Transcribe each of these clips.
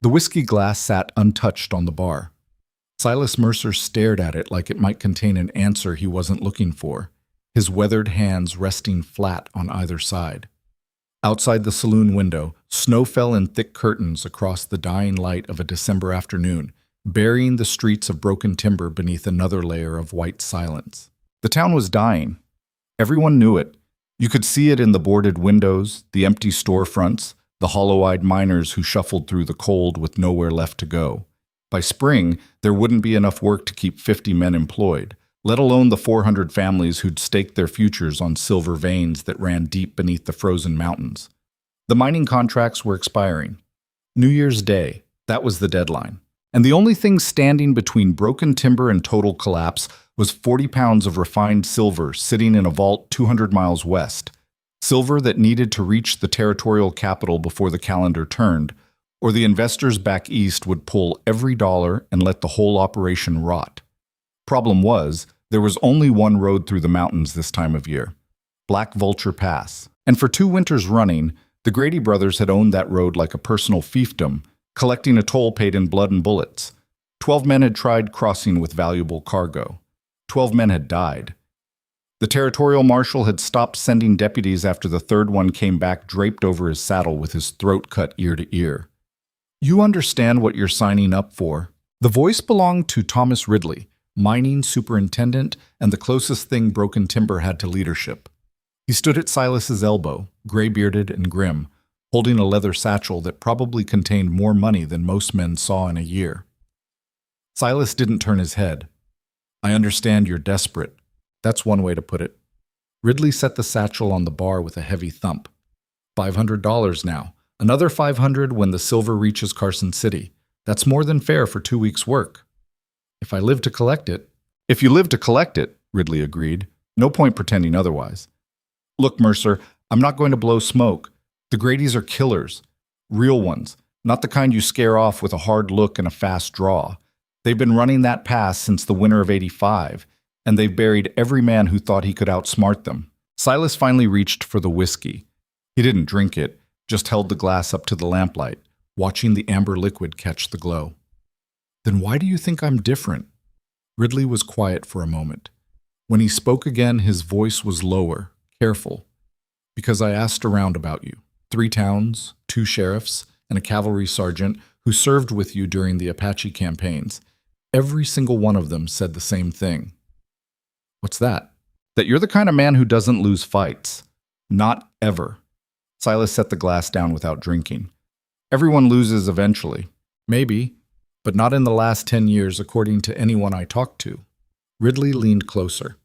The whiskey glass sat untouched on the bar. Silas Mercer stared at it like it might contain an answer he wasn't looking for, his weathered hands resting flat on either side. Outside the saloon window, snow fell in thick curtains across the dying light of a December afternoon, burying the streets of broken timber beneath another layer of white silence. The town was dying. Everyone knew it. You could see it in the boarded windows, the empty storefronts, the hollow-eyed miners who shuffled through the cold with nowhere left to go. By spring, there wouldn't be enough work to keep 50 men employed, let alone the 400 families who'd staked their futures on silver veins that ran deep beneath the frozen mountains. The mining contracts were expiring. New Year's Day, that was the deadline. And the only thing standing between broken timber and total collapse was 40 pounds of refined silver sitting in a vault 200 miles west. Silver that needed to reach the territorial capital before the calendar turned, or the investors back east would pull every dollar and let the whole operation rot. Problem was, there was only one road through the mountains this time of year, Black Vulture Pass. And for 2 winters running, the Grady brothers had owned that road like a personal fiefdom, collecting a toll paid in blood and bullets. 12 men had tried crossing with valuable cargo. 12 men had died. The territorial marshal had stopped sending deputies after the 3rd one came back draped over his saddle with his throat cut ear to ear. You understand what you're signing up for. The voice belonged to Thomas Ridley, mining superintendent and the closest thing broken timber had to leadership. He stood at Silas's elbow, gray-bearded and grim, holding a leather satchel that probably contained more money than most men saw in a year. Silas didn't turn his head. I understand you're desperate. That's one way to put it. Ridley set the satchel on the bar with a heavy thump. $500 now. Another $500 when the silver reaches Carson City. That's more than fair for 2 weeks' work. If I live to collect it. If you live to collect it, Ridley agreed. No point pretending otherwise. Look, Mercer, I'm not going to blow smoke. The Gradys are killers. Real ones. Not the kind you scare off with a hard look and a fast draw. They've been running that pass since the winter of '85, and they've buried every man who thought he could outsmart them. Silas finally reached for the whiskey. He didn't drink it, just held the glass up to the lamplight, watching the amber liquid catch the glow. Then why do you think I'm different? Ridley was quiet for a moment. When he spoke again, his voice was lower, careful. Because I asked around about you. 3 towns, 2 sheriffs, and a cavalry sergeant who served with you during the Apache campaigns. Every single one of them said the same thing. What's that? That you're the kind of man who doesn't lose fights. Not ever. Silas set the glass down without drinking. Everyone loses eventually. Maybe, but not in the last 10 years according to anyone I talked to. Ridley leaned closer.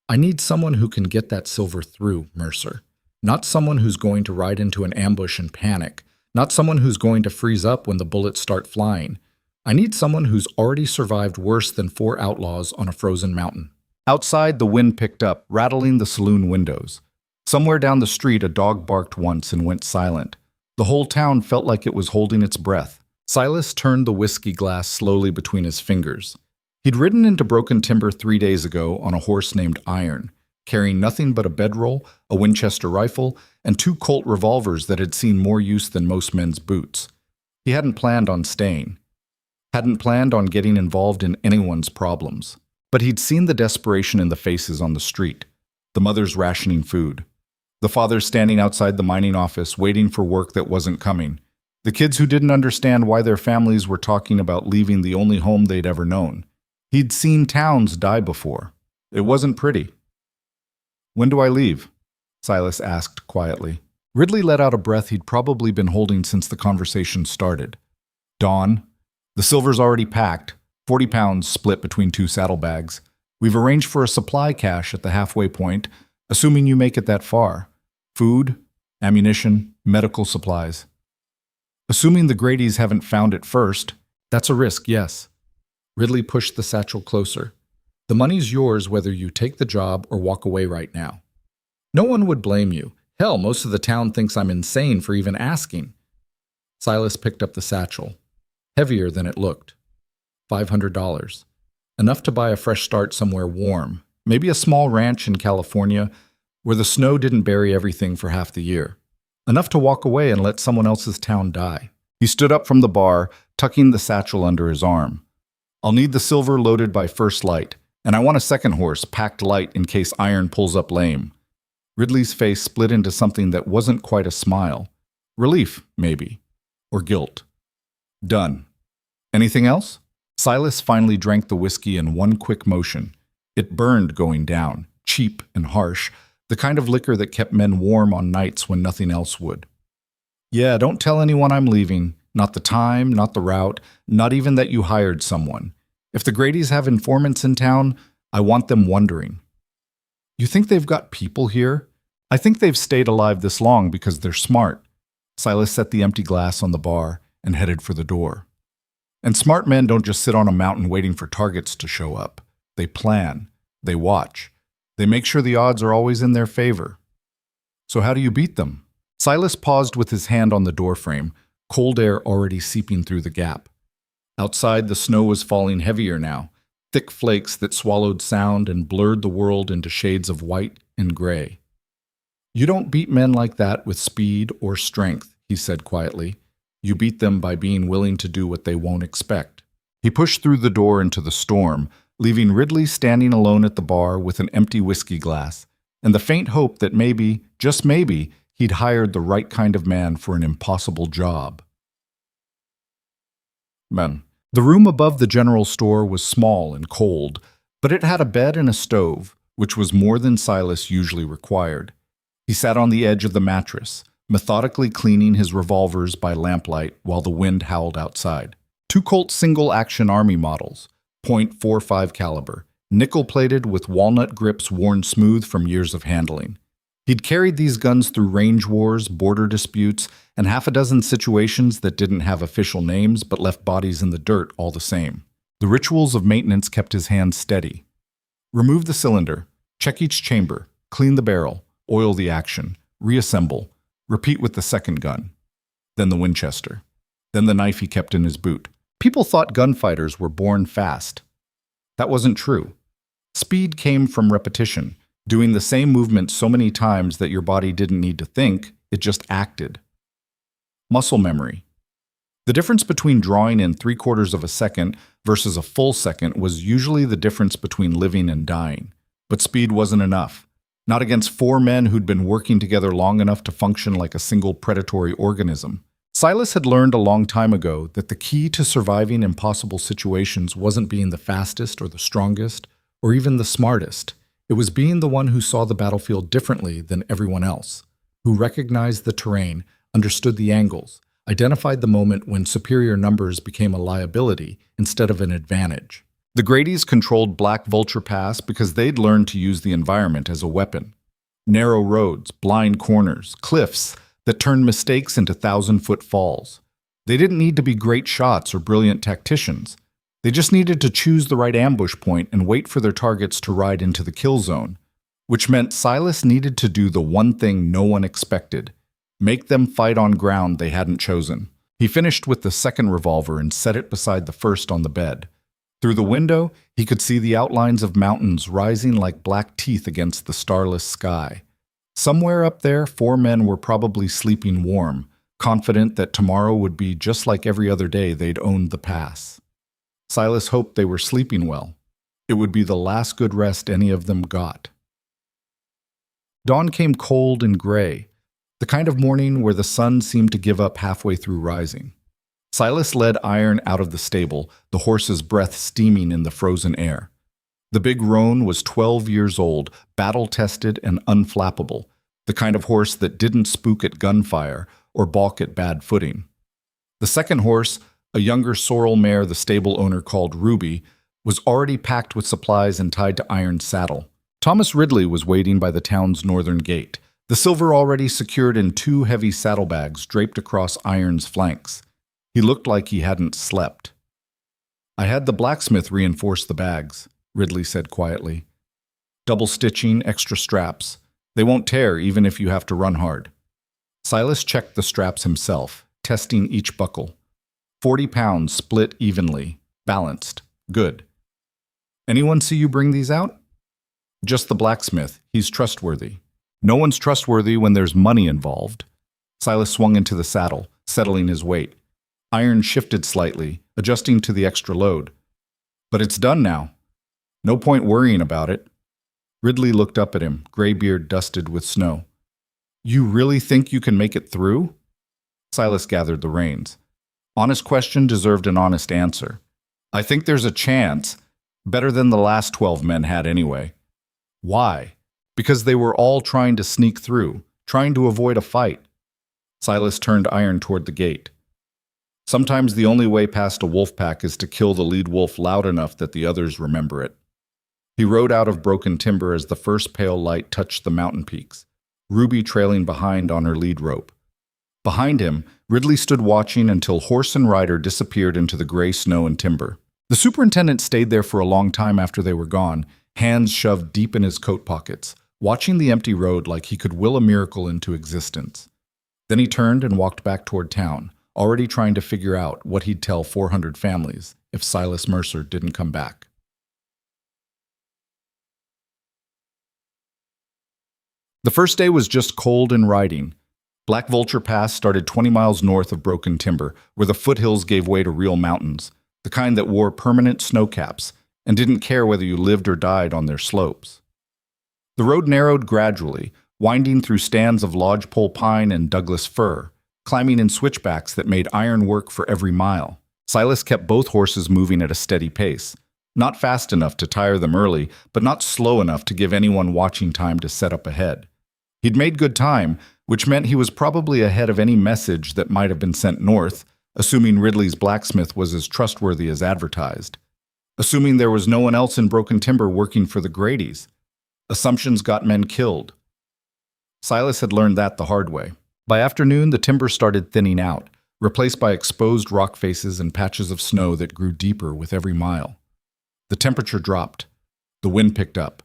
I need someone who can get that silver through, Mercer. Not someone who's going to ride into an ambush and panic. Not someone who's going to freeze up when the bullets start flying. I need someone who's already survived worse than 4 outlaws on a frozen mountain. Outside, the wind picked up, rattling the saloon windows. Somewhere down the street, a dog barked once and went silent. The whole town felt like it was holding its breath. Silas turned the whiskey glass slowly between his fingers. He'd ridden into broken timber 3 days ago on a horse named Iron, carrying nothing but a bedroll, a Winchester rifle, and 2 Colt revolvers that had seen more use than most men's boots. He hadn't planned on staying. Hadn't planned on getting involved in anyone's problems. But he'd seen the desperation in the faces on the street. The mothers rationing food. The fathers standing outside the mining office waiting for work that wasn't coming. The kids who didn't understand why their families were talking about leaving the only home they'd ever known. He'd seen towns die before. It wasn't pretty. When do I leave? Silas asked quietly. Ridley let out a breath he'd probably been holding since the conversation started. Dawn. The silver's already packed, 40 pounds split between 2 saddlebags. We've arranged for a supply cache at the halfway point, assuming you make it that far. Food, ammunition, medical supplies. Assuming the Gradys haven't found it first, that's a risk, yes. Ridley pushed the satchel closer. The money's yours whether you take the job or walk away right now. No one would blame you. Hell, most of the town thinks I'm insane for even asking. Silas picked up the satchel. Heavier than it looked. $500. Enough to buy a fresh start somewhere warm. Maybe a small ranch in California where the snow didn't bury everything for half the year. Enough to walk away and let someone else's town die. He stood up from the bar, tucking the satchel under his arm. I'll need the silver loaded by first light, and I want a second horse packed light in case iron pulls up lame. Ridley's face split into something that wasn't quite a smile. Relief, maybe. Or guilt. Done. Anything else? Silas finally drank the whiskey in one quick motion. It burned going down, cheap and harsh, the kind of liquor that kept men warm on nights when nothing else would. Yeah, don't tell anyone I'm leaving. Not the time, not the route, not even that you hired someone. If the Gradys have informants in town, I want them wondering. You think they've got people here? I think they've stayed alive this long because they're smart. Silas set the empty glass on the bar and headed for the door. And smart men don't just sit on a mountain waiting for targets to show up. They plan. They watch. They make sure the odds are always in their favor. So how do you beat them? Silas paused with his hand on the doorframe, cold air already seeping through the gap. Outside, the snow was falling heavier now, thick flakes that swallowed sound and blurred the world into shades of white and gray. You don't beat men like that with speed or strength, he said quietly. You beat them by being willing to do what they won't expect. He pushed through the door into the storm, leaving Ridley standing alone at the bar with an empty whiskey glass, and the faint hope that maybe, just maybe, he'd hired the right kind of man for an impossible job. The room above the general store was small and cold, but it had a bed and a stove, which was more than Silas usually required. He sat on the edge of the mattress, methodically cleaning his revolvers by lamplight while the wind howled outside. 2 Colt single-action Army models, .45 caliber, nickel-plated with walnut grips worn smooth from years of handling. He'd carried these guns through range wars, border disputes, and half a dozen situations that didn't have official names but left bodies in the dirt all the same. The rituals of maintenance kept his hands steady. Remove the cylinder, check each chamber, clean the barrel, oil the action, reassemble, repeat with the second gun. Then the Winchester. Then the knife he kept in his boot. People thought gunfighters were born fast. That wasn't true. Speed came from repetition, doing the same movement so many times that your body didn't need to think, it just acted. Muscle memory. The difference between drawing in 3/4 of a second versus a full second was usually the difference between living and dying. But speed wasn't enough. Not against 4 men who'd been working together long enough to function like a single predatory organism. Silas had learned a long time ago that the key to surviving impossible situations wasn't being the fastest or the strongest or even the smartest. It was being the one who saw the battlefield differently than everyone else, who recognized the terrain, understood the angles, identified the moment when superior numbers became a liability instead of an advantage. The Gradys controlled Black Vulture Pass because they'd learned to use the environment as a weapon. Narrow roads, blind corners, cliffs that turned mistakes into 1,000-foot falls. They didn't need to be great shots or brilliant tacticians. They just needed to choose the right ambush point and wait for their targets to ride into the kill zone, which meant Silas needed to do the one thing no one expected: make them fight on ground they hadn't chosen. He finished with the second revolver and set it beside the first on the bed. Through the window, he could see the outlines of mountains rising like black teeth against the starless sky. Somewhere up there, 4 men were probably sleeping warm, confident that tomorrow would be just like every other day they'd owned the pass. Silas hoped they were sleeping well. It would be the last good rest any of them got. Dawn came cold and gray, the kind of morning where the sun seemed to give up halfway through rising. Silas led Iron out of the stable, the horse's breath steaming in the frozen air. The big roan was 12 years old, battle-tested and unflappable, the kind of horse that didn't spook at gunfire or balk at bad footing. The second horse, a younger sorrel mare the stable owner called Ruby, was already packed with supplies and tied to Iron's saddle. Thomas Ridley was waiting by the town's northern gate, the silver already secured in 2 heavy saddlebags draped across Iron's flanks. He looked like he hadn't slept. "I had the blacksmith reinforce the bags," Ridley said quietly. "Double stitching, extra straps. They won't tear even if you have to run hard." Silas checked the straps himself, testing each buckle. 40 pounds split evenly, balanced, good. "Anyone see you bring these out?" "Just the blacksmith. He's trustworthy." "No one's trustworthy when there's money involved." Silas swung into the saddle, settling his weight. Iron shifted slightly, adjusting to the extra load. But it's done now. No point worrying about it. Ridley looked up at him, gray beard dusted with snow. You really think you can make it through? Silas gathered the reins. Honest question deserved an honest answer. I think there's a chance. Better than the last 12 men had anyway. Why? Because they were all trying to sneak through, trying to avoid a fight. Silas turned Iron toward the gate. Sometimes the only way past a wolf pack is to kill the lead wolf loud enough that the others remember it. He rode out of broken timber as the first pale light touched the mountain peaks, Ruby trailing behind on her lead rope. Behind him, Ridley stood watching until horse and rider disappeared into the gray snow and timber. The superintendent stayed there for a long time after they were gone, hands shoved deep in his coat pockets, watching the empty road like he could will a miracle into existence. Then he turned and walked back toward town, already trying to figure out what he'd tell 400 families if Silas Mercer didn't come back. The first day was just cold and riding. Black Vulture Pass started 20 miles north of Broken Timber, where the foothills gave way to real mountains, the kind that wore permanent snow caps and didn't care whether you lived or died on their slopes. The road narrowed gradually, winding through stands of lodgepole pine and Douglas fir, climbing in switchbacks that made iron work for every mile. Silas kept both horses moving at a steady pace, not fast enough to tire them early, but not slow enough to give anyone watching time to set up ahead. He'd made good time, which meant he was probably ahead of any message that might have been sent north, assuming Ridley's blacksmith was as trustworthy as advertised. Assuming there was no one else in Broken Timber working for the Gradys. Assumptions got men killed. Silas had learned that the hard way. By afternoon, the timber started thinning out, replaced by exposed rock faces and patches of snow that grew deeper with every mile. The temperature dropped. The wind picked up.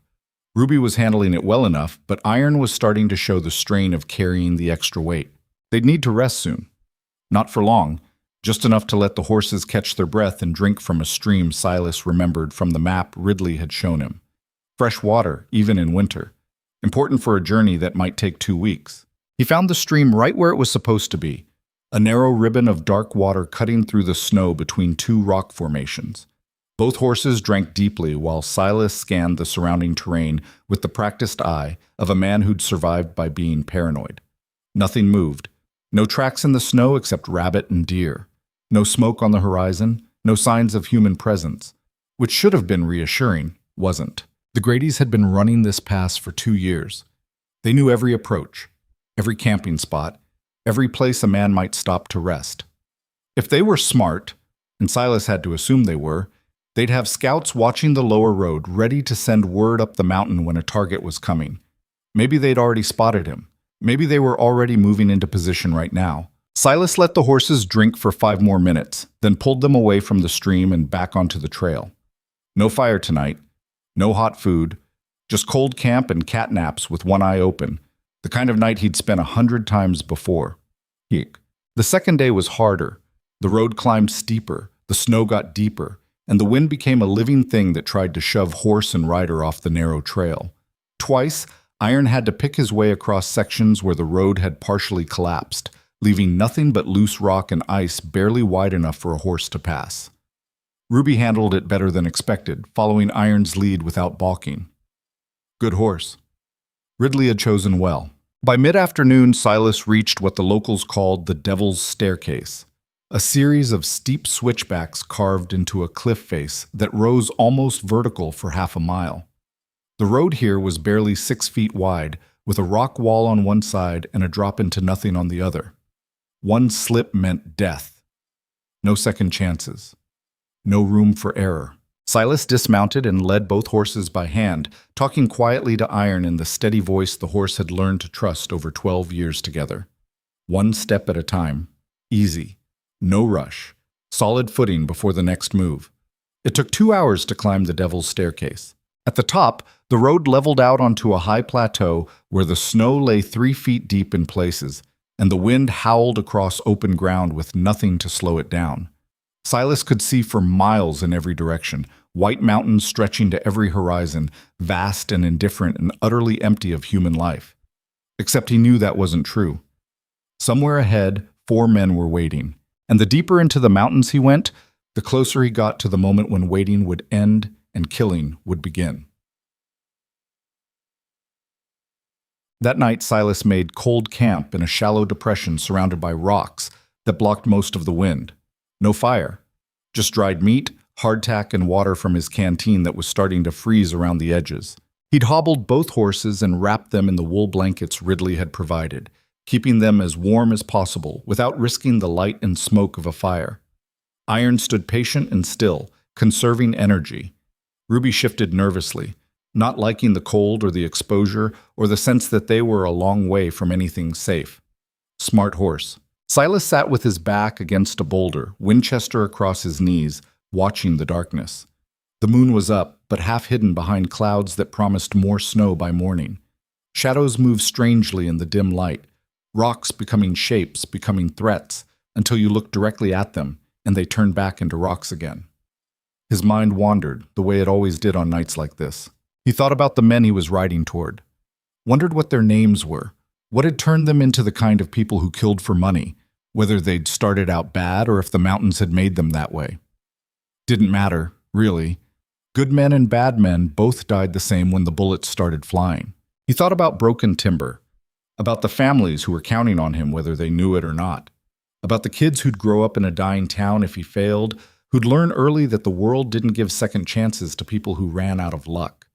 Ruby was handling it well enough, but Iron was starting to show the strain of carrying the extra weight. They'd need to rest soon. Not for long, just enough to let the horses catch their breath and drink from a stream Silas remembered from the map Ridley had shown him. Fresh water, even in winter. Important for a journey that might take 2 weeks. He found the stream right where it was supposed to be, a narrow ribbon of dark water cutting through the snow between two rock formations. Both horses drank deeply while Silas scanned the surrounding terrain with the practiced eye of a man who'd survived by being paranoid. Nothing moved. No tracks in the snow except rabbit and deer. No smoke on the horizon. No signs of human presence. Which should have been reassuring, wasn't. The Gradys had been running this pass for 2 years. They knew every approach, every camping spot, every place a man might stop to rest. If they were smart, and Silas had to assume they were, they'd have scouts watching the lower road, ready to send word up the mountain when a target was coming. Maybe they'd already spotted him. Maybe they were already moving into position right now. Silas let the horses drink for 5 more minutes, then pulled them away from the stream and back onto the trail. No fire tonight, no hot food, just cold camp and cat naps with one eye open, the kind of night he'd spent 100 times before. The second day was harder. The road climbed steeper, the snow got deeper, and the wind became a living thing that tried to shove horse and rider off the narrow trail. Twice, Iron had to pick his way across sections where the road had partially collapsed, leaving nothing but loose rock and ice barely wide enough for a horse to pass. Ruby handled it better than expected, following Iron's lead without balking. Good horse. Ridley had chosen well. By mid-afternoon, Silas reached what the locals called the Devil's Staircase, a series of steep switchbacks carved into a cliff face that rose almost vertical for half a mile. The road here was barely 6 feet wide, with a rock wall on one side and a drop into nothing on the other. One slip meant death. No second chances. No room for error. Silas dismounted and led both horses by hand, talking quietly to Iron in the steady voice the horse had learned to trust over 12 years together. One step at a time. Easy. No rush. Solid footing before the next move. It took 2 hours to climb the Devil's Staircase. At the top, the road leveled out onto a high plateau where the snow lay 3 feet deep in places, and the wind howled across open ground with nothing to slow it down. Silas could see for miles in every direction, white mountains stretching to every horizon, vast and indifferent and utterly empty of human life. Except he knew that wasn't true. Somewhere ahead, 4 men were waiting. And the deeper into the mountains he went, the closer he got to the moment when waiting would end and killing would begin. That night, Silas made cold camp in a shallow depression surrounded by rocks that blocked most of the wind. No fire, just dried meat, hardtack, and water from his canteen that was starting to freeze around the edges. He'd hobbled both horses and wrapped them in the wool blankets Ridley had provided, keeping them as warm as possible without risking the light and smoke of a fire. Iron stood patient and still, conserving energy. Ruby shifted nervously, not liking the cold or the exposure or the sense that they were a long way from anything safe. Smart horse. Silas sat with his back against a boulder, Winchester across his knees, watching the darkness. The moon was up, but half hidden behind clouds that promised more snow by morning. Shadows moved strangely in the dim light, rocks becoming shapes, becoming threats, until you looked directly at them, and they turned back into rocks again. His mind wandered, the way it always did on nights like this. He thought about the men he was riding toward, wondered what their names were, what had turned them into the kind of people who killed for money, whether they'd started out bad or if the mountains had made them that way. Didn't matter, really. Good men and bad men both died the same when the bullets started flying. He thought about broken timber, about the families who were counting on him whether they knew it or not, about the kids who'd grow up in a dying town if he failed, who'd learn early that the world didn't give second chances to people who ran out of luck.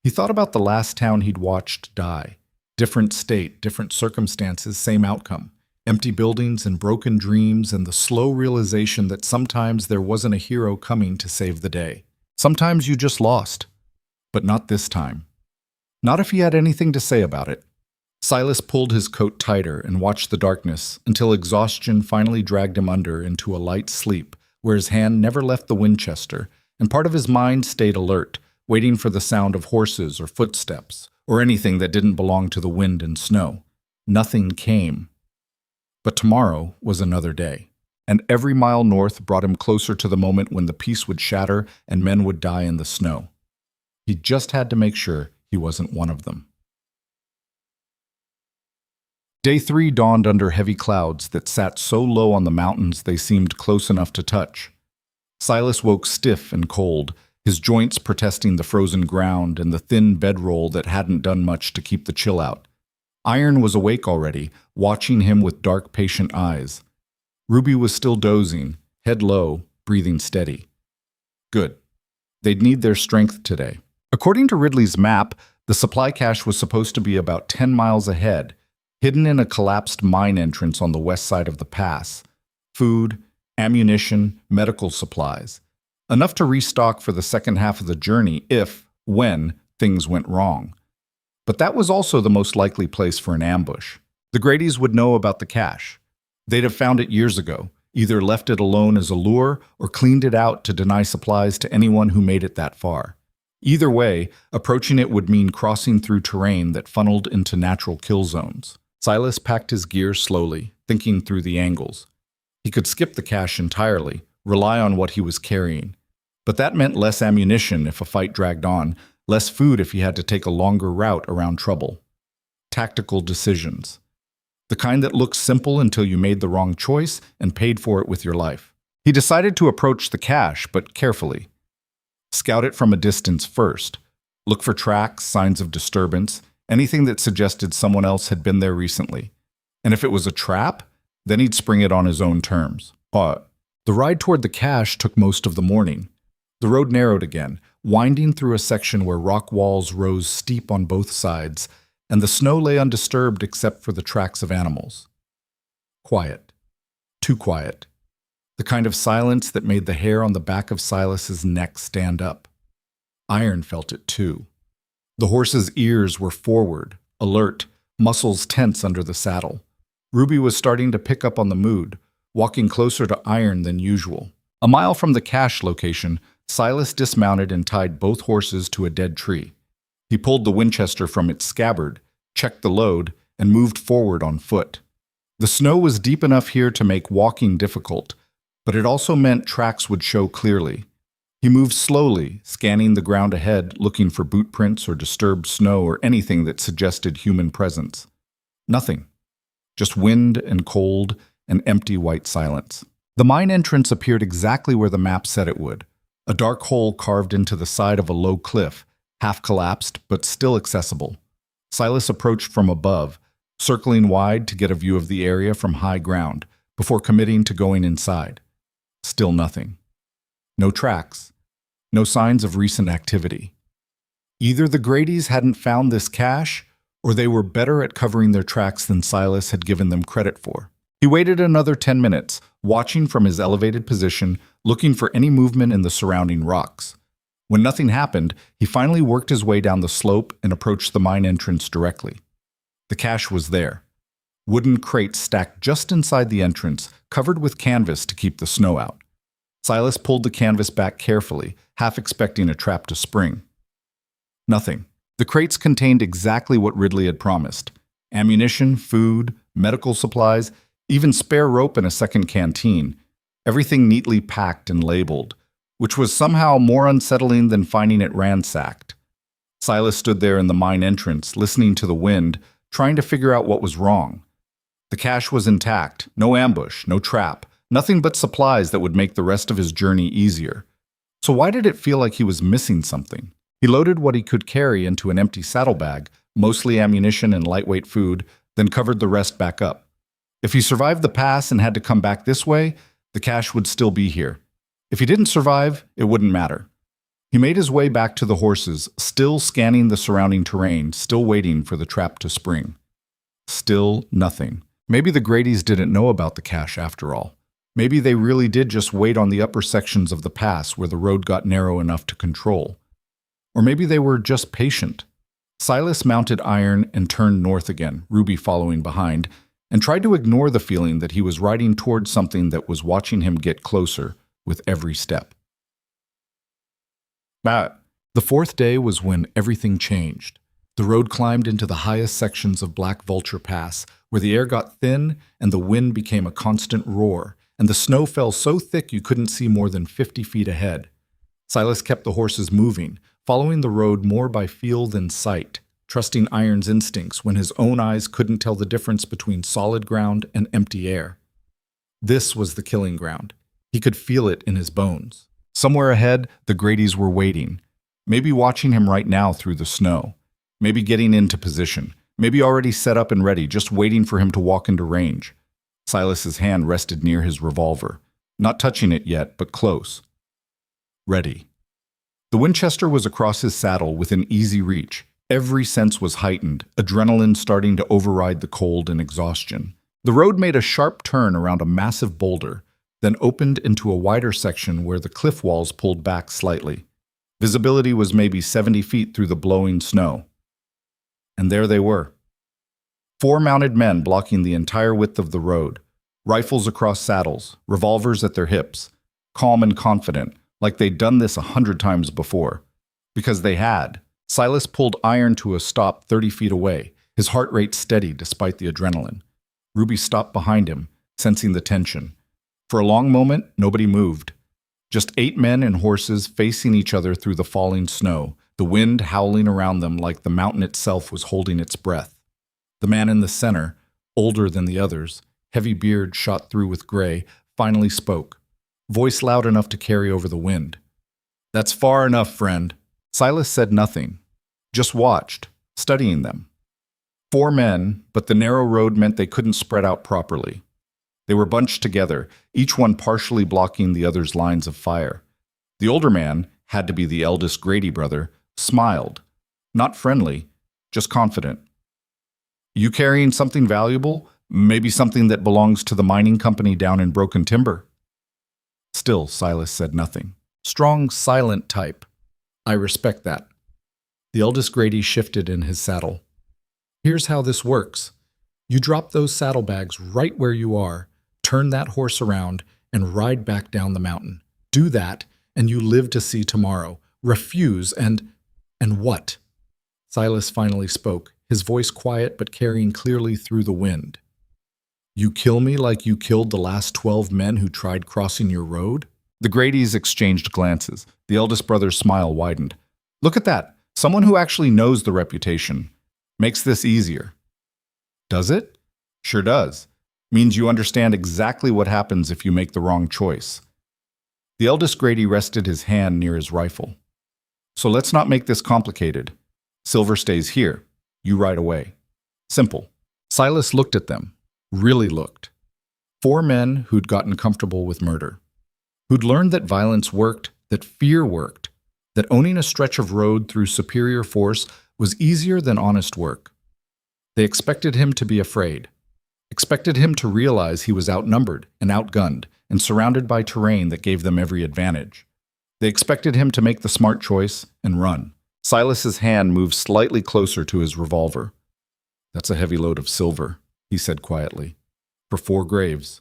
He thought about the last town he'd watched die. Different state, different circumstances, same outcome. Empty buildings and broken dreams and the slow realization that sometimes there wasn't a hero coming to save the day. Sometimes you just lost. But not this time. Not if he had anything to say about it. Silas pulled his coat tighter and watched the darkness until exhaustion finally dragged him under into a light sleep where his hand never left the Winchester and part of his mind stayed alert, waiting for the sound of horses or footsteps, or anything that didn't belong to the wind and snow. Nothing came. But tomorrow was another day, and every mile north brought him closer to the moment when the peace would shatter and men would die in the snow. He just had to make sure he wasn't one of them. Day 3 dawned under heavy clouds that sat so low on the mountains they seemed close enough to touch. Silas woke stiff and cold, his joints protesting the frozen ground and the thin bedroll that hadn't done much to keep the chill out. Iron was awake already, watching him with dark, patient eyes. Ruby was still dozing, head low, breathing steady. Good. They'd need their strength today. According to Ridley's map, the supply cache was supposed to be about 10 miles ahead, hidden in a collapsed mine entrance on the west side of the pass. Food, ammunition, medical supplies. Enough to restock for the second half of the journey when, things went wrong. But that was also the most likely place for an ambush. The Gradys would know about the cache. They'd have found it years ago, either left it alone as a lure or cleaned it out to deny supplies to anyone who made it that far. Either way, approaching it would mean crossing through terrain that funneled into natural kill zones. Silas packed his gear slowly, thinking through the angles. He could skip the cache entirely, rely on what he was carrying. But that meant less ammunition if a fight dragged on, less food if he had to take a longer route around trouble. Tactical decisions. The kind that looked simple until you made the wrong choice and paid for it with your life. He decided to approach the cache, but carefully. Scout it from a distance first. Look for tracks, signs of disturbance, anything that suggested someone else had been there recently. And if it was a trap, then he'd spring it on his own terms. But the ride toward the cache took most of the morning. The road narrowed again, winding through a section where rock walls rose steep on both sides, and the snow lay undisturbed except for the tracks of animals. Quiet. Too quiet. The kind of silence that made the hair on the back of Silas's neck stand up. Iron felt it too. The horse's ears were forward, alert, muscles tense under the saddle. Ruby was starting to pick up on the mood, walking closer to Iron than usual. A mile from the cache location, Silas dismounted and tied both horses to a dead tree. He pulled the Winchester from its scabbard, checked the load, and moved forward on foot. The snow was deep enough here to make walking difficult, but it also meant tracks would show clearly. He moved slowly, scanning the ground ahead, looking for boot prints or disturbed snow or anything that suggested human presence. Nothing. Just wind and cold and empty white silence. The mine entrance appeared exactly where the map said it would, a dark hole carved into the side of a low cliff, half collapsed but still accessible. Silas approached from above, circling wide to get a view of the area from high ground, before committing to going inside. Still nothing. No tracks. No signs of recent activity. Either the Gradys hadn't found this cache, or they were better at covering their tracks than Silas had given them credit for. He waited another 10 minutes, watching from his elevated position, looking for any movement in the surrounding rocks. When nothing happened, he finally worked his way down the slope and approached the mine entrance directly. The cache was there. Wooden crates stacked just inside the entrance, covered with canvas to keep the snow out. Silas pulled the canvas back carefully, half expecting a trap to spring. Nothing. The crates contained exactly what Ridley had promised: ammunition, food, medical supplies, even spare rope and a second canteen, everything neatly packed and labeled, which was somehow more unsettling than finding it ransacked. Silas stood there in the mine entrance, listening to the wind, trying to figure out what was wrong. The cache was intact, no ambush, no trap, nothing but supplies that would make the rest of his journey easier. So why did it feel like he was missing something? He loaded what he could carry into an empty saddlebag, mostly ammunition and lightweight food, then covered the rest back up. If he survived the pass and had to come back this way, the cache would still be here. If he didn't survive, it wouldn't matter. He made his way back to the horses, still scanning the surrounding terrain, still waiting for the trap to spring. Still nothing. Maybe the Gradys didn't know about the cache after all. Maybe they really did just wait on the upper sections of the pass where the road got narrow enough to control. Or maybe they were just patient. Silas mounted Iron and turned north again, Ruby following behind, and tried to ignore the feeling that he was riding towards something that was watching him get closer with every step. The fourth day was when everything changed. The road climbed into the highest sections of Black Vulture Pass, where the air got thin and the wind became a constant roar, and the snow fell so thick you couldn't see more than 50 feet ahead. Silas kept the horses moving, following the road more by feel than sight, trusting Iron's instincts when his own eyes couldn't tell the difference between solid ground and empty air. This was the killing ground. He could feel it in his bones. Somewhere ahead, the Gradys were waiting, maybe watching him right now through the snow, maybe getting into position, maybe already set up and ready, just waiting for him to walk into range. Silas's hand rested near his revolver, not touching it yet, but close. Ready. The Winchester was across his saddle within easy reach. Every sense was heightened, adrenaline starting to override the cold and exhaustion. The road made a sharp turn around a massive boulder, then opened into a wider section where the cliff walls pulled back slightly. Visibility was maybe 70 feet through the blowing snow. And there they were. 4 mounted men blocking the entire width of the road, rifles across saddles, revolvers at their hips, calm and confident, like they'd done this 100 times before. Because they had. Silas pulled Iron to a stop 30 feet away, his heart rate steady despite the adrenaline. Ruby stopped behind him, sensing the tension. For a long moment, nobody moved. Just 8 men and horses facing each other through the falling snow, the wind howling around them like the mountain itself was holding its breath. The man in the center, older than the others, heavy beard shot through with gray, finally spoke, voice loud enough to carry over the wind. "That's far enough, friend." Silas said nothing, just watched, studying them. 4 men, but the narrow road meant they couldn't spread out properly. They were bunched together, each one partially blocking the other's lines of fire. The older man, had to be the eldest Grady brother, smiled. Not friendly, just confident. "You carrying something valuable? Maybe something that belongs to the mining company down in Broken Timber?" Still, Silas said nothing. Strong, silent type. I respect that. The eldest Grady shifted in his saddle. "Here's how this works. You drop those saddlebags right where you are, turn that horse around, and ride back down the mountain. Do that, and you live to see tomorrow. Refuse, and what?" Silas finally spoke, his voice quiet but carrying clearly through the wind. "You kill me like you killed the last 12 men who tried crossing your road?" The Gradys exchanged glances. The eldest brother's smile widened. "Look at that. Someone who actually knows the reputation. Makes this easier." "Does it?" "Sure does. Means you understand exactly what happens if you make the wrong choice. The eldest Grady rested his hand near his rifle. So let's not make this complicated. Silver stays here. You ride away. Simple. Silas looked at them. Really looked. 4 men who'd gotten comfortable with murder. Who'd learned that violence worked, that fear worked, that owning a stretch of road through superior force was easier than honest work. They expected him to be afraid. Expected him to realize he was outnumbered and outgunned and surrounded by terrain that gave them every advantage. They expected him to make the smart choice and run. Silas's hand moved slightly closer to his revolver. That's a heavy load of silver, he said quietly. For 4 graves.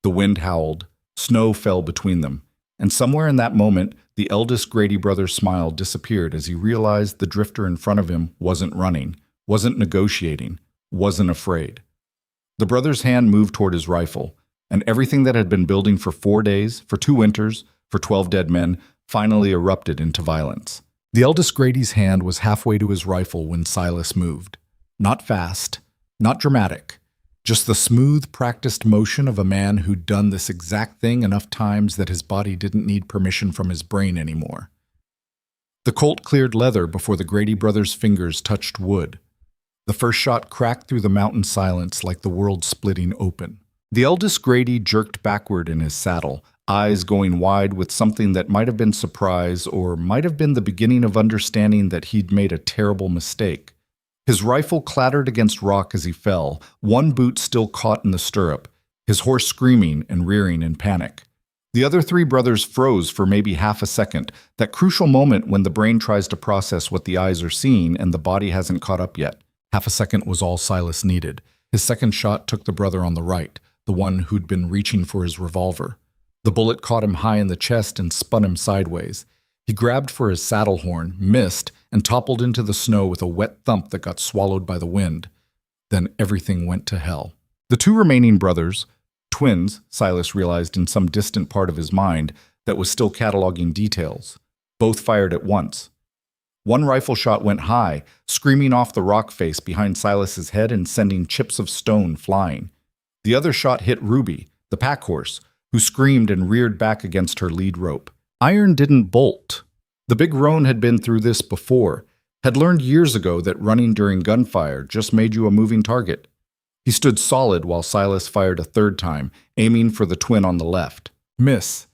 The wind howled. Snow fell between them. And somewhere in that moment, the eldest Grady brother's smile disappeared as he realized the drifter in front of him wasn't running, wasn't negotiating, wasn't afraid. The brother's hand moved toward his rifle, and everything that had been building for 4 days, for 2 winters, for 12 dead men, finally erupted into violence. The eldest Grady's hand was halfway to his rifle when Silas moved. Not fast, not dramatic, just the smooth, practiced motion of a man who'd done this exact thing enough times that his body didn't need permission from his brain anymore. The Colt cleared leather before the Grady brothers' fingers touched wood. The first shot cracked through the mountain silence like the world splitting open. The eldest Grady jerked backward in his saddle, eyes going wide with something that might have been surprise or might have been the beginning of understanding that he'd made a terrible mistake. His rifle clattered against rock as he fell, one boot still caught in the stirrup, his horse screaming and rearing in panic. The other 3 brothers froze for maybe half a second, that crucial moment when the brain tries to process what the eyes are seeing and the body hasn't caught up yet. Half a second was all Silas needed. His second shot took the brother on the right, the one who'd been reaching for his revolver. The bullet caught him high in the chest and spun him sideways. He grabbed for his saddle horn, missed, and toppled into the snow with a wet thump that got swallowed by the wind. Then everything went to hell. The 2 remaining brothers, twins, Silas realized in some distant part of his mind that was still cataloging details, both fired at once. One rifle shot went high, screaming off the rock face behind Silas's head and sending chips of stone flying. The other shot hit Ruby, the pack horse, who screamed and reared back against her lead rope. Iron didn't bolt. The big roan had been through this before, had learned years ago that running during gunfire just made you a moving target. He stood solid while Silas fired a 3rd time, aiming for the twin on the left. Miss.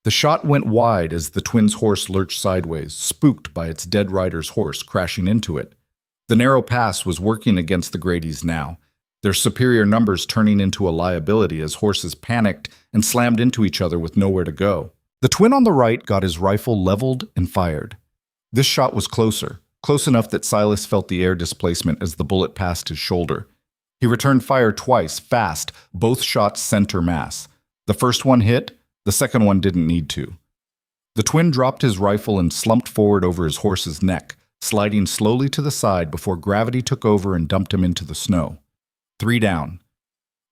The shot went wide as the twin's horse lurched sideways, spooked by its dead rider's horse crashing into it. The narrow pass was working against the Gradys now, their superior numbers turning into a liability as horses panicked and slammed into each other with nowhere to go. The twin on the right got his rifle leveled and fired. This shot was closer, close enough that Silas felt the air displacement as the bullet passed his shoulder. He returned fire twice, fast, both shots center mass. The first one hit, the second one didn't need to. The twin dropped his rifle and slumped forward over his horse's neck, sliding slowly to the side before gravity took over and dumped him into the snow. 3 down.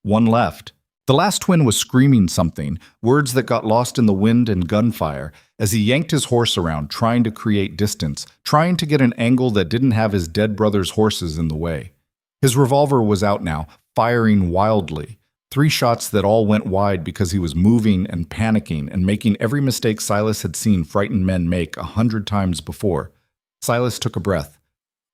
1 left. The last twin was screaming something, words that got lost in the wind and gunfire, as he yanked his horse around, trying to create distance, trying to get an angle that didn't have his dead brother's horses in the way. His revolver was out now, firing wildly. 3 shots that all went wide because he was moving and panicking and making every mistake Silas had seen frightened men make 100 times before. Silas took a breath,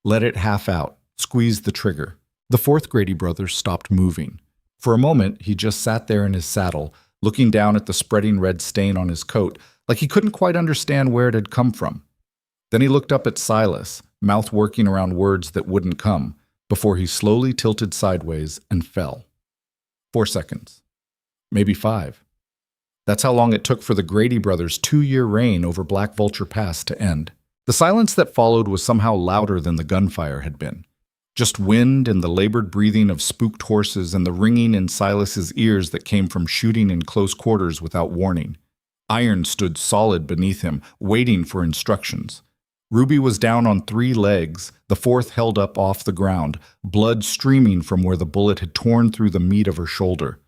let it half out, squeezed the trigger. The 4th Grady brother stopped moving. For a moment, he just sat there in his saddle, looking down at the spreading red stain on his coat, like he couldn't quite understand where it had come from. Then he looked up at Silas, mouth working around words that wouldn't come, before he slowly tilted sideways and fell. 4 seconds. Maybe 5. That's how long it took for the Grady brothers' 2-year reign over Black Vulture Pass to end. The silence that followed was somehow louder than the gunfire had been. Just wind and the labored breathing of spooked horses and the ringing in Silas's ears that came from shooting in close quarters without warning. Iron stood solid beneath him, waiting for instructions. Ruby was down on 3 legs, the 4th held up off the ground, blood streaming from where the bullet had torn through the meat of her shoulder.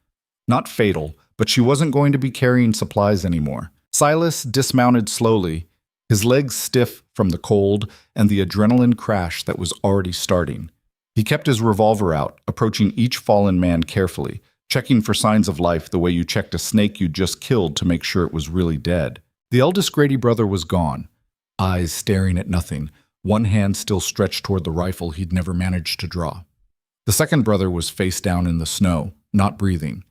Not fatal, but she wasn't going to be carrying supplies anymore. Silas dismounted slowly, his legs stiff from the cold and the adrenaline crash that was already starting. He kept his revolver out, approaching each fallen man carefully, checking for signs of life the way you checked a snake you just killed to make sure it was really dead. The eldest Grady brother was gone, eyes staring at nothing, one hand still stretched toward the rifle he'd never managed to draw. The second brother was face down in the snow, not breathing.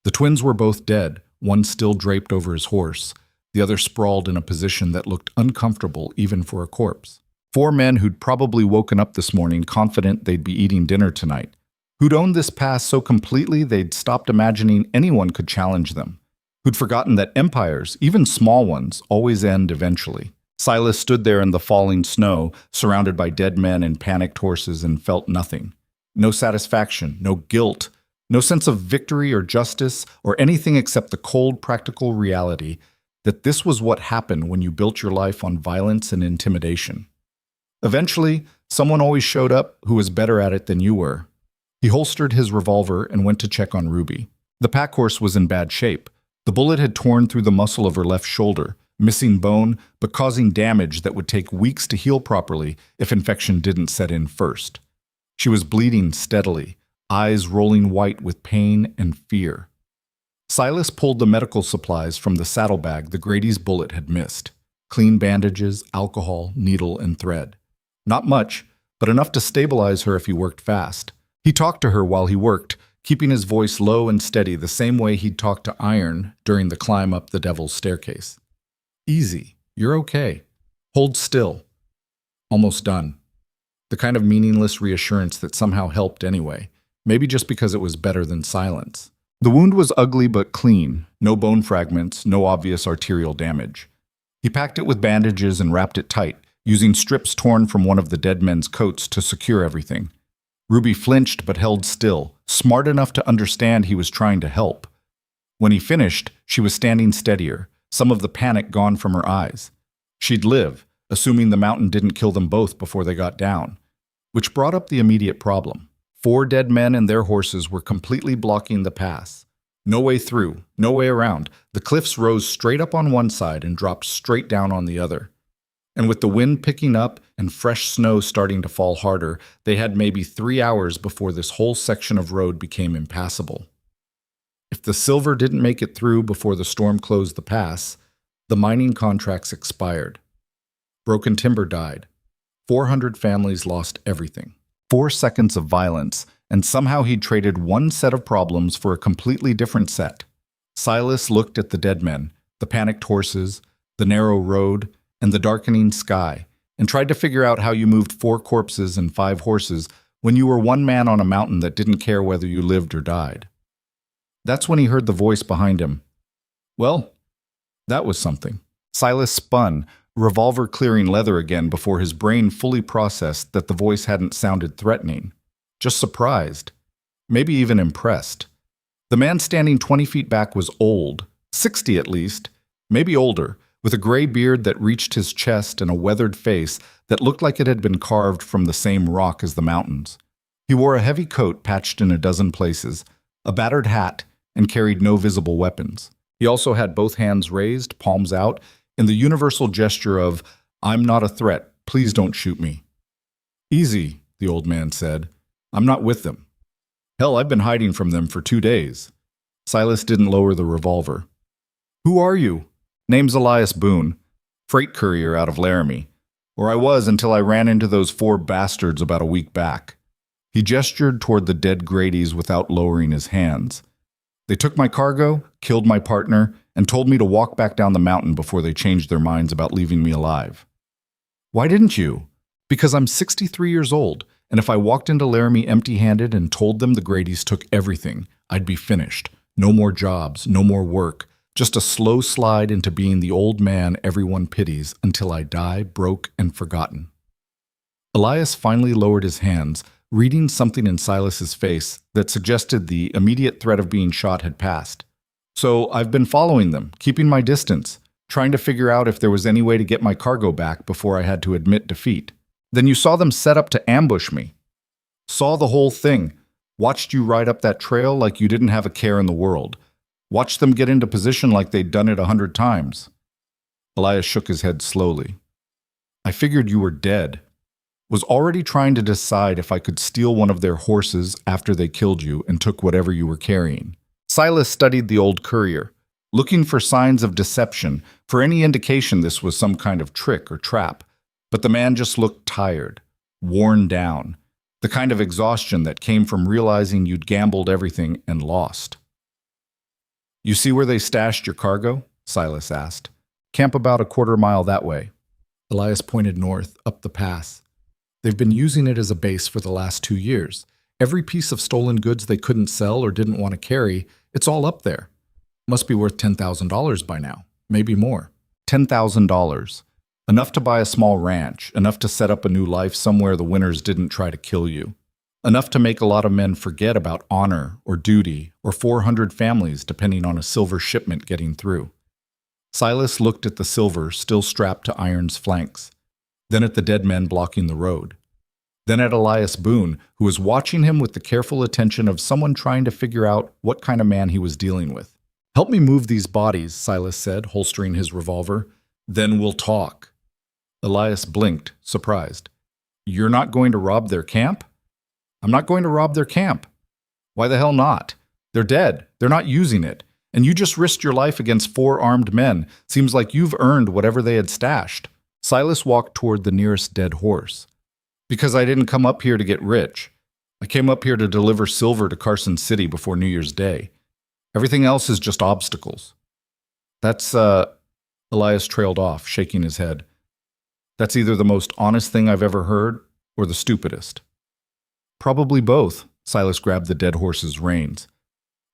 The twins were both dead, one still draped over his horse, the other sprawled in a position that looked uncomfortable even for a corpse. 4 men who'd probably woken up this morning confident they'd be eating dinner tonight, who'd owned this pass so completely they'd stopped imagining anyone could challenge them, who'd forgotten that empires, even small ones, always end eventually. Silas stood there in the falling snow, surrounded by dead men and panicked horses, and felt nothing. No satisfaction, no guilt, no sense of victory or justice, or anything except the cold, practical reality that this was what happened when you built your life on violence and intimidation. Eventually, someone always showed up who was better at it than you were. He holstered his revolver and went to check on Ruby. The pack horse was in bad shape. The bullet had torn through the muscle of her left shoulder, missing bone, but causing damage that would take weeks to heal properly if infection didn't set in first. She was bleeding steadily, eyes rolling white with pain and fear. Silas pulled the medical supplies from the saddlebag the Grady's bullet had missed. Clean bandages, alcohol, needle, and thread. Not much, but enough to stabilize her if he worked fast. He talked to her while he worked, keeping his voice low and steady the same way he'd talked to Iron during the climb up the Devil's Staircase. Easy. You're okay. Hold still. Almost done. The kind of meaningless reassurance that somehow helped anyway, maybe just because it was better than silence. The wound was ugly but clean, no bone fragments, no obvious arterial damage. He packed it with bandages and wrapped it tight, using strips torn from one of the dead men's coats to secure everything. Ruby flinched but held still, smart enough to understand he was trying to help. When he finished, she was standing steadier, some of the panic gone from her eyes. She'd live, assuming the mountain didn't kill them both before they got down. Which brought up the immediate problem. 4 dead men and their horses were completely blocking the pass. No way through, no way around. The cliffs rose straight up on one side and dropped straight down on the other. And with the wind picking up and fresh snow starting to fall harder, they had maybe 3 hours before this whole section of road became impassable. If the silver didn't make it through before the storm closed the pass, the mining contracts expired. Broken timber died. 400 families lost everything. 4 seconds of violence, and somehow he'd traded one set of problems for a completely different set. Silas looked at the dead men, the panicked horses, the narrow road, and the darkening sky, and tried to figure out how you moved 4 corpses and 5 horses when you were one man on a mountain that didn't care whether you lived or died. That's when he heard the voice behind him. Well, that was something. Silas spun, revolver clearing leather again before his brain fully processed that the voice hadn't sounded threatening. Just surprised. Maybe even impressed. The man standing 20 feet back was old, 60 at least, maybe older, with a gray beard that reached his chest and a weathered face that looked like it had been carved from the same rock as the mountains. He wore a heavy coat patched in a dozen places, a battered hat, and carried no visible weapons. He also had both hands raised, palms out, in the universal gesture of, "I'm not a threat, please don't shoot me." "Easy," the old man said. "I'm not with them. Hell, I've been hiding from them for 2 days." Silas didn't lower the revolver. "Who are you?" "Name's Elias Boone, freight courier out of Laramie. Or I was until I ran into those 4 bastards about a week back." He gestured toward the dead Gradys without lowering his hands. "They took my cargo, killed my partner, and told me to walk back down the mountain before they changed their minds about leaving me alive." "Why didn't you?" "Because I'm 63 years old, and if I walked into Laramie empty-handed and told them the Gradys took everything, I'd be finished. No more jobs, no more work, just a slow slide into being the old man everyone pities until I die broke and forgotten." Elias finally lowered his hands, reading something in Silas's face that suggested the immediate threat of being shot had passed. "So I've been following them, keeping my distance, trying to figure out if there was any way to get my cargo back before I had to admit defeat. Then you saw them set up to ambush me. Saw the whole thing. Watched you ride up that trail like you didn't have a care in the world. Watched them get into position like they'd done it 100 times. Elias shook his head slowly. "I figured you were dead. Was already trying to decide if I could steal one of their horses after they killed you and took whatever you were carrying. Silas studied the old courier, looking for signs of deception, for any indication this was some kind of trick or trap. But the man just looked tired, worn down, the kind of exhaustion that came from realizing you'd gambled everything and lost. "You see where they stashed your cargo?" Silas asked. "Camp about a quarter-mile that way." Elias pointed north, up the pass. "They've been using it as a base for the last 2 years. Every piece of stolen goods they couldn't sell or didn't want to carry, it's all up there. Must be worth $10,000 by now, maybe more." $10,000. Enough to buy a small ranch, enough to set up a new life somewhere the winners didn't try to kill you. Enough to make a lot of men forget about honor or duty or 400 families depending on a silver shipment getting through. Silas looked at the silver still strapped to Iron's flanks, then at the dead men blocking the road, then at Elias Boone, who was watching him with the careful attention of someone trying to figure out what kind of man he was dealing with. "Help me move these bodies," Silas said, holstering his revolver. "Then we'll talk." Elias blinked, surprised. "You're not going to rob their camp?" "I'm not going to rob their camp." "Why the hell not? They're dead. They're not using it. And you just risked your life against 4 armed men. Seems like you've earned whatever they had stashed." Silas walked toward the nearest dead horse. "Because I didn't come up here to get rich. I came up here to deliver silver to Carson City before New Year's Day. Everything else is just obstacles." That's, Elias trailed off, shaking his head. "That's either the most honest thing I've ever heard or the stupidest." "Probably both." Silas grabbed the dead horse's reins.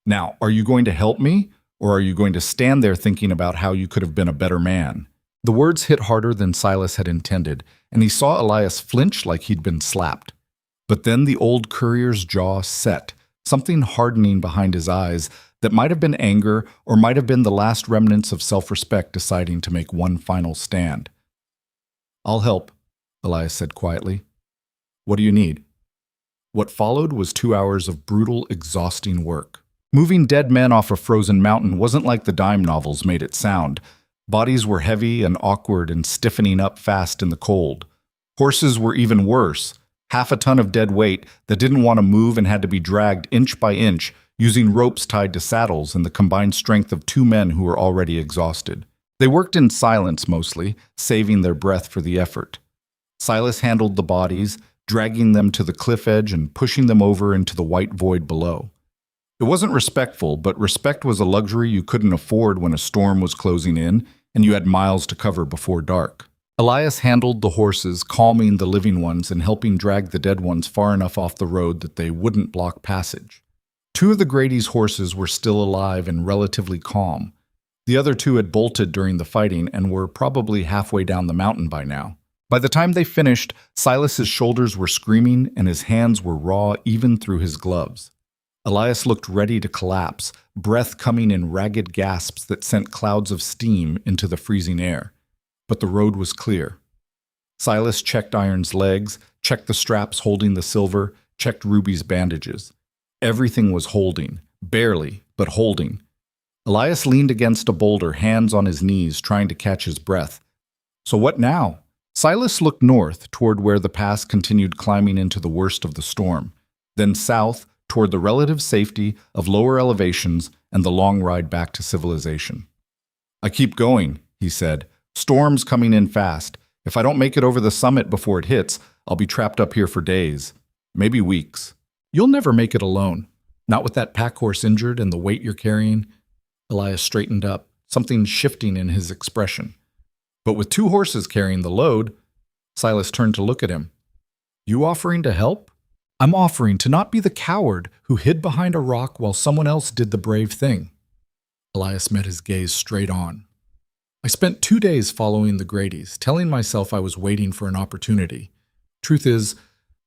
"Now, are you going to help me, or are you going to stand there thinking about how you could have been a better man?" The words hit harder than Silas had intended, and he saw Elias flinch like he'd been slapped. But then the old courier's jaw set, something hardening behind his eyes that might have been anger or might have been the last remnants of self-respect deciding to make one final stand. "I'll help," Elias said quietly. "What do you need?" What followed was 2 hours of brutal, exhausting work. Moving dead men off a frozen mountain wasn't like the dime novels made it sound. Bodies were heavy and awkward and stiffening up fast in the cold. Horses were even worse, half a ton of dead weight that didn't want to move and had to be dragged inch by inch, using ropes tied to saddles and the combined strength of 2 men who were already exhausted. They worked in silence mostly, saving their breath for the effort. Silas handled the bodies, dragging them to the cliff edge and pushing them over into the white void below. It wasn't respectful, but respect was a luxury you couldn't afford when a storm was closing in and you had miles to cover before dark. Elias handled the horses, calming the living ones and helping drag the dead ones far enough off the road that they wouldn't block passage. 2 of the Grady's horses were still alive and relatively calm. The other 2 had bolted during the fighting and were probably halfway down the mountain by now. By the time they finished, Silas's shoulders were screaming and his hands were raw even through his gloves. Elias looked ready to collapse, breath coming in ragged gasps that sent clouds of steam into the freezing air. But the road was clear. Silas checked Iron's legs, checked the straps holding the silver, checked Ruby's bandages. Everything was holding, barely, but holding. Elias leaned against a boulder, hands on his knees, trying to catch his breath. So what now? Silas looked north, toward where the pass continued climbing into the worst of the storm, then south, toward the relative safety of lower elevations and the long ride back to civilization. "I keep going," he said. "Storm's coming in fast. If I don't make it over the summit before it hits, I'll be trapped up here for days, maybe weeks." "You'll never make it alone. Not with that pack horse injured and the weight you're carrying." Elias straightened up, something shifting in his expression. "But with 2 horses carrying the load," Silas turned to look at him. "You offering to help?" "I'm offering to not be the coward who hid behind a rock while someone else did the brave thing." Elias met his gaze straight on. "I spent 2 days following the Gradys, telling myself I was waiting for an opportunity. Truth is,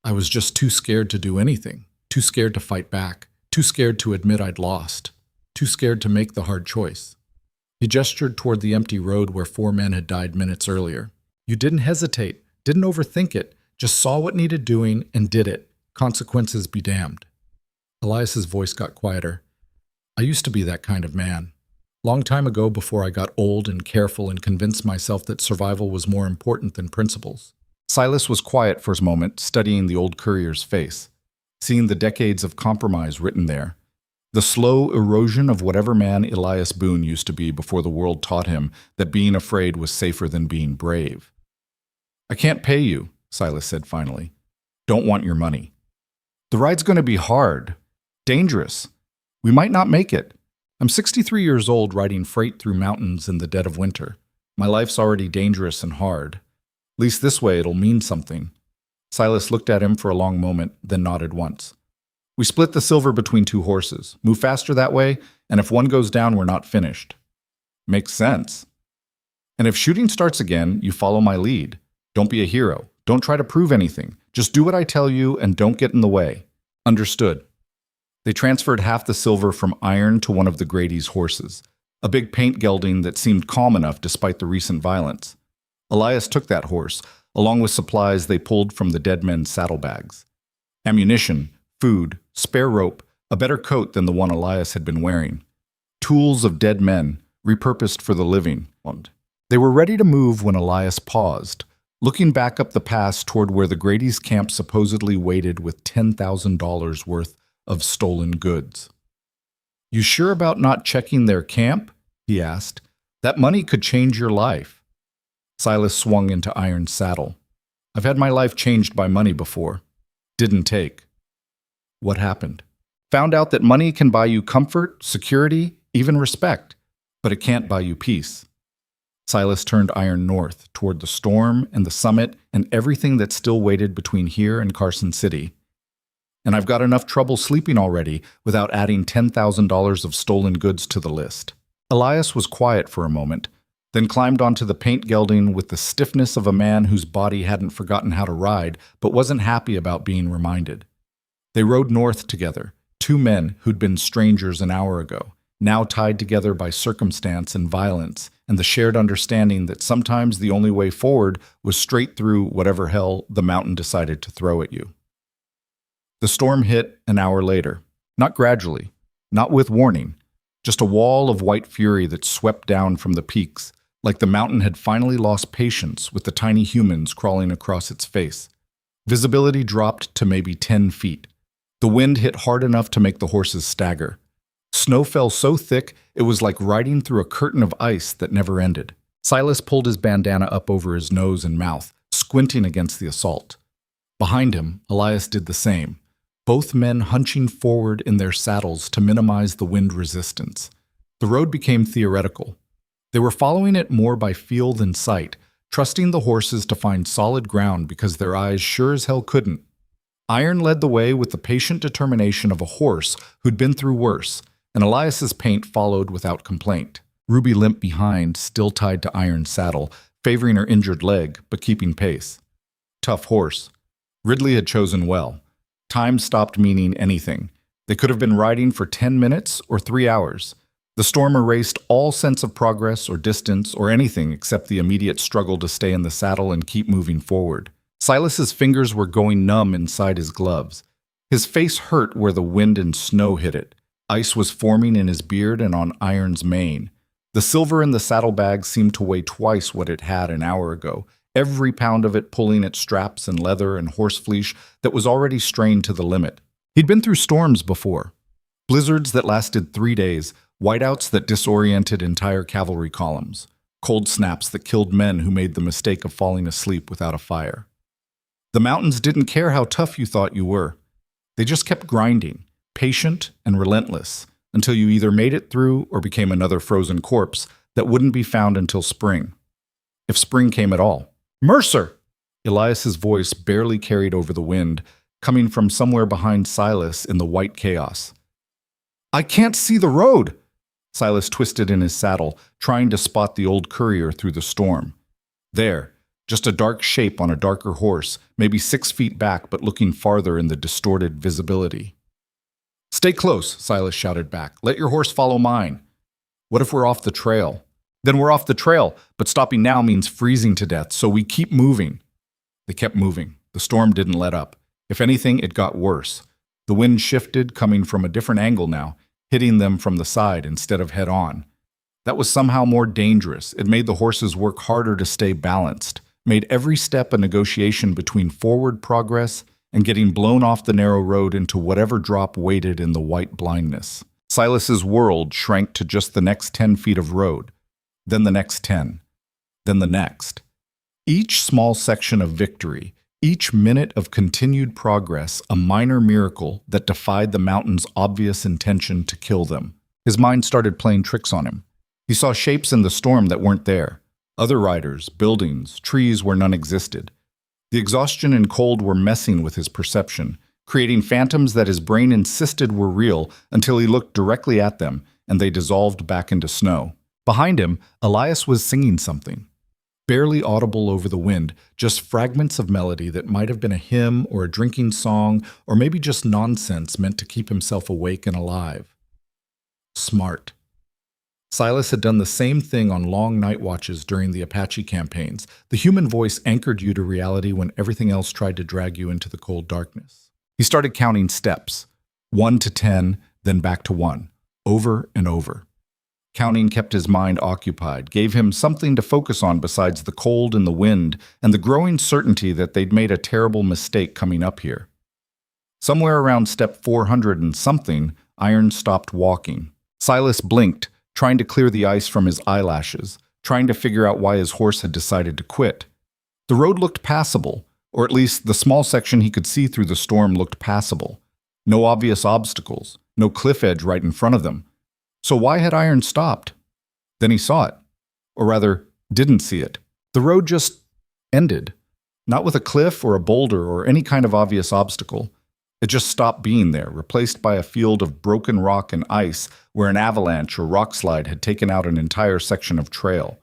I was just too scared to do anything, too scared to fight back, too scared to admit I'd lost, too scared to make the hard choice." He gestured toward the empty road where 4 men had died minutes earlier. "You didn't hesitate, didn't overthink it, just saw what needed doing and did it. Consequences be damned." Elias's voice got quieter. "I used to be that kind of man. Long time ago, before I got old and careful and convinced myself that survival was more important than principles." Silas was quiet for a moment, studying the old courier's face, seeing the decades of compromise written there. The slow erosion of whatever man Elias Boone used to be before the world taught him that being afraid was safer than being brave. "I can't pay you," Silas said finally. "Don't want your money. The ride's going to be hard, dangerous. We might not make it. I'm 63 years old riding freight through mountains in the dead of winter. My life's already dangerous and hard. At least this way it'll mean something." Silas looked at him for a long moment, then nodded once. "We split the silver between two horses. Move faster that way, and if one goes down, we're not finished." "Makes sense." "And if shooting starts again, you follow my lead. Don't be a hero. Don't try to prove anything. Just do what I tell you and don't get in the way." "Understood." They transferred half the silver from Iron to one of the Grady's horses, a big paint gelding that seemed calm enough despite the recent violence. Elias took that horse, along with supplies they pulled from the dead men's saddlebags. Ammunition, food, spare rope, a better coat than the one Elias had been wearing. Tools of dead men, repurposed for the living. They were ready to move when Elias paused, looking back up the pass toward where the Grady's camp supposedly waited with $10,000 worth of stolen goods. "You sure about not checking their camp?" he asked. "That money could change your life." Silas swung into Iron's saddle. "I've had my life changed by money before. Didn't take." "What happened?" "Found out that money can buy you comfort, security, even respect, but it can't buy you peace." Silas turned Iron north, toward the storm and the summit and everything that still waited between here and Carson City. "And I've got enough trouble sleeping already without adding $10,000 of stolen goods to the list." Elias was quiet for a moment, then climbed onto the paint gelding with the stiffness of a man whose body hadn't forgotten how to ride but wasn't happy about being reminded. They rode north together, two men who'd been strangers an hour ago, now tied together by circumstance and violence, and the shared understanding that sometimes the only way forward was straight through whatever hell the mountain decided to throw at you. The storm hit an hour later, not gradually, not with warning, just a wall of white fury that swept down from the peaks, like the mountain had finally lost patience with the tiny humans crawling across its face. Visibility dropped to maybe 10 feet. The wind hit hard enough to make the horses stagger. Snow fell so thick it was like riding through a curtain of ice that never ended. Silas pulled his bandana up over his nose and mouth, squinting against the assault. Behind him, Elias did the same, both men hunching forward in their saddles to minimize the wind resistance. The road became theoretical. They were following it more by feel than sight, trusting the horses to find solid ground because their eyes sure as hell couldn't. Iron led the way with the patient determination of a horse who'd been through worse, and Elias's paint followed without complaint. Ruby limped behind, still tied to Iron's saddle, favoring her injured leg, but keeping pace. Tough horse. Ridley had chosen well. Time stopped meaning anything. They could have been riding for 10 minutes or 3 hours. The storm erased all sense of progress or distance or anything except the immediate struggle to stay in the saddle and keep moving forward. Silas's fingers were going numb inside his gloves. His face hurt where the wind and snow hit it. Ice was forming in his beard and on Iron's mane. The silver in the saddlebag seemed to weigh twice what it had an hour ago, every pound of it pulling at straps and leather and horsefleece that was already strained to the limit. He'd been through storms before. Blizzards that lasted 3 days, whiteouts that disoriented entire cavalry columns, cold snaps that killed men who made the mistake of falling asleep without a fire. The mountains didn't care how tough you thought you were. They just kept grinding, patient and relentless, until you either made it through or became another frozen corpse that wouldn't be found until spring. If spring came at all. "Mercer!" Elias's voice barely carried over the wind, coming from somewhere behind Silas in the white chaos. "I can't see the road!" Silas twisted in his saddle, trying to spot the old courier through the storm. There, just a dark shape on a darker horse, maybe 6 feet back but looking farther in the distorted visibility. "Stay close," Silas shouted back. "Let your horse follow mine." "What if we're off the trail?" "Then we're off the trail, but stopping now means freezing to death, so we keep moving." They kept moving. The storm didn't let up. If anything, it got worse. The wind shifted, coming from a different angle now, hitting them from the side instead of head-on. That was somehow more dangerous. It made the horses work harder to stay balanced, made every step a negotiation between forward progress and getting blown off the narrow road into whatever drop waited in the white blindness. Silas's world shrank to just the next 10 feet of road, then the next 10, then the next. Each small section of victory, each minute of continued progress, a minor miracle that defied the mountain's obvious intention to kill them. His mind started playing tricks on him. He saw shapes in the storm that weren't there. Other riders, buildings, trees where none existed. The exhaustion and cold were messing with his perception, creating phantoms that his brain insisted were real until he looked directly at them and they dissolved back into snow. Behind him, Elias was singing something. Barely audible over the wind, just fragments of melody that might have been a hymn or a drinking song or maybe just nonsense meant to keep himself awake and alive. Smart. Silas had done the same thing on long night watches during the Apache campaigns. The human voice anchored you to reality when everything else tried to drag you into the cold darkness. He started counting steps, 1 to 10, then back to 1, over and over. Counting kept his mind occupied, gave him something to focus on besides the cold and the wind and the growing certainty that they'd made a terrible mistake coming up here. Somewhere around step 400 and something, Iron stopped walking. Silas blinked, trying to clear the ice from his eyelashes, trying to figure out why his horse had decided to quit. The road looked passable, or at least the small section he could see through the storm looked passable. No obvious obstacles, no cliff edge right in front of them. So why had Iron stopped? Then he saw it. Or rather, didn't see it. The road just ended. Not with a cliff or a boulder or any kind of obvious obstacle. It just stopped being there, replaced by a field of broken rock and ice where an avalanche or rock slide had taken out an entire section of trail.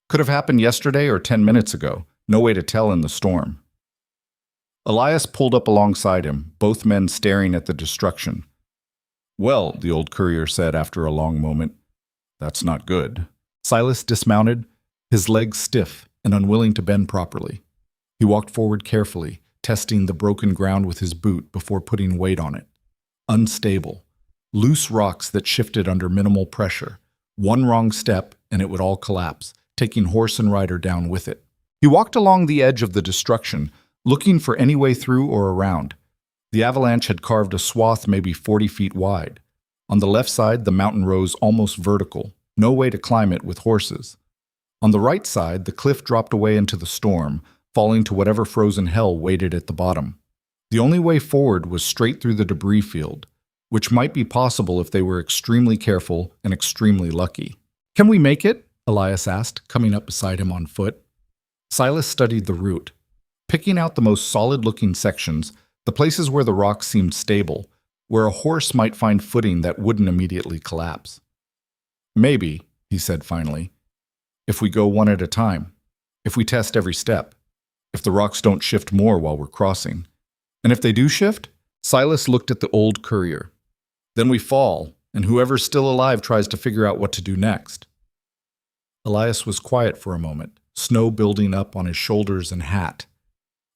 Could have happened yesterday or 10 minutes ago. No way to tell in the storm. Elias pulled up alongside him, both men staring at the destruction. "Well," the old courier said after a long moment, "that's not good." Silas dismounted, his legs stiff and unwilling to bend properly. He walked forward carefully, testing the broken ground with his boot before putting weight on it. Unstable. Loose rocks that shifted under minimal pressure. One wrong step and it would all collapse, taking horse and rider down with it. He walked along the edge of the destruction, looking for any way through or around. The avalanche had carved a swath maybe 40 feet wide. On the left side, the mountain rose almost vertical, no way to climb it with horses. On the right side, the cliff dropped away into the storm, falling to whatever frozen hell waited at the bottom. The only way forward was straight through the debris field, which might be possible if they were extremely careful and extremely lucky. "Can we make it?" Elias asked, coming up beside him on foot. Silas studied the route. Picking out the most solid-looking sections, the places where the rocks seemed stable, where a horse might find footing that wouldn't immediately collapse. "Maybe," he said finally, "if we go one at a time, if we test every step, if the rocks don't shift more while we're crossing. And if they do shift," Silas looked at the old courier, "then we fall, and whoever's still alive tries to figure out what to do next." Elias was quiet for a moment, snow building up on his shoulders and hat.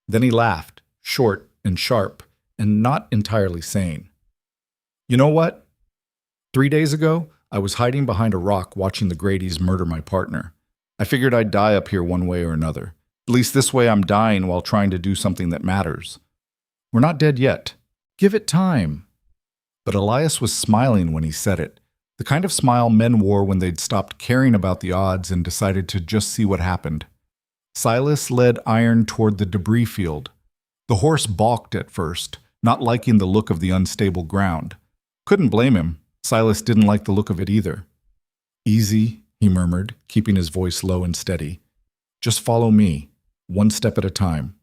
Then he laughed, short and sharp, and not entirely sane. "You know what? 3 days ago, I was hiding behind a rock watching the Gradys murder my partner. I figured I'd die up here one way or another. At least this way I'm dying while trying to do something that matters. We're not dead yet. Give it time." But Elias was smiling when he said it, the kind of smile men wore when they'd stopped caring about the odds and decided to just see what happened. Silas led Iron toward the debris field. The horse balked at first, not liking the look of the unstable ground. Couldn't blame him. Silas didn't like the look of it either. "Easy," he murmured, keeping his voice low and steady. "Just follow me, one step at a time.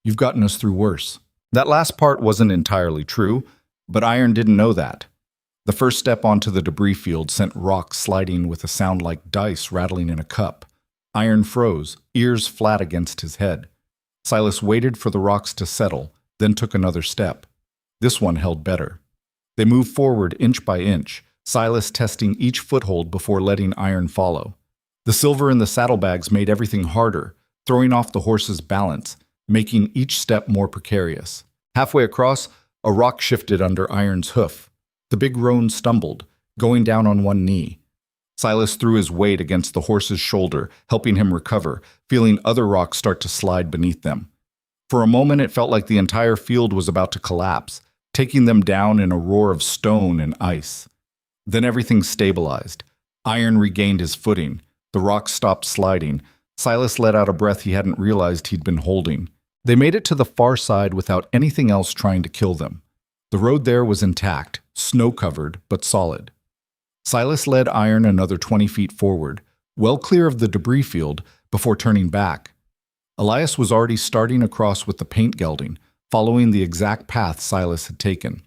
You've gotten us through worse." That last part wasn't entirely true, but Iron didn't know that. The first step onto the debris field sent rocks sliding with a sound like dice rattling in a cup. Iron froze, ears flat against his head. Silas waited for the rocks to settle, then took another step. This one held better. They moved forward inch by inch, Silas testing each foothold before letting Iron follow. The silver in the saddlebags made everything harder, throwing off the horse's balance, making each step more precarious. Halfway across, a rock shifted under Iron's hoof. The big roan stumbled, going down on one knee. Silas threw his weight against the horse's shoulder, helping him recover, feeling other rocks start to slide beneath them. For a moment it felt like the entire field was about to collapse, taking them down in a roar of stone and ice. Then everything stabilized. Iron regained his footing. The rocks stopped sliding. Silas let out a breath he hadn't realized he'd been holding. They made it to the far side without anything else trying to kill them. The road there was intact, snow-covered, but solid. Silas led Iron another 20 feet forward, well clear of the debris field, before turning back. Elias was already starting across with the paint gelding, following the exact path Silas had taken.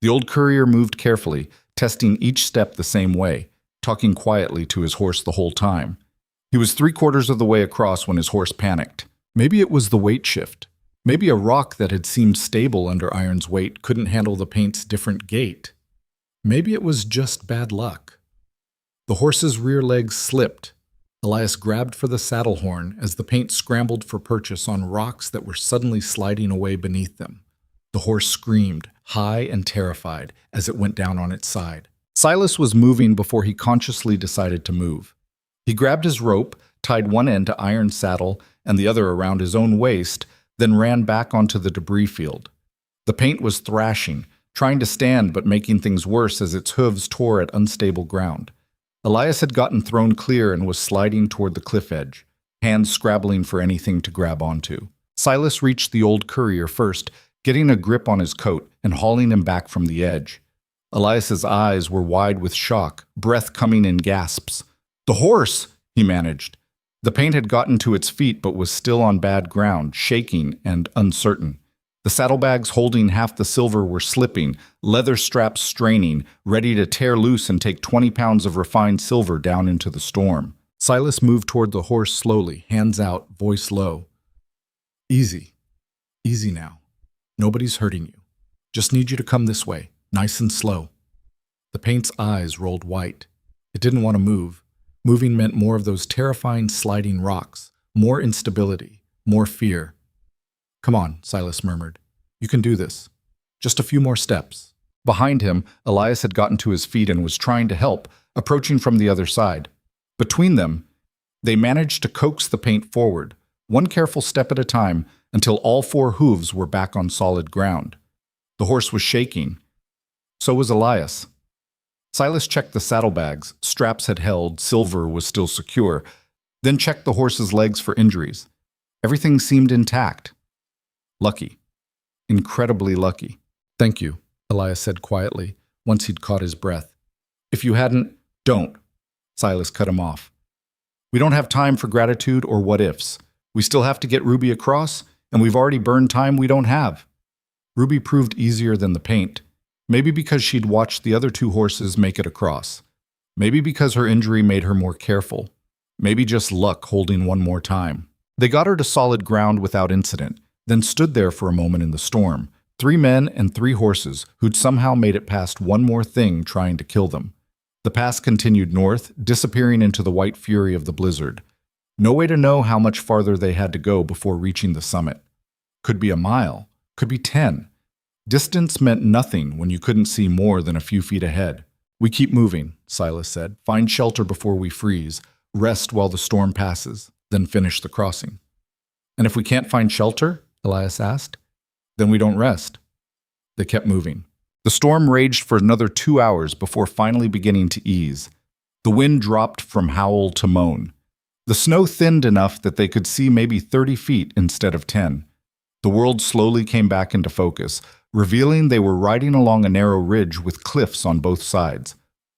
The old courier moved carefully, testing each step the same way, talking quietly to his horse the whole time. He was 3/4 of the way across when his horse panicked. Maybe it was the weight shift. Maybe a rock that had seemed stable under Iron's weight couldn't handle the paint's different gait. Maybe it was just bad luck. The horse's rear legs slipped. Elias grabbed for the saddle horn as the paint scrambled for purchase on rocks that were suddenly sliding away beneath them. The horse screamed, high and terrified, as it went down on its side. Silas was moving before he consciously decided to move. He grabbed his rope, tied one end to Iron's saddle and the other around his own waist, then ran back onto the debris field. The paint was thrashing, trying to stand but making things worse as its hooves tore at unstable ground. Elias had gotten thrown clear and was sliding toward the cliff edge, hands scrabbling for anything to grab onto. Silas reached the old courier first, getting a grip on his coat and hauling him back from the edge. Elias's eyes were wide with shock, breath coming in gasps. "The horse!" he managed. The paint had gotten to its feet but was still on bad ground, shaking and uncertain. The saddlebags holding half the silver were slipping, leather straps straining, ready to tear loose and take 20 pounds of refined silver down into the storm. Silas moved toward the horse slowly, hands out, voice low. "Easy. Easy now. Nobody's hurting you. Just need you to come this way, nice and slow." The paint's eyes rolled white. It didn't want to move. Moving meant more of those terrifying sliding rocks, more instability, more fear. "Come on," Silas murmured. "You can do this. Just a few more steps." Behind him, Elias had gotten to his feet and was trying to help, approaching from the other side. Between them, they managed to coax the paint forward, one careful step at a time, until all 4 hooves were back on solid ground. The horse was shaking. So was Elias. Silas checked the saddlebags. Straps had held, silver was still secure, then checked the horse's legs for injuries. Everything seemed intact. Lucky. Incredibly lucky. "Thank you," Elias said quietly, once he'd caught his breath. "If you hadn't, don't." Silas cut him off. "We don't have time for gratitude or what-ifs. We still have to get Ruby across, and we've already burned time we don't have." Ruby proved easier than the paint. Maybe because she'd watched the other 2 horses make it across. Maybe because her injury made her more careful. Maybe just luck holding one more time. They got her to solid ground without incident, then stood there for a moment in the storm, 3 men and 3 horses who'd somehow made it past one more thing trying to kill them. The pass continued north, disappearing into the white fury of the blizzard. No way to know how much farther they had to go before reaching the summit. Could be a mile, could be 10. Distance meant nothing when you couldn't see more than a few feet ahead. "We keep moving," Silas said. "Find shelter before we freeze. Rest while the storm passes, then finish the crossing." "And if we can't find shelter?" Elias asked. "Then we don't rest." They kept moving. The storm raged for another 2 hours before finally beginning to ease. The wind dropped from howl to moan. The snow thinned enough that they could see maybe 30 feet instead of 10. The world slowly came back into focus, revealing they were riding along a narrow ridge with cliffs on both sides.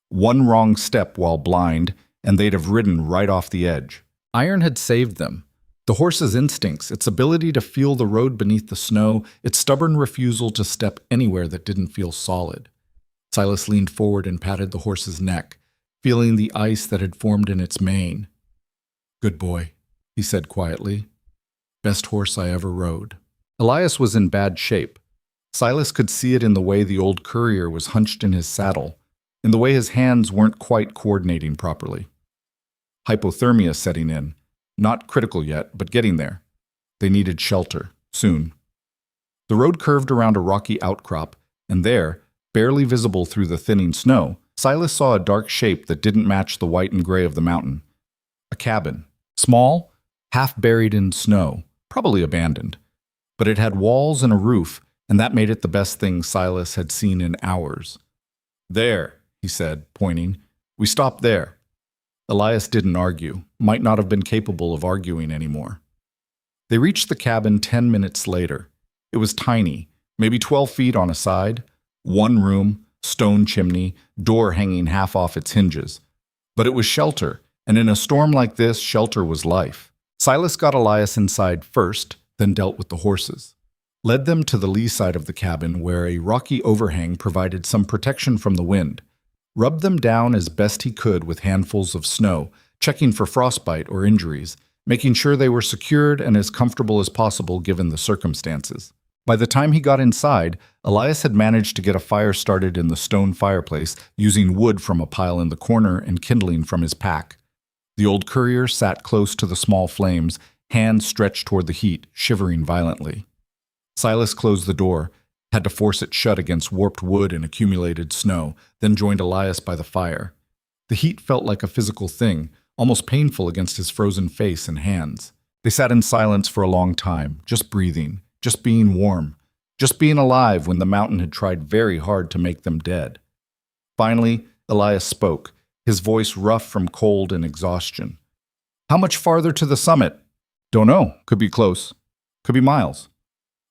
One wrong step while blind, and they'd have ridden right off the edge. Iron had saved them. The horse's instincts, its ability to feel the road beneath the snow, its stubborn refusal to step anywhere that didn't feel solid. Silas leaned forward and patted the horse's neck, feeling the ice that had formed in its mane. "Good boy," he said quietly. "Best horse I ever rode." Elias was in bad shape. Silas could see it in the way the old courier was hunched in his saddle, in the way his hands weren't quite coordinating properly. Hypothermia setting in. Not critical yet, but getting there. They needed shelter, soon. The road curved around a rocky outcrop, and there, barely visible through the thinning snow, Silas saw a dark shape that didn't match the white and gray of the mountain. A cabin. Small, half buried in snow, probably abandoned. But it had walls and a roof, and that made it the best thing Silas had seen in hours. "There," he said, pointing. "We stopped there." Elias didn't argue, might not have been capable of arguing anymore. They reached the cabin 10 minutes later. It was tiny, maybe 12 feet on a side, one room, stone chimney, door hanging half off its hinges. But it was shelter, and in a storm like this, shelter was life. Silas got Elias inside first, then dealt with the horses. Led them to the lee side of the cabin where a rocky overhang provided some protection from the wind. Rubbed them down as best he could with handfuls of snow, checking for frostbite or injuries, making sure they were secured and as comfortable as possible given the circumstances. By the time he got inside, Elias had managed to get a fire started in the stone fireplace using wood from a pile in the corner and kindling from his pack. The old courier sat close to the small flames, hands stretched toward the heat, shivering violently. Silas closed the door, had to force it shut against warped wood and accumulated snow, then joined Elias by the fire. The heat felt like a physical thing, almost painful against his frozen face and hands. They sat in silence for a long time, just breathing, just being warm, just being alive when the mountain had tried very hard to make them dead. Finally, Elias spoke, his voice rough from cold and exhaustion. "How much farther to the summit?" "Don't know. Could be close. Could be miles."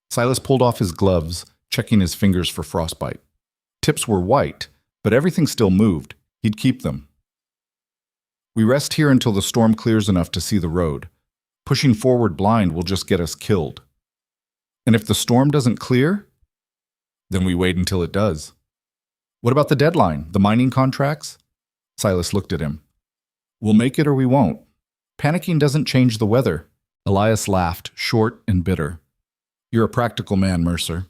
Silas pulled off his gloves, checking his fingers for frostbite. Tips were white, but everything still moved. He'd keep them. "We rest here until the storm clears enough to see the road. Pushing forward blind will just get us killed." "And if the storm doesn't clear?" "Then we wait until it does." "What about the deadline, the mining contracts?" Silas looked at him. "We'll make it or we won't. Panicking doesn't change the weather." Elias laughed, short and bitter. "You're a practical man, Mercer."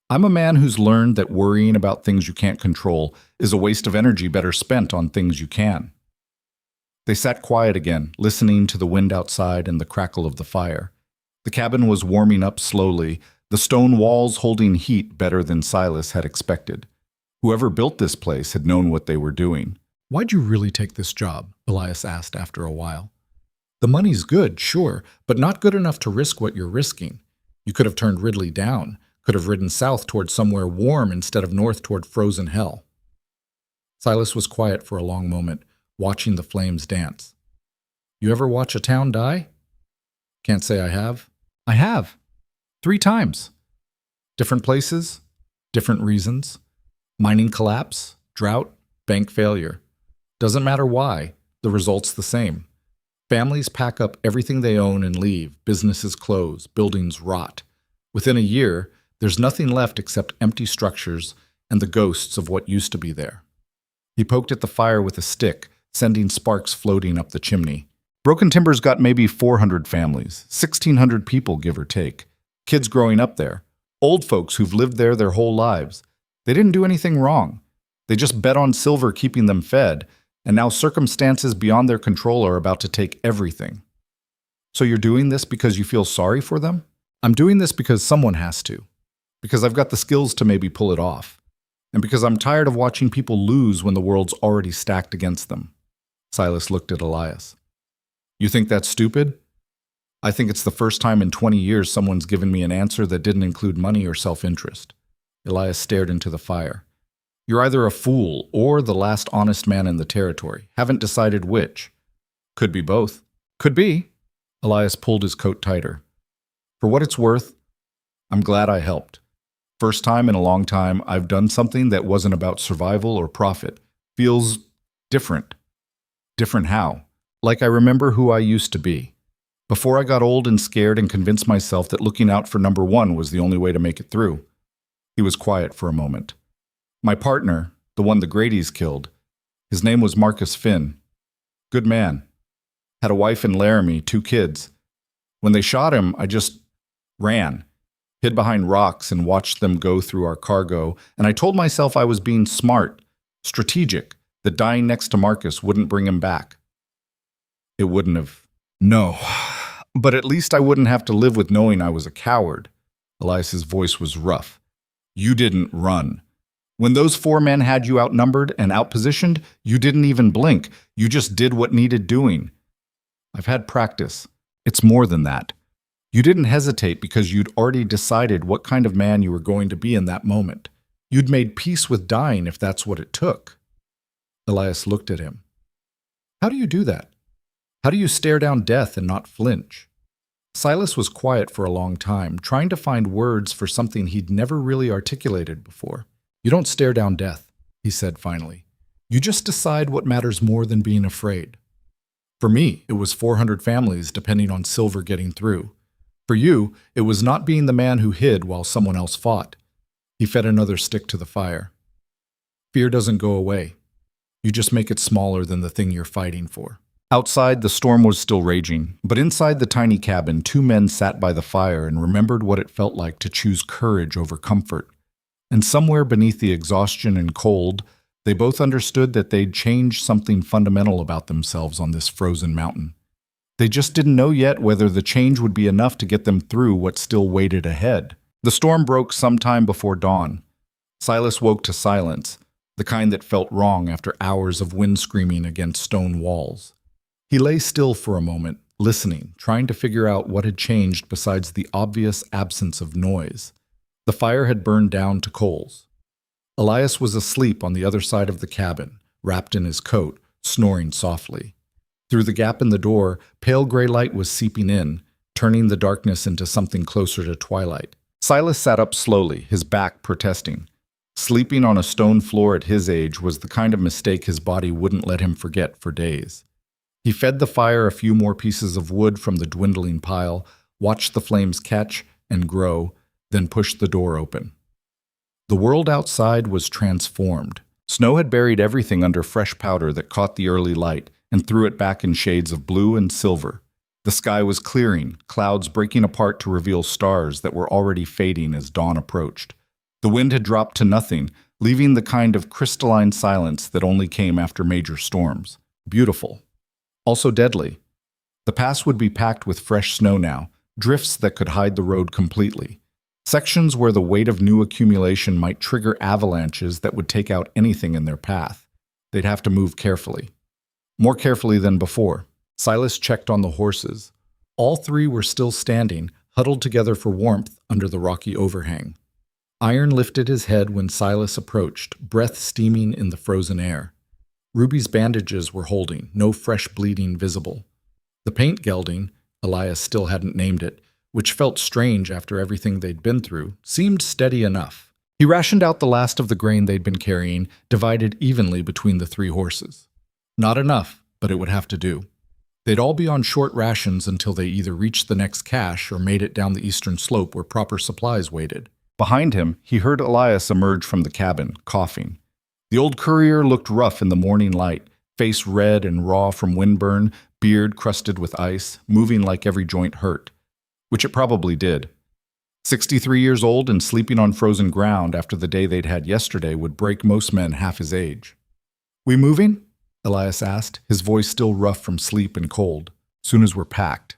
"I'm a man who's learned that worrying about things you can't control is a waste of energy better spent on things you can." They sat quiet again, listening to the wind outside and the crackle of the fire. The cabin was warming up slowly, the stone walls holding heat better than Silas had expected. Whoever built this place had known what they were doing. "Why'd you really take this job?" Elias asked after a while. "The money's good, sure, but not good enough to risk what you're risking. You could have turned Ridley down, could have ridden south toward somewhere warm instead of north toward frozen hell." Silas was quiet for a long moment, watching the flames dance. "You ever watch a town die?" "Can't say I have." "I have. 3 times. Different places, different reasons. Mining collapse, drought, bank failure. Doesn't matter why, the result's the same. Families pack up everything they own and leave, businesses close, buildings rot. Within a year, there's nothing left except empty structures and the ghosts of what used to be there." He poked at the fire with a stick, sending sparks floating up the chimney. "Broken Timber's got maybe 400 families, 1,600 people, give or take. Kids growing up there. Old folks who've lived there their whole lives. They didn't do anything wrong. They just bet on silver keeping them fed, and now circumstances beyond their control are about to take everything." "So you're doing this because you feel sorry for them?" "I'm doing this because someone has to. Because I've got the skills to maybe pull it off. And because I'm tired of watching people lose when the world's already stacked against them." Silas looked at Elias. "You think that's stupid?" "I think it's the first time in 20 years someone's given me an answer that didn't include money or self-interest." Elias stared into the fire. "You're either a fool or the last honest man in the territory. Haven't decided which." "Could be both." "Could be." Elias pulled his coat tighter. "For what it's worth, I'm glad I helped. First time in a long time I've done something that wasn't about survival or profit. Feels different." "Different how?" "Like I remember who I used to be. Before I got old and scared and convinced myself that looking out for number 1 was the only way to make it through." He was quiet for a moment. "My partner, the one the Gradys killed, his name was Marcus Finn. Good man. Had a wife in Laramie, 2 kids. When they shot him, I just ran. Hid behind rocks and watched them go through our cargo, and I told myself I was being smart, strategic, that dying next to Marcus wouldn't bring him back. It wouldn't have. No. But at least I wouldn't have to live with knowing I was a coward." Elias's voice was rough. "You didn't run. When those 4 men had you outnumbered and outpositioned, you didn't even blink. You just did what needed doing. I've had practice. It's more than that. You didn't hesitate because you'd already decided what kind of man you were going to be in that moment. You'd made peace with dying if that's what it took." Elias looked at him. How do you do that? How do you stare down death and not flinch? Silas was quiet for a long time, trying to find words for something he'd never really articulated before. You don't stare down death, he said finally. You just decide what matters more than being afraid. For me, it was 400 families depending on Silver getting through. For you, it was not being the man who hid while someone else fought. He fed another stick to the fire. Fear doesn't go away. You just make it smaller than the thing you're fighting for. Outside, the storm was still raging, but inside the tiny cabin, two men sat by the fire and remembered what it felt like to choose courage over comfort. And somewhere beneath the exhaustion and cold, they both understood that they'd changed something fundamental about themselves on this frozen mountain. They just didn't know yet whether the change would be enough to get them through what still waited ahead. The storm broke sometime before dawn. Silas woke to silence, the kind that felt wrong after hours of wind screaming against stone walls. He lay still for a moment, listening, trying to figure out what had changed besides the obvious absence of noise. The fire had burned down to coals. Elias was asleep on the other side of the cabin, wrapped in his coat, snoring softly. Through the gap in the door, pale gray light was seeping in, turning the darkness into something closer to twilight. Silas sat up slowly, his back protesting. Sleeping on a stone floor at his age was the kind of mistake his body wouldn't let him forget for days. He fed the fire a few more pieces of wood from the dwindling pile, watched the flames catch and grow, then pushed the door open. The world outside was transformed. Snow had buried everything under fresh powder that caught the early light and threw it back in shades of blue and silver. The sky was clearing, clouds breaking apart to reveal stars that were already fading as dawn approached. The wind had dropped to nothing, leaving the kind of crystalline silence that only came after major storms. Beautiful. Also deadly. The pass would be packed with fresh snow now, drifts that could hide the road completely. Sections where the weight of new accumulation might trigger avalanches that would take out anything in their path. They'd have to move carefully. More carefully than before. Silas checked on the horses. All three were still standing, huddled together for warmth under the rocky overhang. Iron lifted his head when Silas approached, breath steaming in the frozen air. Ruby's bandages were holding, no fresh bleeding visible. The paint gelding, Elias still hadn't named it, which felt strange after everything they'd been through, seemed steady enough. He rationed out the last of the grain they'd been carrying, divided evenly between the three horses. Not enough, but it would have to do. They'd all be on short rations until they either reached the next cache or made it down the eastern slope where proper supplies waited. Behind him, he heard Elias emerge from the cabin, coughing. The old courier looked rough in the morning light, face red and raw from windburn, beard crusted with ice, moving like every joint hurt. Which it probably did. 63 years old and sleeping on frozen ground after the day they'd had yesterday would break most men half his age. "We moving?" Elias asked, his voice still rough from sleep and cold. "Soon as we're packed."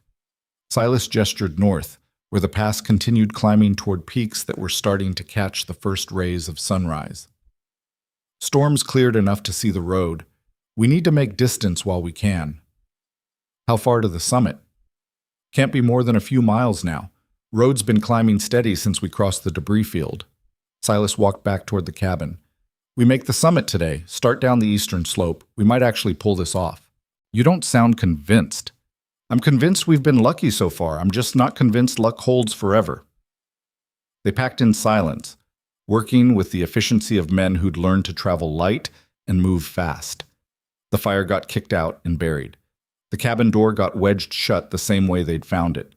Silas gestured north, where the pass continued climbing toward peaks that were starting to catch the first rays of sunrise. Storms cleared enough to see the road. We need to make distance while we can. How far to the summit? Can't be more than a few miles now. Road's been climbing steady since we crossed the debris field. Silas walked back toward the cabin. We make the summit today, start down the eastern slope. We might actually pull this off. You don't sound convinced. I'm convinced we've been lucky so far. I'm just not convinced luck holds forever. They packed in silence, working with the efficiency of men who'd learned to travel light and move fast. The fire got kicked out and buried. The cabin door got wedged shut the same way they'd found it.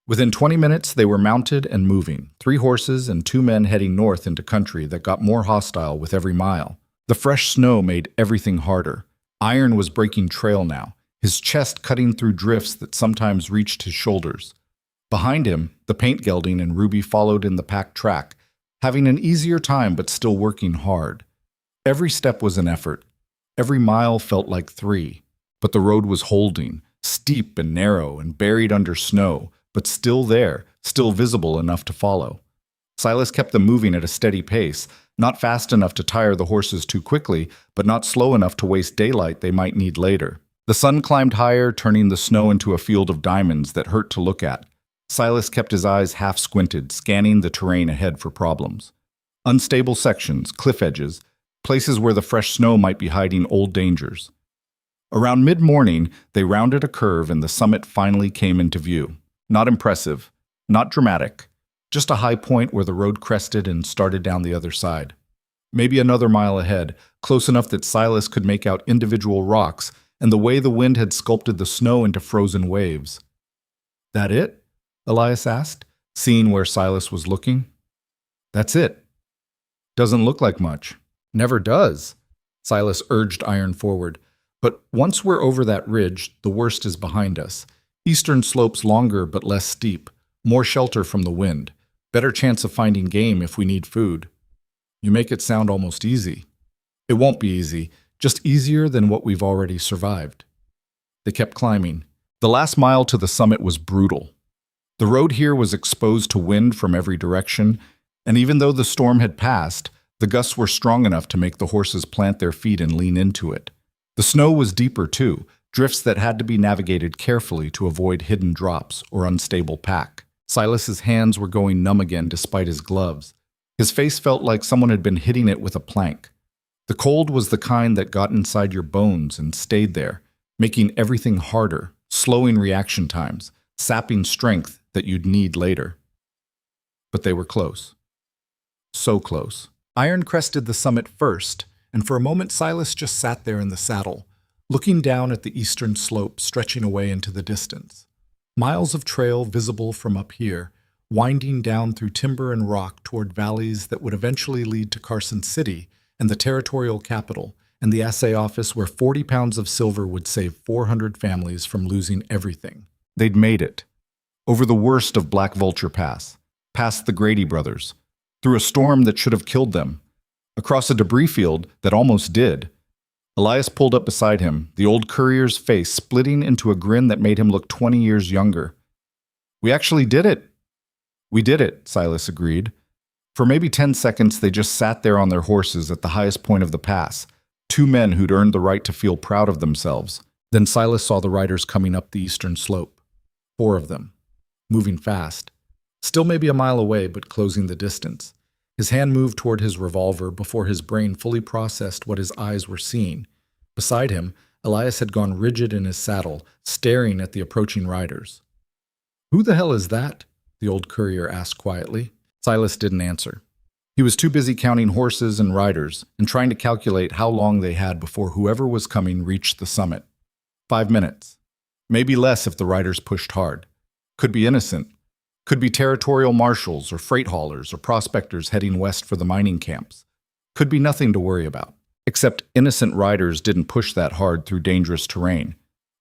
Within 20 minutes, they were mounted and moving, 3 horses and 2 men heading north into country that got more hostile with every mile. The fresh snow made everything harder. Iron was breaking trail now, his chest cutting through drifts that sometimes reached his shoulders. Behind him, the paint gelding and Ruby followed in the packed track, having an easier time but still working hard. Every step was an effort. Every mile felt like 3. But the road was holding, steep and narrow and buried under snow, but still there, still visible enough to follow. Silas kept them moving at a steady pace, not fast enough to tire the horses too quickly, but not slow enough to waste daylight they might need later. The sun climbed higher, turning the snow into a field of diamonds that hurt to look at. Silas kept his eyes half squinted, scanning the terrain ahead for problems. Unstable sections, cliff edges, places where the fresh snow might be hiding old dangers. Around mid-morning, they rounded a curve and the summit finally came into view. Not impressive, not dramatic, just a high point where the road crested and started down the other side. Maybe another mile ahead, close enough that Silas could make out individual rocks and the way the wind had sculpted the snow into frozen waves. "That it?" Elias asked, seeing where Silas was looking. "That's it. Doesn't look like much." "Never does," Silas urged Iron forward. "But once we're over that ridge, the worst is behind us. Eastern slopes longer but less steep, more shelter from the wind, better chance of finding game if we need food." "You make it sound almost easy." "It won't be easy, just easier than what we've already survived." They kept climbing. The last mile to the summit was brutal. The road here was exposed to wind from every direction, and even though the storm had passed, the gusts were strong enough to make the horses plant their feet and lean into it. The snow was deeper too, drifts that had to be navigated carefully to avoid hidden drops or unstable pack. Silas's hands were going numb again despite his gloves. His face felt like someone had been hitting it with a plank. The cold was the kind that got inside your bones and stayed there, making everything harder, slowing reaction times, sapping strength that you'd need later. But they were close. So close. Iron crested the summit first, and for a moment Silas just sat there in the saddle, looking down at the eastern slope stretching away into the distance. Miles of trail visible from up here, winding down through timber and rock toward valleys that would eventually lead to Carson City and the territorial capital, and the assay office where 40 pounds of silver would save 400 families from losing everything. They'd made it. Over the worst of Black Vulture Pass, past the Grady brothers, through a storm that should have killed them, across a debris field that almost did. Elias pulled up beside him, the old courier's face splitting into a grin that made him look 20 years younger. "We actually did it." "We did it," Silas agreed. For maybe 10 seconds, they just sat there on their horses at the highest point of the pass, two men who'd earned the right to feel proud of themselves. Then Silas saw the riders coming up the eastern slope. 4 of them, moving fast. Still maybe a mile away, but closing the distance. His hand moved toward his revolver before his brain fully processed what his eyes were seeing. Beside him, Elias had gone rigid in his saddle, staring at the approaching riders. "Who the hell is that?" the old courier asked quietly. Silas didn't answer. He was too busy counting horses and riders and trying to calculate how long they had before whoever was coming reached the summit. 5 minutes. Maybe less if the riders pushed hard. Could be innocent. Could be territorial marshals or freight haulers or prospectors heading west for the mining camps. Could be nothing to worry about. Except innocent riders didn't push that hard through dangerous terrain.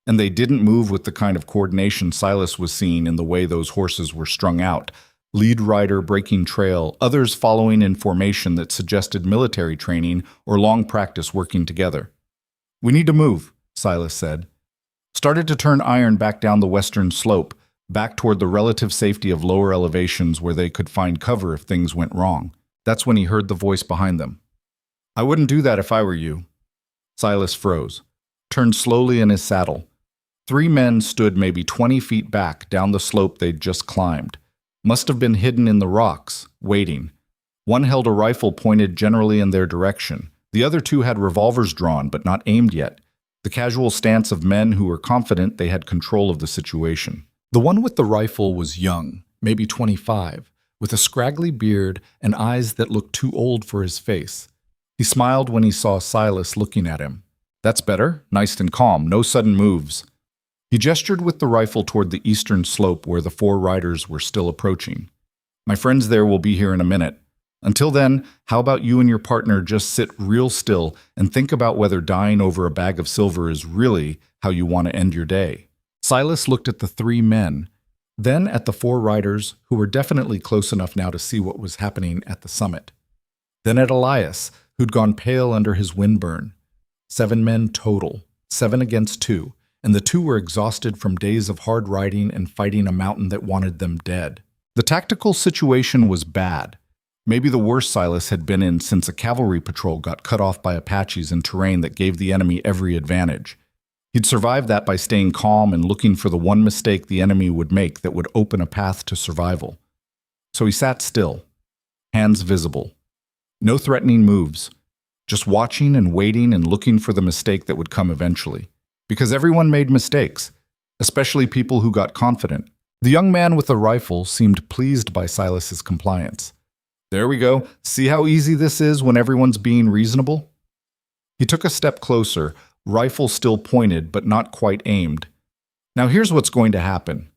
And they didn't move with the kind of coordination Silas was seeing in the way those horses were strung out. Lead rider breaking trail, others following in formation that suggested military training or long practice working together. "We need to move," Silas said. Started to turn Iron back down the western slope, back toward the relative safety of lower elevations where they could find cover if things went wrong. That's when he heard the voice behind them. "I wouldn't do that if I were you." Silas froze, turned slowly in his saddle. 3 men stood maybe 20 feet back down the slope they'd just climbed. Must have been hidden in the rocks, waiting. One held a rifle pointed generally in their direction. The other 2 had revolvers drawn but not aimed yet, the casual stance of men who were confident they had control of the situation. The one with the rifle was young, maybe 25, with a scraggly beard and eyes that looked too old for his face. He smiled when he saw Silas looking at him. "That's better, nice and calm, no sudden moves." He gestured with the rifle toward the eastern slope where the 4 riders were still approaching. "My friends there will be here in a minute. Until then, how about you and your partner just sit real still and think about whether dying over a bag of silver is really how you want to end your day." Silas looked at the 3 men, then at the 4 riders who were definitely close enough now to see what was happening at the summit. Then at Elias, who'd gone pale under his windburn. 7 men total, 7 against 2, and the 2 were exhausted from days of hard riding and fighting a mountain that wanted them dead. The tactical situation was bad, maybe the worst Silas had been in since a cavalry patrol got cut off by Apaches in terrain that gave the enemy every advantage. He'd survived that by staying calm and looking for the one mistake the enemy would make that would open a path to survival. So he sat still, hands visible. No threatening moves, just watching and waiting and looking for the mistake that would come eventually. Because everyone made mistakes, especially people who got confident. The young man with the rifle seemed pleased by Silas's compliance. There we go. See how easy this is when everyone's being reasonable? He took a step closer, rifle still pointed but not quite aimed. Now here's what's going to happen.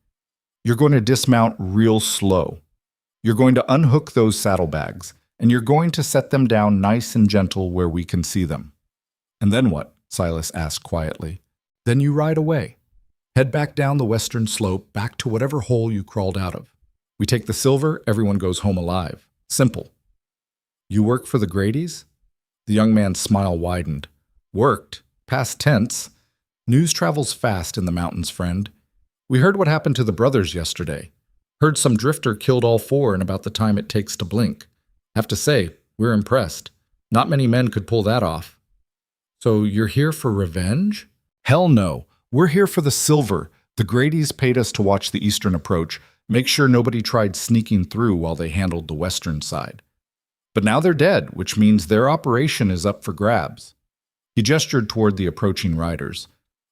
You're going to dismount real slow. You're going to unhook those saddlebags, and you're going to set them down nice and gentle where we can see them. And then what? Silas asked quietly. Then you ride away. Head back down the western slope, back to whatever hole you crawled out of. We take the silver, everyone goes home alive. Simple. You work for the Gradys? The young man's smile widened. Worked? Past tense. News travels fast in the mountains, friend. We heard what happened to the brothers yesterday. Heard some drifter killed all four in about the time it takes to blink. Have to say, we're impressed. Not many men could pull that off. So you're here for revenge? Hell no. We're here for the silver. The Gradys paid us to watch the eastern approach, make sure nobody tried sneaking through while they handled the western side. But now they're dead, which means their operation is up for grabs. He gestured toward the approaching riders.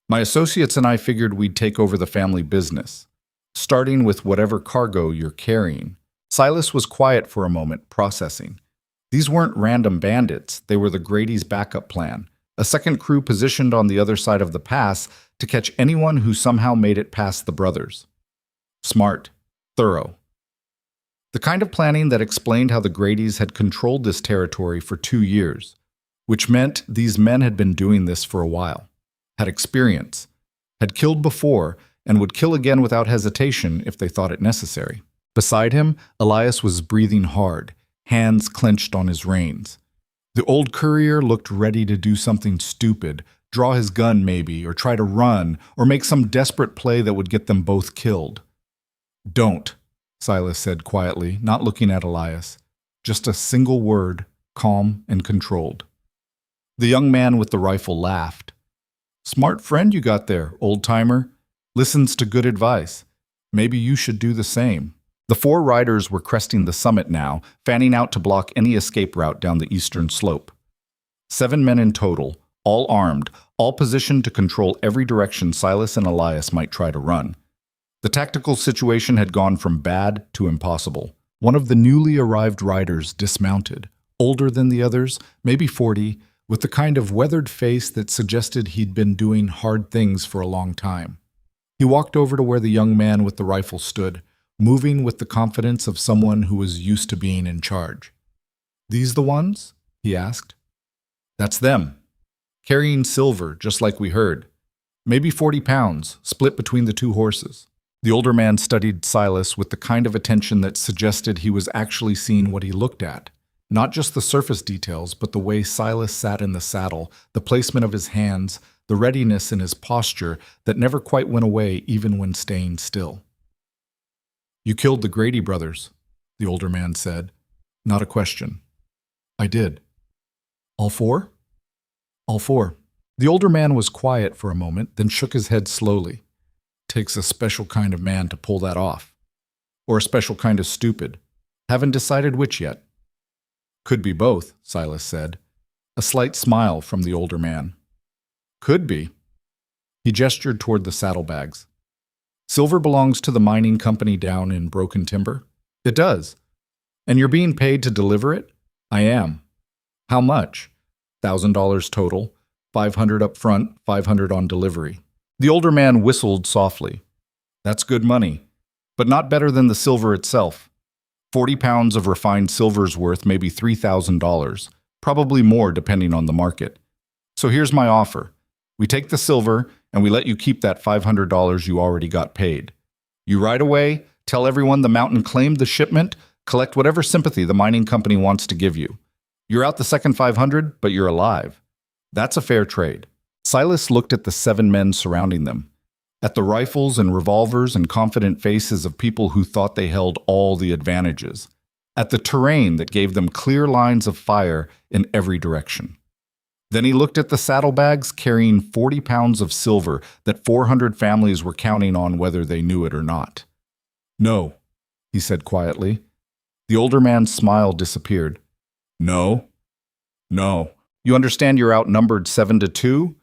My associates and I figured we'd take over the family business, starting with whatever cargo you're carrying. Silas was quiet for a moment, processing. These weren't random bandits. They were the Grady's backup plan, a second crew positioned on the other side of the pass to catch anyone who somehow made it past the brothers. Smart. Thorough. The kind of planning that explained how the Gradys had controlled this territory for 2 years, which meant these men had been doing this for a while, had experience, had killed before, and would kill again without hesitation if they thought it necessary. Beside him, Elias was breathing hard, hands clenched on his reins. The old courier looked ready to do something stupid, draw his gun maybe, or try to run, or make some desperate play that would get them both killed. Don't, Silas said quietly, not looking at Elias. Just a single word, calm and controlled. The young man with the rifle laughed. Smart friend you got there, old-timer. Listens to good advice. Maybe you should do the same. The 4 riders were cresting the summit now, fanning out to block any escape route down the eastern slope. 7 men in total, all armed, all positioned to control every direction Silas and Elias might try to run. The tactical situation had gone from bad to impossible. One of the newly arrived riders dismounted, older than the others, maybe 40, with the kind of weathered face that suggested he'd been doing hard things for a long time. He walked over to where the young man with the rifle stood, moving with the confidence of someone who was used to being in charge. These the ones? He asked. That's them. Carrying silver, just like we heard. Maybe 40 pounds, split between the 2 horses. The older man studied Silas with the kind of attention that suggested he was actually seeing what he looked at. Not just the surface details, but the way Silas sat in the saddle, the placement of his hands, the readiness in his posture that never quite went away even when staying still. You killed the Grady brothers, the older man said. Not a question. I did. All 4? All 4. The older man was quiet for a moment, then shook his head slowly. Takes a special kind of man to pull that off. Or a special kind of stupid. Haven't decided which yet. Could be both, Silas said. A slight smile from the older man. Could be. He gestured toward the saddlebags. Silver belongs to the mining company down in Broken Timber? It does. And you're being paid to deliver it? I am. How much? $1,000 total. $500 up front, $500 on delivery. The older man whistled softly. That's good money, but not better than the silver itself. 40 pounds of refined silver's worth maybe $3,000, probably more depending on the market. So here's my offer. We take the silver, and we let you keep that $500 you already got paid. You ride away, tell everyone the mountain claimed the shipment, collect whatever sympathy the mining company wants to give you. You're out the second 500, but you're alive. That's a fair trade. Silas looked at the 7 men surrounding them, at the rifles and revolvers and confident faces of people who thought they held all the advantages, at the terrain that gave them clear lines of fire in every direction. Then he looked at the saddlebags carrying 40 pounds of silver that 400 families were counting on whether they knew it or not. No, he said quietly. The older man's smile disappeared. No. You understand you're outnumbered 7-2?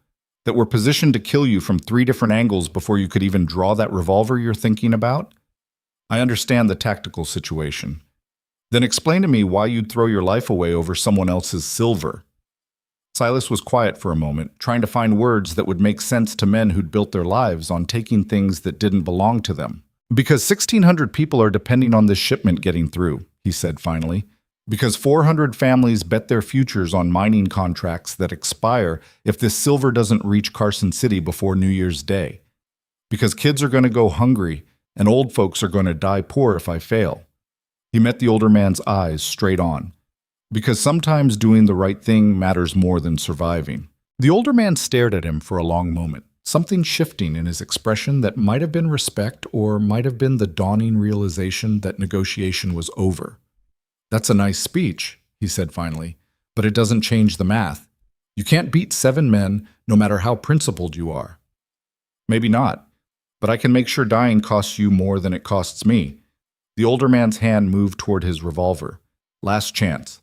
That we're positioned to kill you from 3 different angles before you could even draw that revolver you're thinking about? I understand the tactical situation. Then explain to me why you'd throw your life away over someone else's silver." Silas was quiet for a moment, trying to find words that would make sense to men who'd built their lives on taking things that didn't belong to them. "Because 1,600 people are depending on this shipment getting through," he said finally. "Because 400 families bet their futures on mining contracts that expire if this silver doesn't reach Carson City before New Year's Day. Because kids are going to go hungry and old folks are going to die poor if I fail." He met the older man's eyes straight on. "Because sometimes doing the right thing matters more than surviving." The older man stared at him for a long moment, something shifting in his expression that might have been respect or might have been the dawning realization that negotiation was over. "That's a nice speech," he said finally, "but it doesn't change the math. You can't beat 7 men no matter how principled you are." "Maybe not, but I can make sure dying costs you more than it costs me." The older man's hand moved toward his revolver. "Last chance.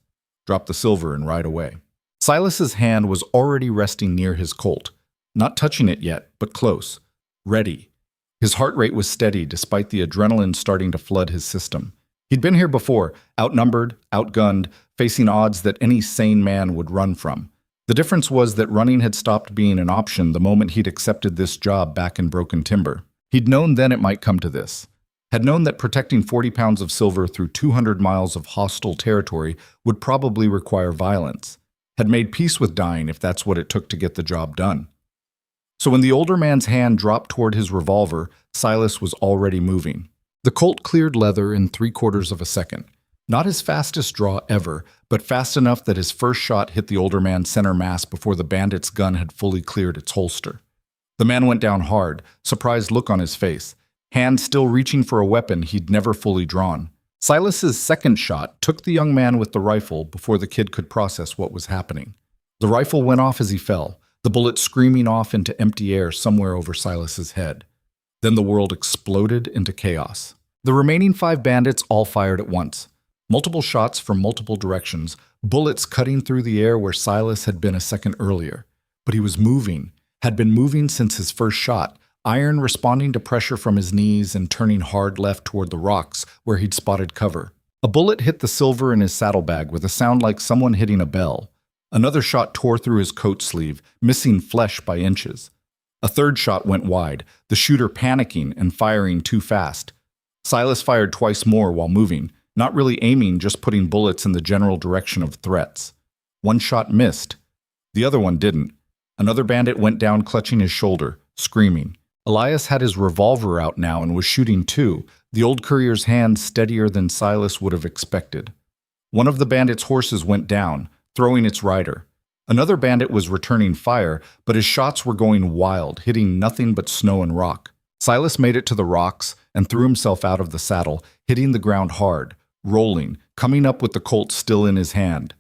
Drop the silver and ride away." Silas's hand was already resting near his Colt, not touching it yet, but close, ready. His heart rate was steady despite the adrenaline starting to flood his system. He'd been here before, outnumbered, outgunned, facing odds that any sane man would run from. The difference was that running had stopped being an option the moment he'd accepted this job back in Broken Timber. He'd known then it might come to this. Had known that protecting 40 pounds of silver through 200 miles of hostile territory would probably require violence. Had made peace with dying if that's what it took to get the job done. So when the older man's hand dropped toward his revolver, Silas was already moving. The Colt cleared leather in 3/4 of a second. Not his fastest draw ever, but fast enough that his first shot hit the older man's center mass before the bandit's gun had fully cleared its holster. The man went down hard, surprised look on his face, hand still reaching for a weapon he'd never fully drawn. Silas's second shot took the young man with the rifle before the kid could process what was happening. The rifle went off as he fell, the bullet screaming off into empty air somewhere over Silas's head. Then the world exploded into chaos. The remaining 5 bandits all fired at once. Multiple shots from multiple directions, bullets cutting through the air where Silas had been a second earlier. But he was moving, had been moving since his first shot, iron responding to pressure from his knees and turning hard left toward the rocks where he'd spotted cover. A bullet hit the silver in his saddlebag with a sound like someone hitting a bell. Another shot tore through his coat sleeve, missing flesh by inches. A third shot went wide, the shooter panicking and firing too fast. Silas fired twice more while moving, not really aiming, just putting bullets in the general direction of threats. One shot missed. The other one didn't. Another bandit went down clutching his shoulder, screaming. Elias had his revolver out now and was shooting too, the old courier's hand steadier than Silas would have expected. One of the bandits' horses went down, throwing its rider. Another bandit was returning fire, but his shots were going wild, hitting nothing but snow and rock. Silas made it to the rocks and threw himself out of the saddle, hitting the ground hard, rolling, coming up with the Colt still in his hand.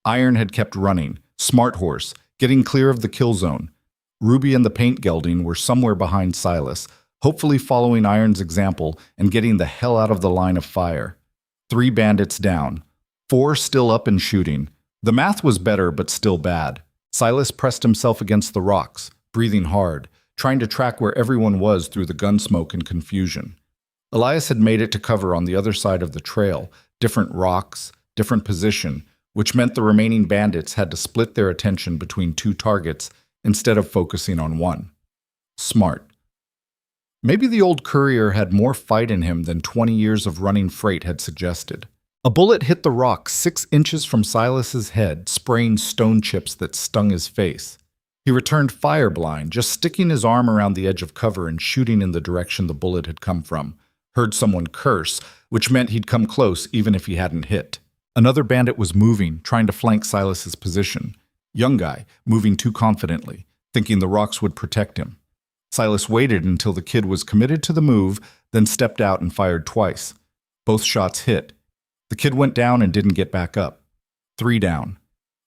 Iron had kept running, smart horse, getting clear of the kill zone. Ruby and the paint gelding were somewhere behind Silas, hopefully following Iron's example and getting the hell out of the line of fire. 3 bandits down, 4 still up and shooting. The math was better, but still bad. Silas pressed himself against the rocks, breathing hard, trying to track where everyone was through the gun smoke and confusion. Elias had made it to cover on the other side of the trail, different rocks, different position, which meant the remaining bandits had to split their attention between 2 targets instead of focusing on one. Smart. Maybe the old courier had more fight in him than 20 years of running freight had suggested. A bullet hit the rock 6 inches from Silas's head, spraying stone chips that stung his face. He returned fire-blind, just sticking his arm around the edge of cover and shooting in the direction the bullet had come from. Heard someone curse, which meant he'd come close even if he hadn't hit. Another bandit was moving, trying to flank Silas's position. Young guy, moving too confidently, thinking the rocks would protect him. Silas waited until the kid was committed to the move, then stepped out and fired twice. Both shots hit. The kid went down and didn't get back up. 3 down.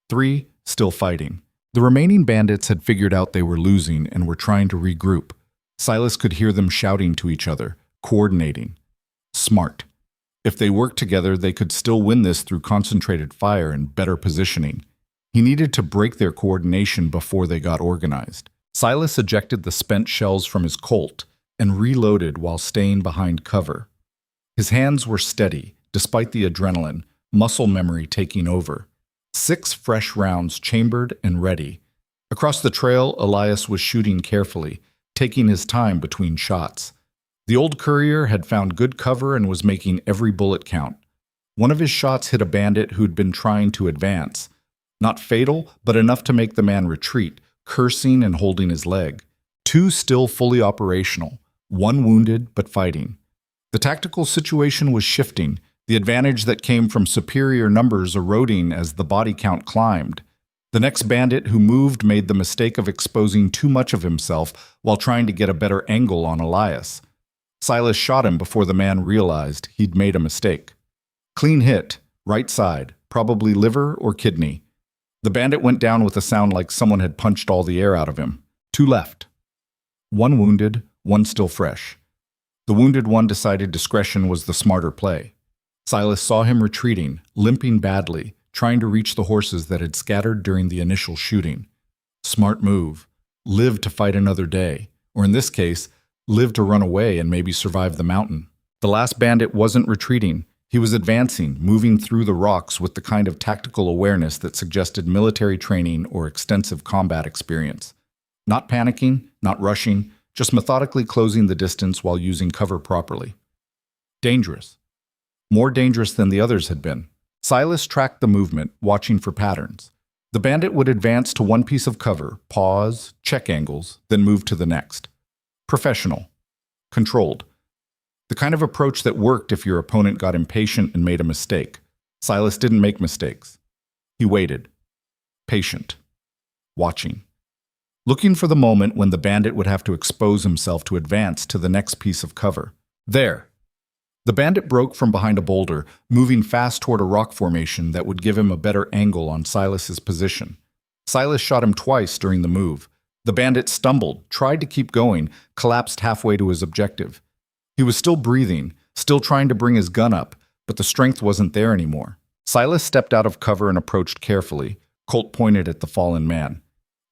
3 still fighting. The remaining bandits had figured out they were losing and were trying to regroup. Silas could hear them shouting to each other, coordinating. Smart. If they worked together, they could still win this through concentrated fire and better positioning. He needed to break their coordination before they got organized. Silas ejected the spent shells from his Colt and reloaded while staying behind cover. His hands were steady, despite the adrenaline, muscle memory taking over. 6 fresh rounds chambered and ready. Across the trail, Elias was shooting carefully, taking his time between shots. The old courier had found good cover and was making every bullet count. One of his shots hit a bandit who'd been trying to advance. Not fatal, but enough to make the man retreat, cursing and holding his leg. 2 still fully operational, 1 wounded but fighting. The tactical situation was shifting, the advantage that came from superior numbers eroding as the body count climbed. The next bandit who moved made the mistake of exposing too much of himself while trying to get a better angle on Elias. Silas shot him before the man realized he'd made a mistake. Clean hit, right side, probably liver or kidney. The bandit went down with a sound like someone had punched all the air out of him. 2 left. 1 wounded, 1 still fresh. The wounded one decided discretion was the smarter play. Silas saw him retreating, limping badly, trying to reach the horses that had scattered during the initial shooting. Smart move. Live to fight another day, or in this case, live to run away and maybe survive the mountain. The last bandit wasn't retreating. He was advancing, moving through the rocks with the kind of tactical awareness that suggested military training or extensive combat experience. Not panicking, not rushing, just methodically closing the distance while using cover properly. Dangerous. More dangerous than the others had been. Silas tracked the movement, watching for patterns. The bandit would advance to one piece of cover, pause, check angles, then move to the next. Professional. Controlled. The kind of approach that worked if your opponent got impatient and made a mistake. Silas didn't make mistakes. He waited. Patient. Watching. Looking for the moment when the bandit would have to expose himself to advance to the next piece of cover. There. The bandit broke from behind a boulder, moving fast toward a rock formation that would give him a better angle on Silas's position. Silas shot him twice during the move. The bandit stumbled, tried to keep going, collapsed halfway to his objective. He was still breathing, still trying to bring his gun up, but the strength wasn't there anymore. Silas stepped out of cover and approached carefully. Colt pointed at the fallen man.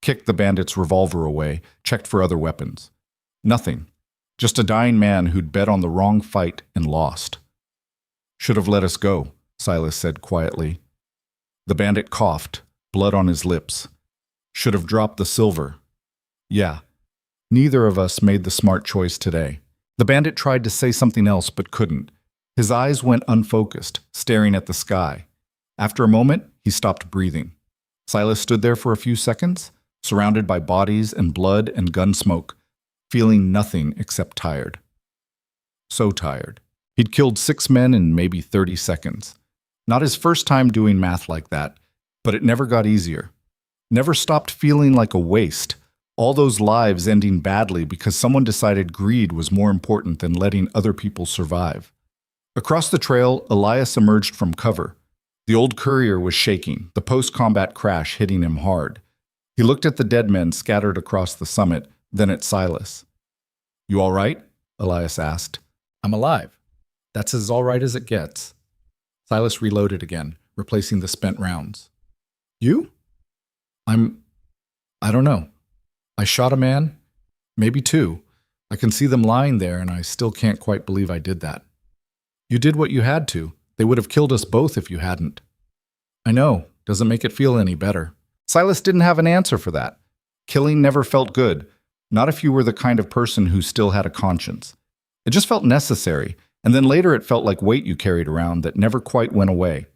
Kicked the bandit's revolver away, checked for other weapons. Nothing. Just a dying man who'd bet on the wrong fight and lost. Should have let us go, Silas said quietly. The bandit coughed, blood on his lips. Should have dropped the silver. Yeah, neither of us made the smart choice today. The bandit tried to say something else but couldn't. His eyes went unfocused, staring at the sky. After a moment, he stopped breathing. Silas stood there for a few seconds, surrounded by bodies and blood and gun smoke, feeling nothing except tired. So tired. He'd killed 6 men in maybe 30 seconds. Not his first time doing math like that, but it never got easier. Never stopped feeling like a waste. All those lives ending badly because someone decided greed was more important than letting other people survive. Across the trail, Elias emerged from cover. The old courier was shaking, the post-combat crash hitting him hard. He looked at the dead men scattered across the summit, then at Silas. "You all right?" Elias asked. "I'm alive. That's as all right as it gets." Silas reloaded again, replacing the spent rounds. "You?" I don't know. I shot a man, maybe 2. I can see them lying there, and I still can't quite believe I did that." "You did what you had to. They would have killed us both if you hadn't." "I know. Doesn't make it feel any better." Silas didn't have an answer for that. Killing never felt good, not if you were the kind of person who still had a conscience. It just felt necessary, and then later it felt like weight you carried around that never quite went away.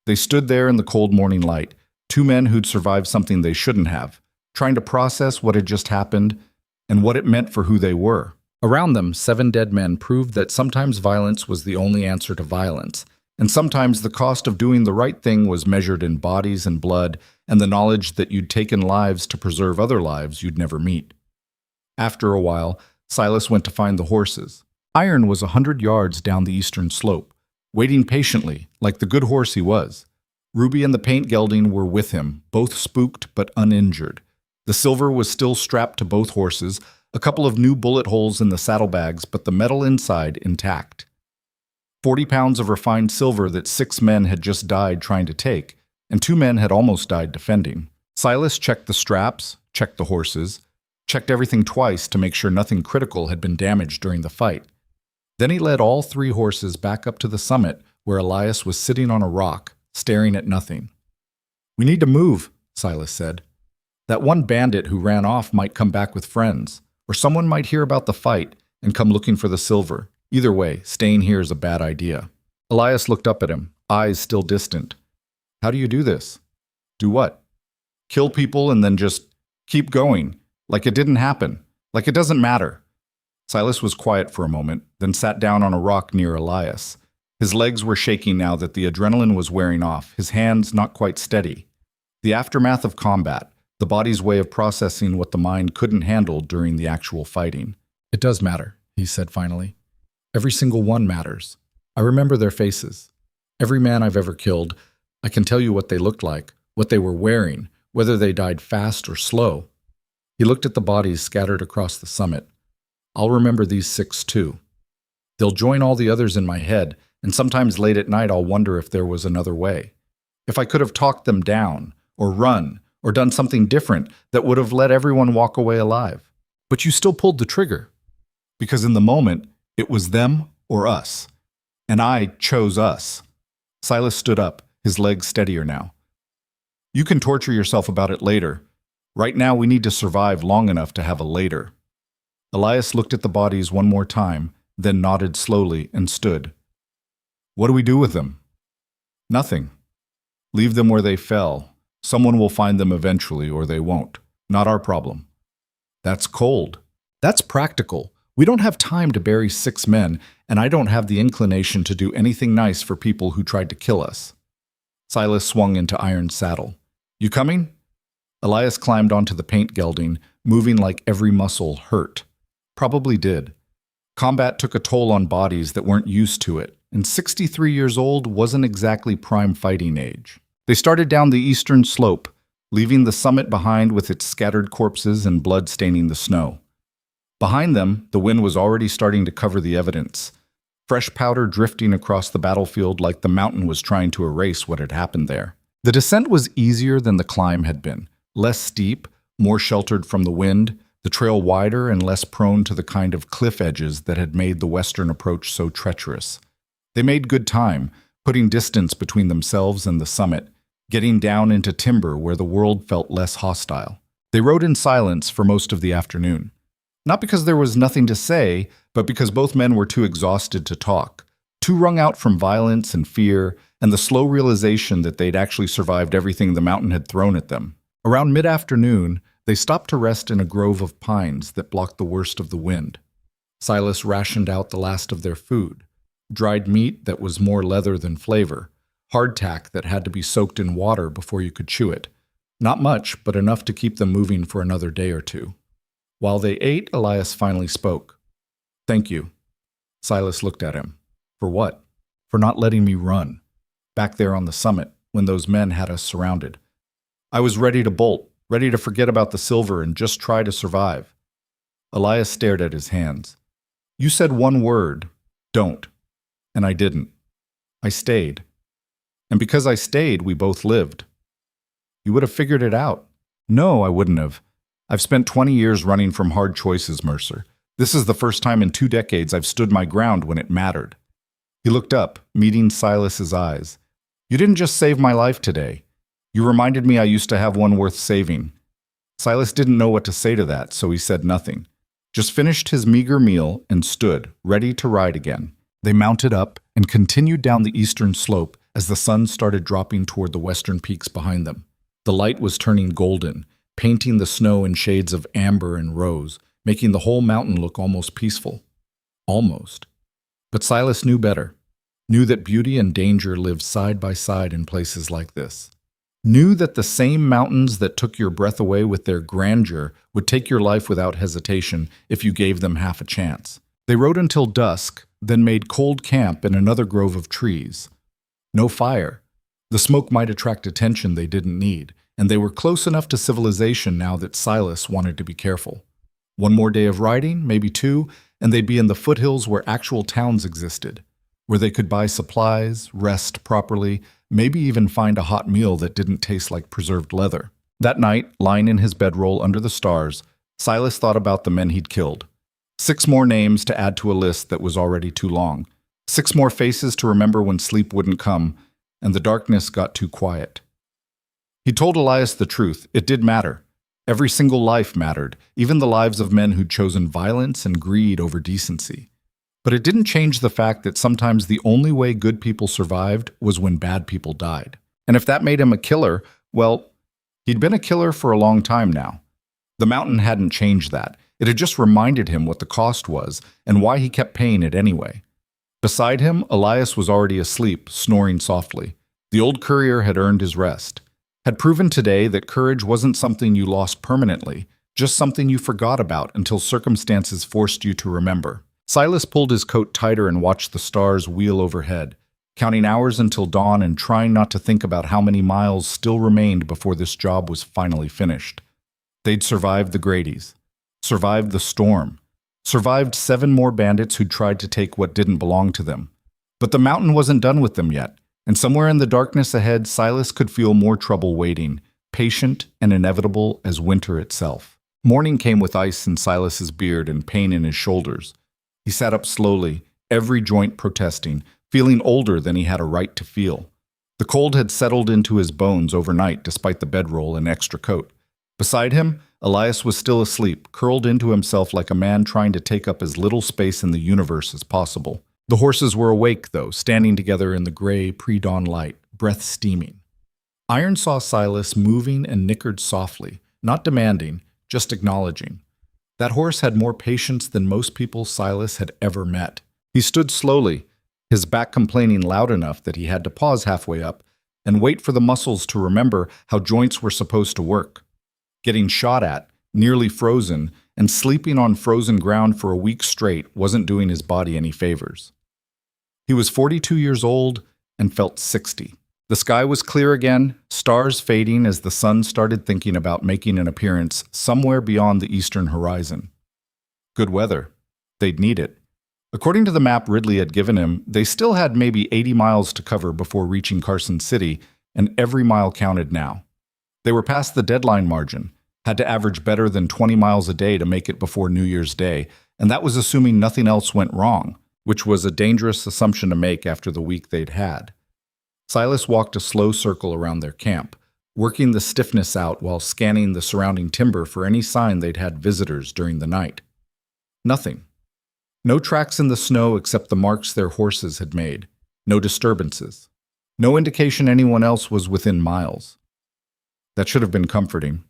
They stood there in the cold morning light, 2 men who'd survived something they shouldn't have, trying to process what had just happened and what it meant for who they were. Around them, 7 dead men proved that sometimes violence was the only answer to violence, and sometimes the cost of doing the right thing was measured in bodies and blood and the knowledge that you'd taken lives to preserve other lives you'd never meet. After a while, Silas went to find the horses. Iron was 100 yards down the eastern slope, waiting patiently, like the good horse he was. Ruby and the paint gelding were with him, both spooked but uninjured. The silver was still strapped to both horses, a couple of new bullet holes in the saddlebags, but the metal inside intact. 40 pounds of refined silver that 6 men had just died trying to take, and 2 men had almost died defending. Silas checked the straps, checked the horses, checked everything twice to make sure nothing critical had been damaged during the fight. Then he led all 3 horses back up to the summit where Elias was sitting on a rock, staring at nothing. "We need to move," Silas said. "That one bandit who ran off might come back with friends, or someone might hear about the fight and come looking for the silver. Either way, staying here is a bad idea." Elias looked up at him, eyes still distant. "How do you do this?" "Do what?" "Kill people and then just keep going, like it didn't happen, like it doesn't matter." Silas was quiet for a moment, then sat down on a rock near Elias. His legs were shaking now that the adrenaline was wearing off, his hands not quite steady. The aftermath of combat, the body's way of processing what the mind couldn't handle during the actual fighting. "It does matter," he said finally. "Every single one matters. I remember their faces. Every man I've ever killed, I can tell you what they looked like, what they were wearing, whether they died fast or slow." He looked at the bodies scattered across the summit. "I'll remember these 6 too. They'll join all the others in my head, and sometimes late at night I'll wonder if there was another way. If I could have talked them down, or run, or done something different that would have let everyone walk away alive. But you still pulled the trigger. Because in the moment, it was them or us. And I chose us." Silas stood up, his legs steadier now. "You can torture yourself about it later. Right now we need to survive long enough to have a later." Elias looked at the bodies one more time, then nodded slowly and stood. "What do we do with them?" "Nothing. Leave them where they fell. Someone will find them eventually, or they won't. Not our problem." "That's cold." "That's practical. We don't have time to bury 6 men, and I don't have the inclination to do anything nice for people who tried to kill us." Silas swung into Iron's saddle. "You coming?" Elias climbed onto the paint gelding, moving like every muscle hurt. Probably did. Combat took a toll on bodies that weren't used to it, and 63 years old wasn't exactly prime fighting age. They started down the eastern slope, leaving the summit behind with its scattered corpses and blood staining the snow. Behind them, the wind was already starting to cover the evidence, fresh powder drifting across the battlefield like the mountain was trying to erase what had happened there. The descent was easier than the climb had been, less steep, more sheltered from the wind, the trail wider and less prone to the kind of cliff edges that had made the western approach so treacherous. They made good time, putting distance between themselves and the summit, getting down into timber where the world felt less hostile. They rode in silence for most of the afternoon. Not because there was nothing to say, but because both men were too exhausted to talk, too wrung out from violence and fear, and the slow realization that they'd actually survived everything the mountain had thrown at them. Around mid-afternoon, they stopped to rest in a grove of pines that blocked the worst of the wind. Silas rationed out the last of their food, dried meat that was more leather than flavor, hardtack that had to be soaked in water before you could chew it. Not much, but enough to keep them moving for another day or two. While they ate, Elias finally spoke. "Thank you." Silas looked at him. "For what?" "For not letting me run. Back there on the summit, when those men had us surrounded. I was ready to bolt, ready to forget about the silver and just try to survive." Elias stared at his hands. "You said one word, don't. And I didn't. I stayed. And because I stayed, we both lived." "You would have figured it out." "No, I wouldn't have. I've spent 20 years running from hard choices, Mercer. This is the first time in 2 decades I've stood my ground when it mattered." He looked up, meeting Silas's eyes. "You didn't just save my life today. You reminded me I used to have one worth saving." Silas didn't know what to say to that, so he said nothing. Just finished his meager meal and stood, ready to ride again. They mounted up and continued down the eastern slope as the sun started dropping toward the western peaks behind them. The light was turning golden, painting the snow in shades of amber and rose, making the whole mountain look almost peaceful. Almost. But Silas knew better. Knew that beauty and danger lived side by side in places like this. Knew that the same mountains that took your breath away with their grandeur would take your life without hesitation if you gave them half a chance. They rode until dusk, then made cold camp in another grove of trees. No fire. The smoke might attract attention they didn't need, and they were close enough to civilization now that Silas wanted to be careful. One more day of riding, maybe 2, and they'd be in the foothills where actual towns existed. where they could buy supplies, rest properly, maybe even find a hot meal that didn't taste like preserved leather. That night, lying in his bedroll under the stars, Silas thought about the men he'd killed. 6 more names to add to a list that was already too long. 6 more faces to remember when sleep wouldn't come, and the darkness got too quiet. He told Elias the truth. It did matter. Every single life mattered, even the lives of men who'd chosen violence and greed over decency. But it didn't change the fact that sometimes the only way good people survived was when bad people died. And if that made him a killer, well, he'd been a killer for a long time now. The mountain hadn't changed that. It had just reminded him what the cost was and why he kept paying it anyway. Beside him, Elias was already asleep, snoring softly. The old courier had earned his rest. Had proven today that courage wasn't something you lost permanently, just something you forgot about until circumstances forced you to remember. Silas pulled his coat tighter and watched the stars wheel overhead, counting hours until dawn and trying not to think about how many miles still remained before this job was finally finished. They'd survived the Grady's, survived the storm, survived 7 more bandits who'd tried to take what didn't belong to them. But the mountain wasn't done with them yet, and somewhere in the darkness ahead, Silas could feel more trouble waiting, patient and inevitable as winter itself. Morning came with ice in Silas's beard and pain in his shoulders. He sat up slowly, every joint protesting, feeling older than he had a right to feel. The cold had settled into his bones overnight despite the bedroll and extra coat. Beside him, Elias was still asleep, curled into himself like a man trying to take up as little space in the universe as possible. The horses were awake, though, standing together in the gray, pre-dawn light, breath steaming. Iron saw Silas moving and nickered softly, not demanding, just acknowledging. That horse had more patience than most people Silas had ever met. He stood slowly, his back complaining loud enough that he had to pause halfway up and wait for the muscles to remember how joints were supposed to work. Getting shot at, nearly frozen, and sleeping on frozen ground for a week straight wasn't doing his body any favors. He was 42 years old and felt 60. The sky was clear again, stars fading as the sun started thinking about making an appearance somewhere beyond the eastern horizon. Good weather. They'd need it. According to the map Ridley had given him, they still had maybe 80 miles to cover before reaching Carson City, and every mile counted now. They were past the deadline margin, had to average better than 20 miles a day to make it before New Year's Day, and that was assuming nothing else went wrong, which was a dangerous assumption to make after the week they'd had. Silas walked a slow circle around their camp, working the stiffness out while scanning the surrounding timber for any sign they'd had visitors during the night. Nothing. No tracks in the snow except the marks their horses had made. No disturbances. No indication anyone else was within miles. That should have been comforting.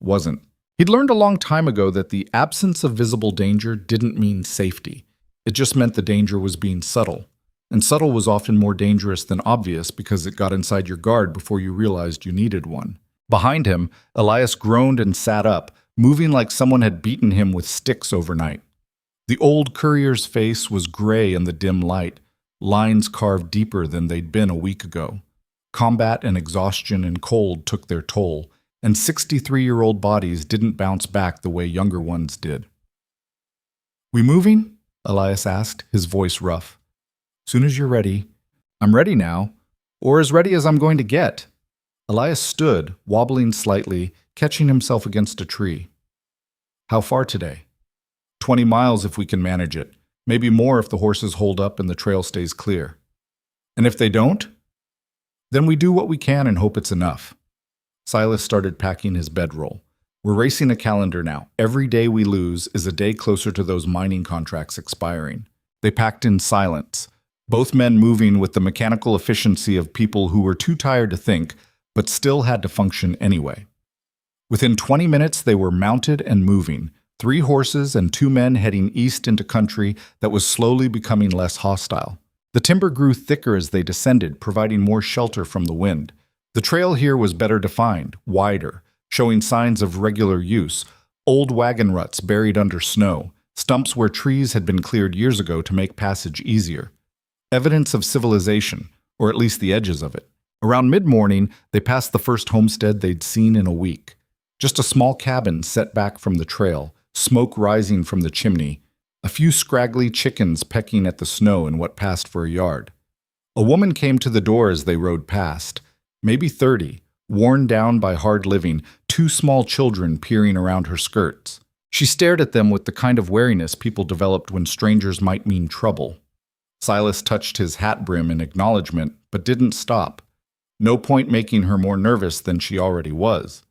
Wasn't. He'd learned a long time ago that the absence of visible danger didn't mean safety. It just meant the danger was being subtle. And subtle was often more dangerous than obvious because it got inside your guard before you realized you needed one. Behind him, Elias groaned and sat up, moving like someone had beaten him with sticks overnight. The old courier's face was gray in the dim light, lines carved deeper than they'd been a week ago. Combat and exhaustion and cold took their toll, and 63-year-old bodies didn't bounce back the way younger ones did. "We moving?" Elias asked, his voice rough. "Soon as you're ready." "I'm ready now, or as ready as I'm going to get." Elias stood, wobbling slightly, catching himself against a tree. "How far today?" 20 miles if we can manage it. Maybe more if the horses hold up and the trail stays clear. "And if they don't?" "Then we do what we can and hope it's enough." Silas started packing his bedroll. "We're racing a calendar now. Every day we lose is a day closer to those mining contracts expiring." They packed in silence, both men moving with the mechanical efficiency of people who were too tired to think, but still had to function anyway. Within 20 minutes, they were mounted and moving, 3 horses and 2 men heading east into country that was slowly becoming less hostile. The timber grew thicker as they descended, providing more shelter from the wind. The trail here was better defined, wider, showing signs of regular use, old wagon ruts buried under snow, stumps where trees had been cleared years ago to make passage easier. Evidence of civilization, or at least the edges of it. Around mid-morning, they passed the first homestead they'd seen in a week. Just a small cabin set back from the trail, smoke rising from the chimney, a few scraggly chickens pecking at the snow in what passed for a yard. A woman came to the door as they rode past, maybe 30, worn down by hard living, two small children peering around her skirts. She stared at them with the kind of wariness people developed when strangers might mean trouble. Silas touched his hat brim in acknowledgement, but didn't stop. No point making her more nervous than she already was.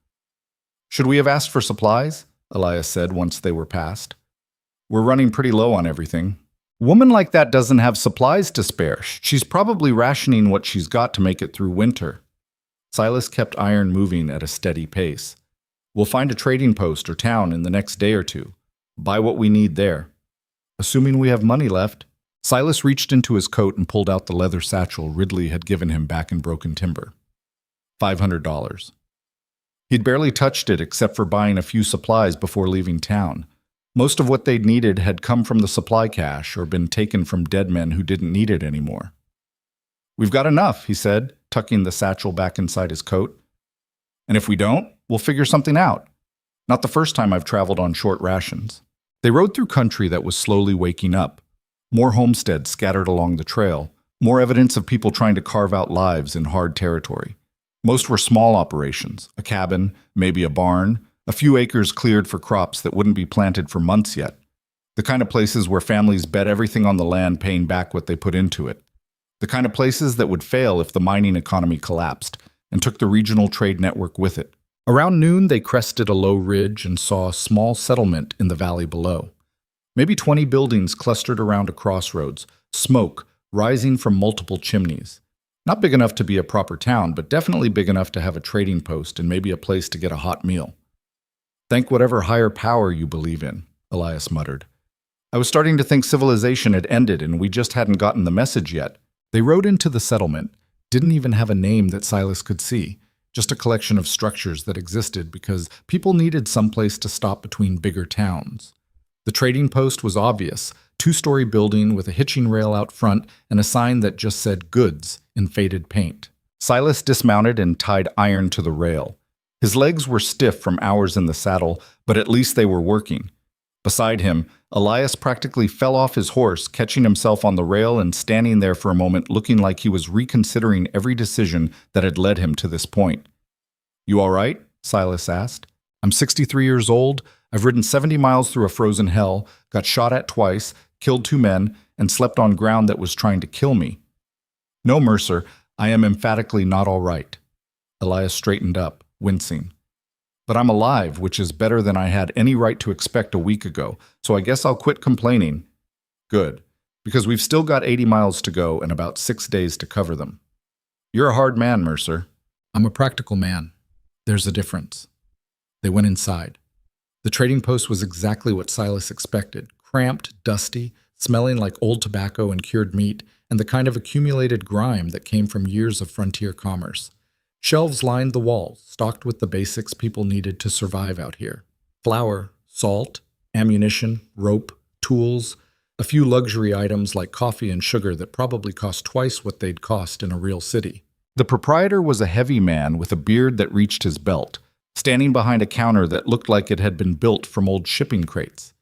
"Should we have asked for supplies?" Elias said once they were past. "We're running pretty low on everything." "Woman like that doesn't have supplies to spare. She's probably rationing what she's got to make it through winter." Silas kept Iron moving at a steady pace. "We'll find a trading post or town in the next day or two. Buy what we need there. Assuming we have money left." Silas reached into his coat and pulled out the leather satchel Ridley had given him back in Broken Timber. $500. He'd barely touched it except for buying a few supplies before leaving town. Most of what they'd needed had come from the supply cache or been taken from dead men who didn't need it anymore. "We've got enough," he said, tucking the satchel back inside his coat. "And if we don't, we'll figure something out. Not the first time I've traveled on short rations." They rode through country that was slowly waking up. More homesteads scattered along the trail, more evidence of people trying to carve out lives in hard territory. Most were small operations, a cabin, maybe a barn, a few acres cleared for crops that wouldn't be planted for months yet. The kind of places where families bet everything on the land paying back what they put into it. The kind of places that would fail if the mining economy collapsed and took the regional trade network with it. Around noon, they crested a low ridge and saw a small settlement in the valley below. Maybe 20 buildings clustered around a crossroads, smoke rising from multiple chimneys. Not big enough to be a proper town, but definitely big enough to have a trading post and maybe a place to get a hot meal. "Thank whatever higher power you believe in," Elias muttered. "I was starting to think civilization had ended and we just hadn't gotten the message yet." They rode into the settlement, didn't even have a name that Silas could see, just a collection of structures that existed because people needed someplace to stop between bigger towns. The trading post was obvious, two-story building with a hitching rail out front and a sign that just said goods in faded paint. Silas dismounted and tied Iron to the rail. His legs were stiff from hours in the saddle, but at least they were working. Beside him, Elias practically fell off his horse, catching himself on the rail and standing there for a moment looking like he was reconsidering every decision that had led him to this point. "You all right?" Silas asked. "I'm 63 years old. I've ridden 70 miles through a frozen hell, got shot at twice, killed 2 men, and slept on ground that was trying to kill me." "No, Mercer, I am emphatically not all right." Elias straightened up, wincing. "But I'm alive, which is better than I had any right to expect a week ago, so I guess I'll quit complaining." "Good, because we've still got 80 miles to go and about 6 days to cover them." "You're a hard man, Mercer." "I'm a practical man. There's a difference." They went inside. The trading post was exactly what Silas expected, cramped, dusty, smelling like old tobacco and cured meat, and the kind of accumulated grime that came from years of frontier commerce. Shelves lined the walls, stocked with the basics people needed to survive out here. Flour, salt, ammunition, rope, tools, a few luxury items like coffee and sugar that probably cost twice what they'd cost in a real city. The proprietor was a heavy man with a beard that reached his belt, standing behind a counter that looked like it had been built from old shipping crates.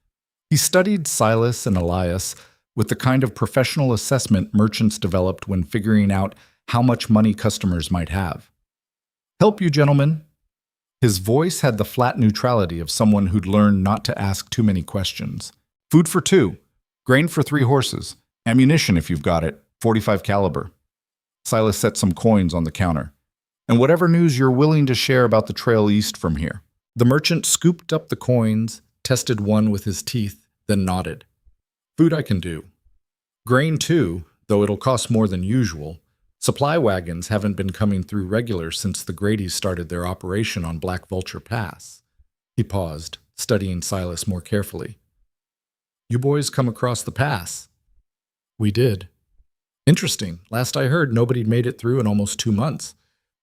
He studied Silas and Elias with the kind of professional assessment merchants developed when figuring out how much money customers might have. "Help you, gentlemen." His voice had the flat neutrality of someone who'd learned not to ask too many questions. "Food for 2, grain for 3 horses, ammunition if you've got it, 45 caliber. Silas set some coins on the counter. "And whatever news you're willing to share about the trail east from here." The merchant scooped up the coins, tested one with his teeth, then nodded. "Food I can do. Grain too, though it'll cost more than usual. Supply wagons haven't been coming through regular since the Gradys started their operation on Black Vulture Pass." He paused, studying Silas more carefully. "You boys come across the pass?" "We did." "Interesting. Last I heard, nobody'd made it through in almost 2 months.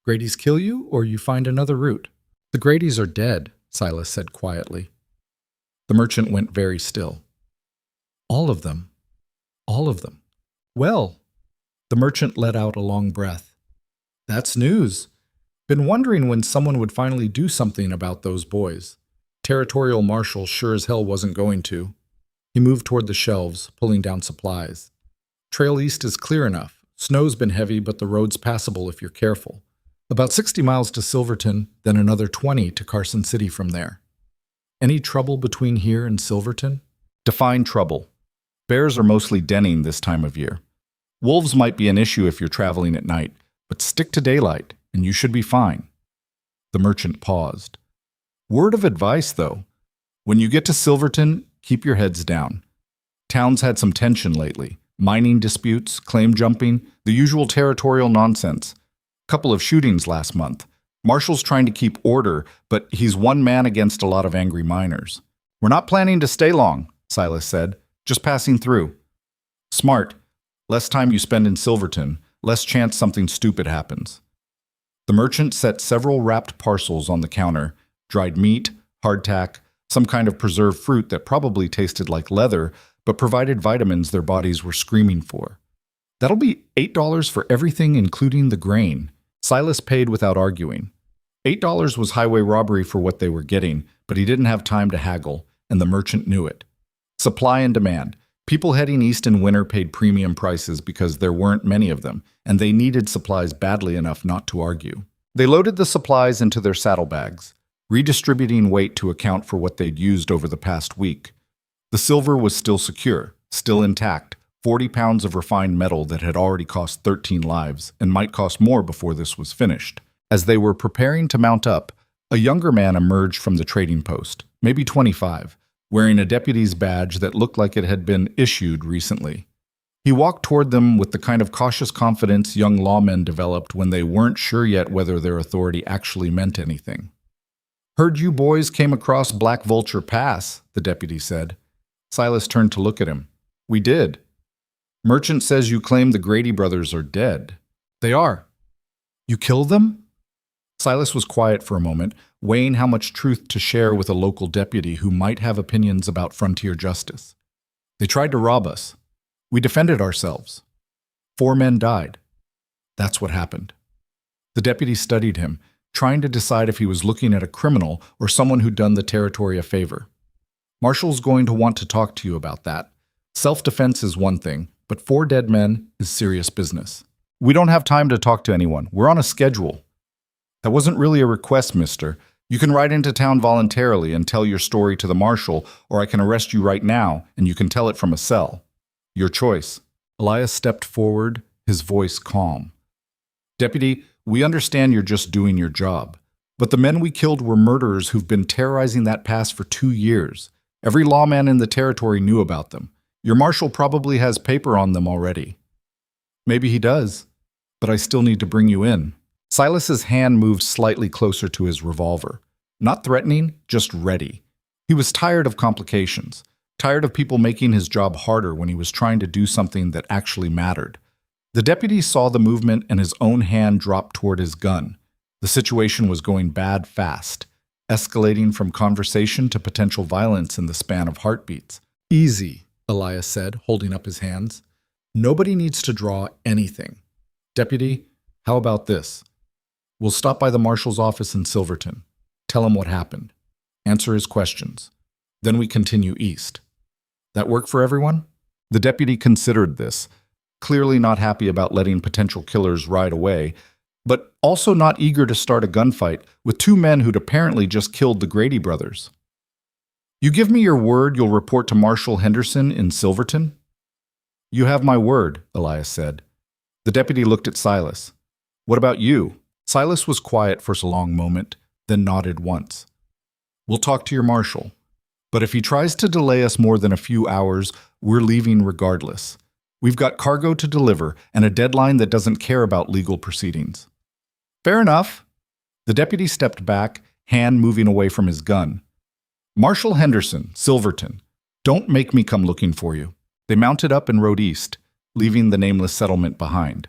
Grady's kill you, or you find another route?" "The Gradys are dead," Silas said quietly. The merchant went very still. "All of them. All of them. Well," the merchant let out a long breath. "That's news. Been wondering when someone would finally do something about those boys. Territorial Marshal sure as hell wasn't going to." He moved toward the shelves, pulling down supplies. Trail east is clear enough. Snow's been heavy, but the road's passable if you're careful. About 60 miles to Silverton, then another 20 to Carson City from there. Any trouble between here and Silverton? Define trouble. Bears are mostly denning this time of year. Wolves might be an issue if you're traveling at night, but stick to daylight, and you should be fine. The merchant paused. Word of advice, though. When you get to Silverton, keep your heads down. Town's had some tension lately. Mining disputes, claim jumping, the usual territorial nonsense. Couple of shootings last month. Marshall's trying to keep order, but he's one man against a lot of angry miners. We're not planning to stay long, Silas said. Just passing through. Smart. Less time you spend in Silverton, less chance something stupid happens. The merchant set several wrapped parcels on the counter, dried meat, hardtack, some kind of preserved fruit that probably tasted like leather, but provided vitamins their bodies were screaming for. That'll be $8 for everything, including the grain. Silas paid without arguing. $8 was highway robbery for what they were getting, but he didn't have time to haggle, and the merchant knew it. Supply and demand. People heading east in winter paid premium prices because there weren't many of them, and they needed supplies badly enough not to argue. They loaded the supplies into their saddlebags, redistributing weight to account for what they'd used over the past week. The silver was still secure, still intact, 40 pounds of refined metal that had already cost 13 lives and might cost more before this was finished. As they were preparing to mount up, a younger man emerged from the trading post, maybe 25, wearing a deputy's badge that looked like it had been issued recently. He walked toward them with the kind of cautious confidence young lawmen developed when they weren't sure yet whether their authority actually meant anything. "Heard you boys came across Black Vulture Pass," the deputy said. Silas turned to look at him. "We did. Merchant says you claim the Grady brothers are dead." "They are." "You killed them?" Silas was quiet for a moment, weighing how much truth to share with a local deputy who might have opinions about frontier justice. "They tried to rob us. We defended ourselves. 4 men died. That's what happened." The deputy studied him, trying to decide if he was looking at a criminal or someone who'd done the territory a favor. "Marshall's going to want to talk to you about that. Self-defense is one thing, but 4 dead men is serious business." "We don't have time to talk to anyone. We're on a schedule." "That wasn't really a request, mister. You can ride into town voluntarily and tell your story to the marshal, or I can arrest you right now and you can tell it from a cell. Your choice." Elias stepped forward, his voice calm. "Deputy, we understand you're just doing your job. But the men we killed were murderers who've been terrorizing that pass for 2 years. Every lawman in the territory knew about them. Your marshal probably has paper on them already." "Maybe he does, but I still need to bring you in." Silas's hand moved slightly closer to his revolver. Not threatening, just ready. He was tired of complications, tired of people making his job harder when he was trying to do something that actually mattered. The deputy saw the movement and his own hand dropped toward his gun. The situation was going bad fast, escalating from conversation to potential violence in the span of heartbeats. "Easy," Elias said, holding up his hands. "Nobody needs to draw anything. Deputy, how about this? We'll stop by the marshal's office in Silverton. Tell him what happened. Answer his questions. Then we continue east. That work for everyone?" The deputy considered this, clearly not happy about letting potential killers ride away, but also not eager to start a gunfight with 2 men who'd apparently just killed the Grady brothers. "You give me your word you'll report to Marshal Henderson in Silverton?" "You have my word," Elias said. The deputy looked at Silas. "What about you?" Silas was quiet for a long moment, then nodded once. "We'll talk to your marshal. But if he tries to delay us more than a few hours, we're leaving regardless. We've got cargo to deliver and a deadline that doesn't care about legal proceedings." "Fair enough." The deputy stepped back, hand moving away from his gun. "Marshal Henderson, Silverton. Don't make me come looking for you." They mounted up and rode east, leaving the nameless settlement behind.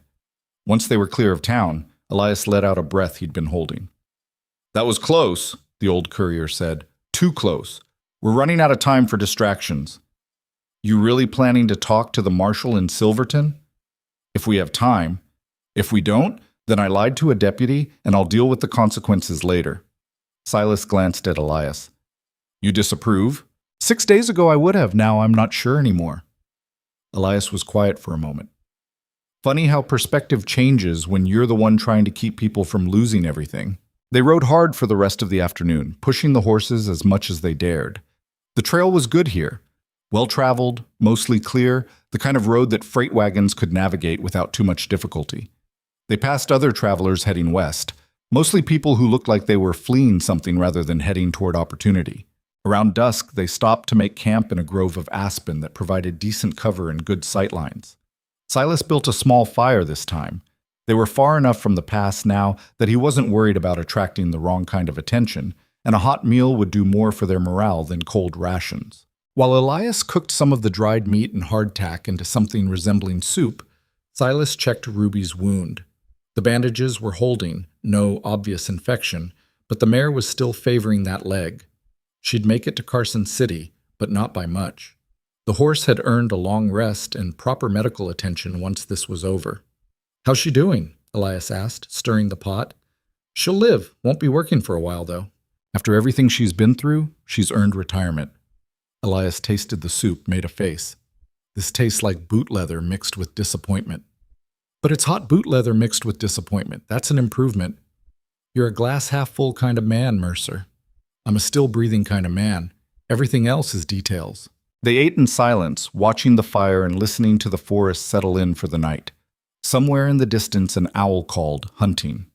Once they were clear of town, Elias let out a breath he'd been holding. "That was close," the old courier said. "Too close. We're running out of time for distractions." "You really planning to talk to the marshal in Silverton?" "If we have time. If we don't, then I lied to a deputy and I'll deal with the consequences later." Silas glanced at Elias. "You disapprove?" 6 days ago I would have, now I'm not sure anymore. Elias was quiet for a moment. Funny how perspective changes when you're the one trying to keep people from losing everything. They rode hard for the rest of the afternoon, pushing the horses as much as they dared. The trail was good here. Well-traveled, mostly clear, the kind of road that freight wagons could navigate without too much difficulty. They passed other travelers heading west, mostly people who looked like they were fleeing something rather than heading toward opportunity. Around dusk, they stopped to make camp in a grove of aspen that provided decent cover and good sightlines. Silas built a small fire this time. They were far enough from the pass now that he wasn't worried about attracting the wrong kind of attention, and a hot meal would do more for their morale than cold rations. While Elias cooked some of the dried meat and hardtack into something resembling soup, Silas checked Ruby's wound. The bandages were holding, no obvious infection, but the mare was still favoring that leg. She'd make it to Carson City, but not by much. The horse had earned a long rest and proper medical attention once this was over. "How's she doing?" Elias asked, stirring the pot. "She'll live, won't be working for a while, though. After everything she's been through, she's earned retirement." Elias tasted the soup, made a face. "This tastes like boot leather mixed with disappointment." "But it's hot boot leather mixed with disappointment. That's an improvement." "You're a glass-half-full kind of man, Mercer." "I'm a still-breathing kind of man. Everything else is details." They ate in silence, watching the fire and listening to the forest settle in for the night. Somewhere in the distance, an owl called, hunting.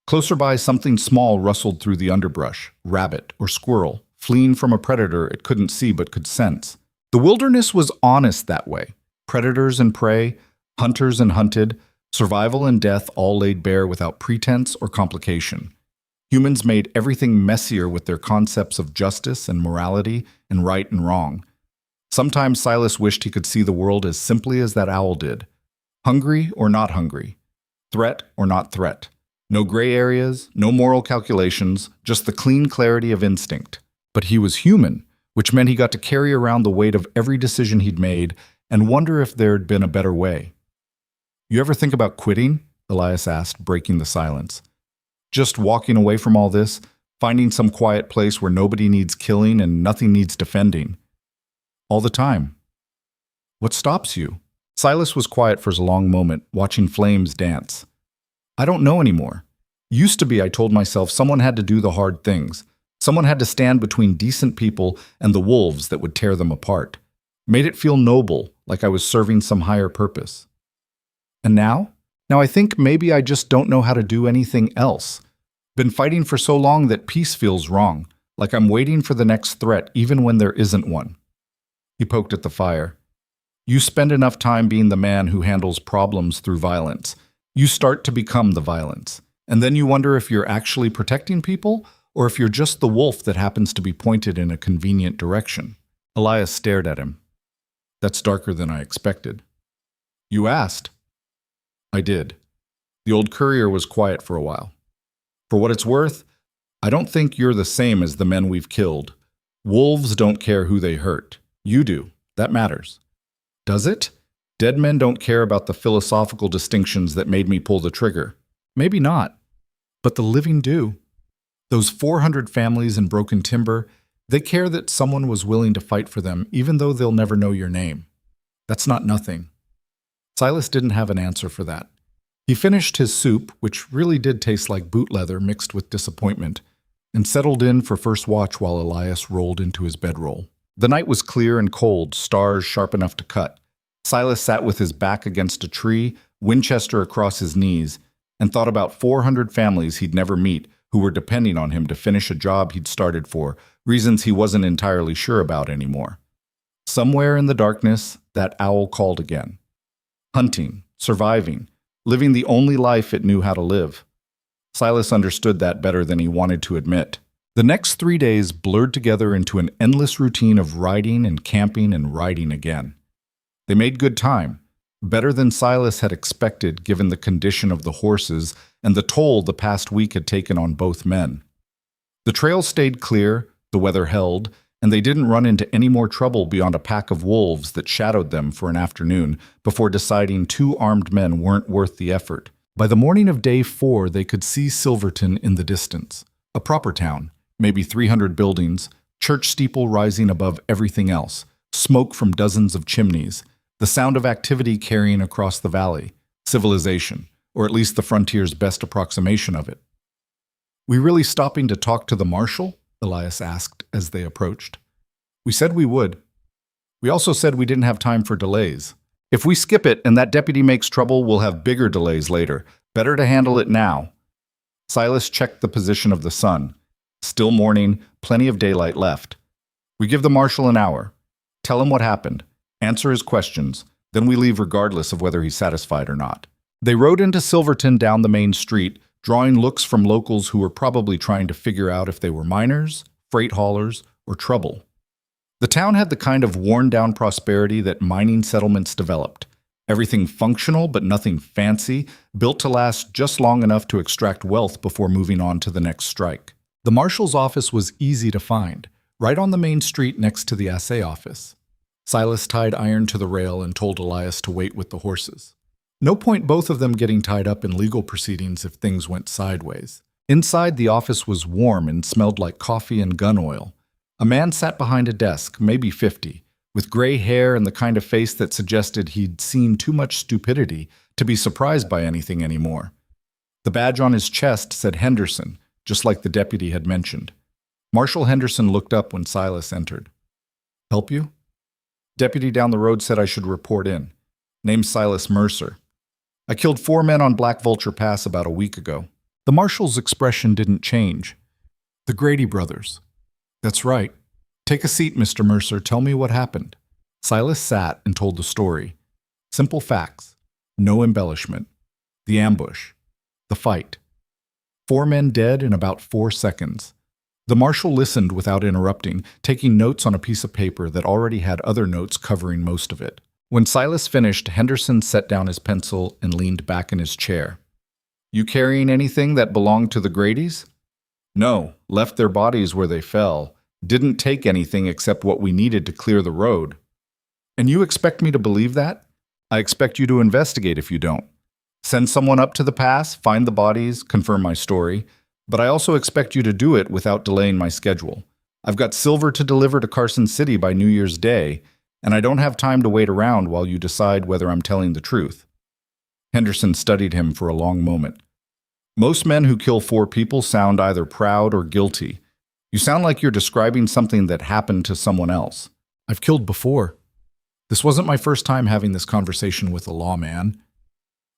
Closer by, something small rustled through the underbrush, rabbit or squirrel, fleeing from a predator it couldn't see but could sense. The wilderness was honest that way. Predators and prey, hunters and hunted, survival and death all laid bare without pretense or complication. Humans made everything messier with their concepts of justice and morality and right and wrong. Sometimes Silas wished he could see the world as simply as that owl did. Hungry or not hungry. Threat or not threat. No gray areas, no moral calculations, just the clean clarity of instinct. But he was human, which meant he got to carry around the weight of every decision he'd made and wonder if there'd been a better way. "You ever think about quitting?" Elias asked, breaking the silence. "Just walking away from all this, finding some quiet place where nobody needs killing and nothing needs defending." "All the time." "What stops you?" Silas was quiet for a long moment, watching flames dance. "I don't know anymore. Used to be, I told myself, someone had to do the hard things. Someone had to stand between decent people and the wolves that would tear them apart. Made it feel noble, like I was serving some higher purpose. And now? Now I think maybe I just don't know how to do anything else. Been fighting for so long that peace feels wrong, like I'm waiting for the next threat even when there isn't one." He poked at the fire. "You spend enough time being the man who handles problems through violence. You start to become the violence. And then you wonder if you're actually protecting people, or if you're just the wolf that happens to be pointed in a convenient direction." Elias stared at him. "That's darker than I expected." "You asked." "I did." The old courier was quiet for a while. "For what it's worth, I don't think you're the same as the men we've killed. Wolves don't care who they hurt. You do. That matters." "Does it? Dead men don't care about the philosophical distinctions that made me pull the trigger." "Maybe not. But the living do. Those 400 families in Broken Timber, they care that someone was willing to fight for them even though they'll never know your name. That's not nothing." Silas didn't have an answer for that. He finished his soup, which really did taste like boot leather mixed with disappointment, and settled in for first watch while Elias rolled into his bedroll. The night was clear and cold, stars sharp enough to cut. Silas sat with his back against a tree, Winchester across his knees, and thought about 400 families he'd never meet who were depending on him to finish a job he'd started for reasons he wasn't entirely sure about anymore. Somewhere in the darkness, that owl called again. Hunting, surviving, living the only life it knew how to live. Silas understood that better than he wanted to admit. The next 3 days blurred together into an endless routine of riding and camping and riding again. They made good time, better than Silas had expected given the condition of the horses and the toll the past week had taken on both men. The trail stayed clear, the weather held, and they didn't run into any more trouble beyond a pack of wolves that shadowed them for an afternoon before deciding 2 armed men weren't worth the effort. By the morning of day 4, they could see Silverton in the distance, a proper town, maybe 300 buildings, Church steeple rising above everything else, smoke from dozens of chimneys, the sound of activity carrying across the valley, civilization, or at least the frontier's best approximation of it. "We really stopping to talk to the marshal?" Elias asked as they approached. "We said we would. We also said we didn't have time for delays. If we skip it and that deputy makes trouble, we'll have bigger delays later. Better to handle it now." Silas checked the position of the sun. Still morning, plenty of daylight left. "We give the marshal an hour. Tell him what happened. Answer his questions. Then we leave regardless of whether he's satisfied or not." They rode into Silverton down the main street, drawing looks from locals who were probably trying to figure out if they were miners, freight haulers, or trouble. The town had the kind of worn-down prosperity that mining settlements developed. Everything functional but nothing fancy, built to last just long enough to extract wealth before moving on to the next strike. The marshal's office was easy to find, right on the main street next to the assay office. Silas tied iron to the rail and told Elias to wait with the horses. No point both of them getting tied up in legal proceedings if things went sideways. Inside, the office was warm and smelled like coffee and gun oil. A man sat behind a desk, maybe 50, with gray hair and the kind of face that suggested he'd seen too much stupidity to be surprised by anything anymore. The badge on his chest said Henderson, just like the deputy had mentioned. Marshal Henderson looked up when Silas entered. "Help you?" "Deputy down the road said I should report in. Name's Silas Mercer. I killed 4 men on Black Vulture Pass about a week ago." The marshal's expression didn't change. "The Grady brothers." "That's right. Take a seat, Mr. Mercer. Tell me what happened." Silas sat and told the story. Simple facts. No embellishment. The ambush. The fight. 4 men dead in about 4 seconds. The marshal listened without interrupting, taking notes on a piece of paper that already had other notes covering most of it. When Silas finished, Henderson set down his pencil and leaned back in his chair. "You carrying anything that belonged to the Gradys?" "No, left their bodies where they fell. Didn't take anything except what we needed to clear the road." "And you expect me to believe that?" "I expect you to investigate if you don't. Send someone up to the pass, find the bodies, confirm my story. But I also expect you to do it without delaying my schedule. I've got silver to deliver to Carson City by New Year's Day, and I don't have time to wait around while you decide whether I'm telling the truth." Henderson studied him for a long moment. "Most men who kill 4 people sound either proud or guilty. You sound like you're describing something that happened to someone else." "I've killed before. This wasn't my first time having this conversation with a lawman."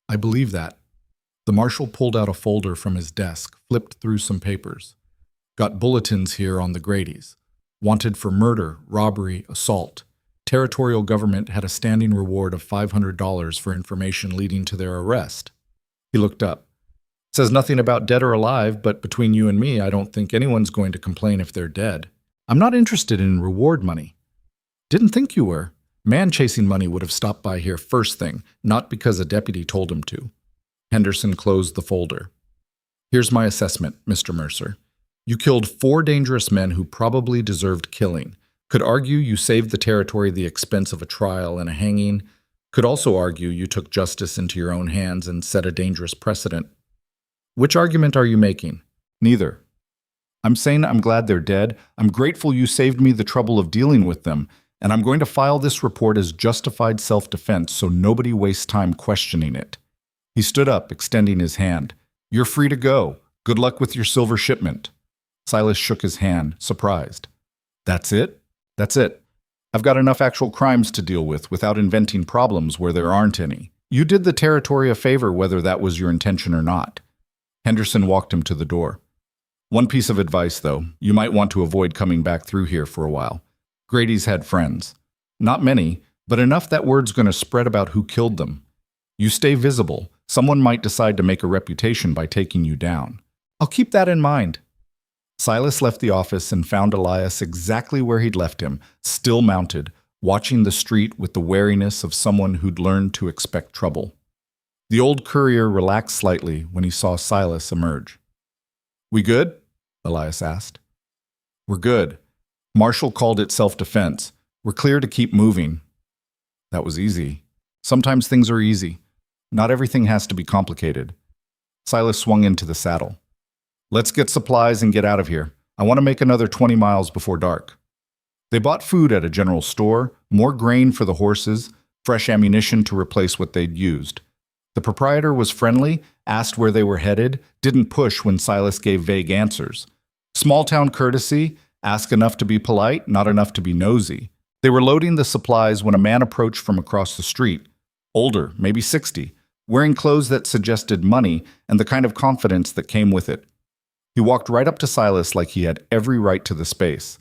"I believe that." The marshal pulled out a folder from his desk, flipped through some papers. "Got bulletins here on the Gradys. Wanted for murder, robbery, assault. Territorial government had a standing reward of $500 for information leading to their arrest." He looked up. "Says nothing about dead or alive, but between you and me, I don't think anyone's going to complain if they're dead. I'm not interested in reward money." "Didn't think you were. Man chasing money would have stopped by here first thing, not because a deputy told him to." Henderson closed the folder. "Here's my assessment, Mr. Mercer. You killed 4 dangerous men who probably deserved killing. Could argue you saved the territory the expense of a trial and a hanging. Could also argue you took justice into your own hands and set a dangerous precedent. Which argument are you making?" "Neither. I'm saying I'm glad they're dead. I'm grateful you saved me the trouble of dealing with them, and I'm going to file this report as justified self-defense so nobody wastes time questioning it." He stood up, extending his hand. "You're free to go. Good luck with your silver shipment." Silas shook his hand, surprised. "That's it?" "That's it. I've got enough actual crimes to deal with without inventing problems where there aren't any. You did the territory a favor whether that was your intention or not." Henderson walked him to the door. "One piece of advice, though. You might want to avoid coming back through here for a while. Grady's had friends. Not many, but enough that word's going to spread about who killed them. You stay visible. Someone might decide to make a reputation by taking you down." "I'll keep that in mind." Silas left the office and found Elias exactly where he'd left him, still mounted, watching the street with the wariness of someone who'd learned to expect trouble. The old courier relaxed slightly when he saw Silas emerge. "We good?" Elias asked. "We're good. Marshal called it self-defense. We're clear to keep moving." That was easy. Sometimes things are easy. Not everything has to be complicated. Silas swung into the saddle. "Let's get supplies and get out of here. I want to make another 20 miles before dark." They bought food at a general store, more grain for the horses, fresh ammunition to replace what they'd used. The proprietor was friendly, asked where they were headed, didn't push when Silas gave vague answers. Small-town courtesy, ask enough to be polite, not enough to be nosy. They were loading the supplies when a man approached from across the street. Older, maybe 60, wearing clothes that suggested money and the kind of confidence that came with it. He walked right up to Silas like he had every right to the space.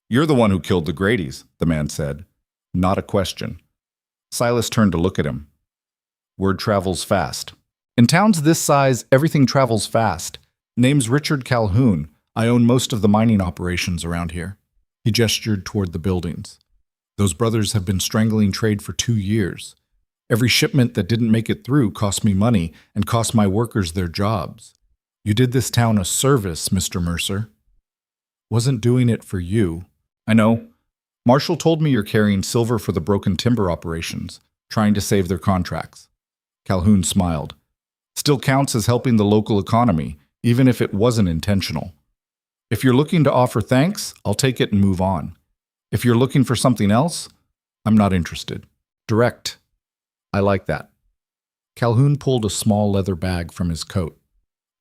"You're the one who killed the Gradys," the man said. Not a question. Silas turned to look at him. Word travels fast. In towns this size, everything travels fast. Name's Richard Calhoun. I own most of the mining operations around here. He gestured toward the buildings. Those brothers have been strangling trade for 2 years. Every shipment that didn't make it through cost me money and cost my workers their jobs. You did this town a service, Mr. Mercer. Wasn't doing it for you. I know. Marshall told me you're carrying silver for the broken timber operations, trying to save their contracts. Calhoun smiled. Still counts as helping the local economy, even if it wasn't intentional. If you're looking to offer thanks, I'll take it and move on. If you're looking for something else, I'm not interested. Direct. I like that. Calhoun pulled a small leather bag from his coat.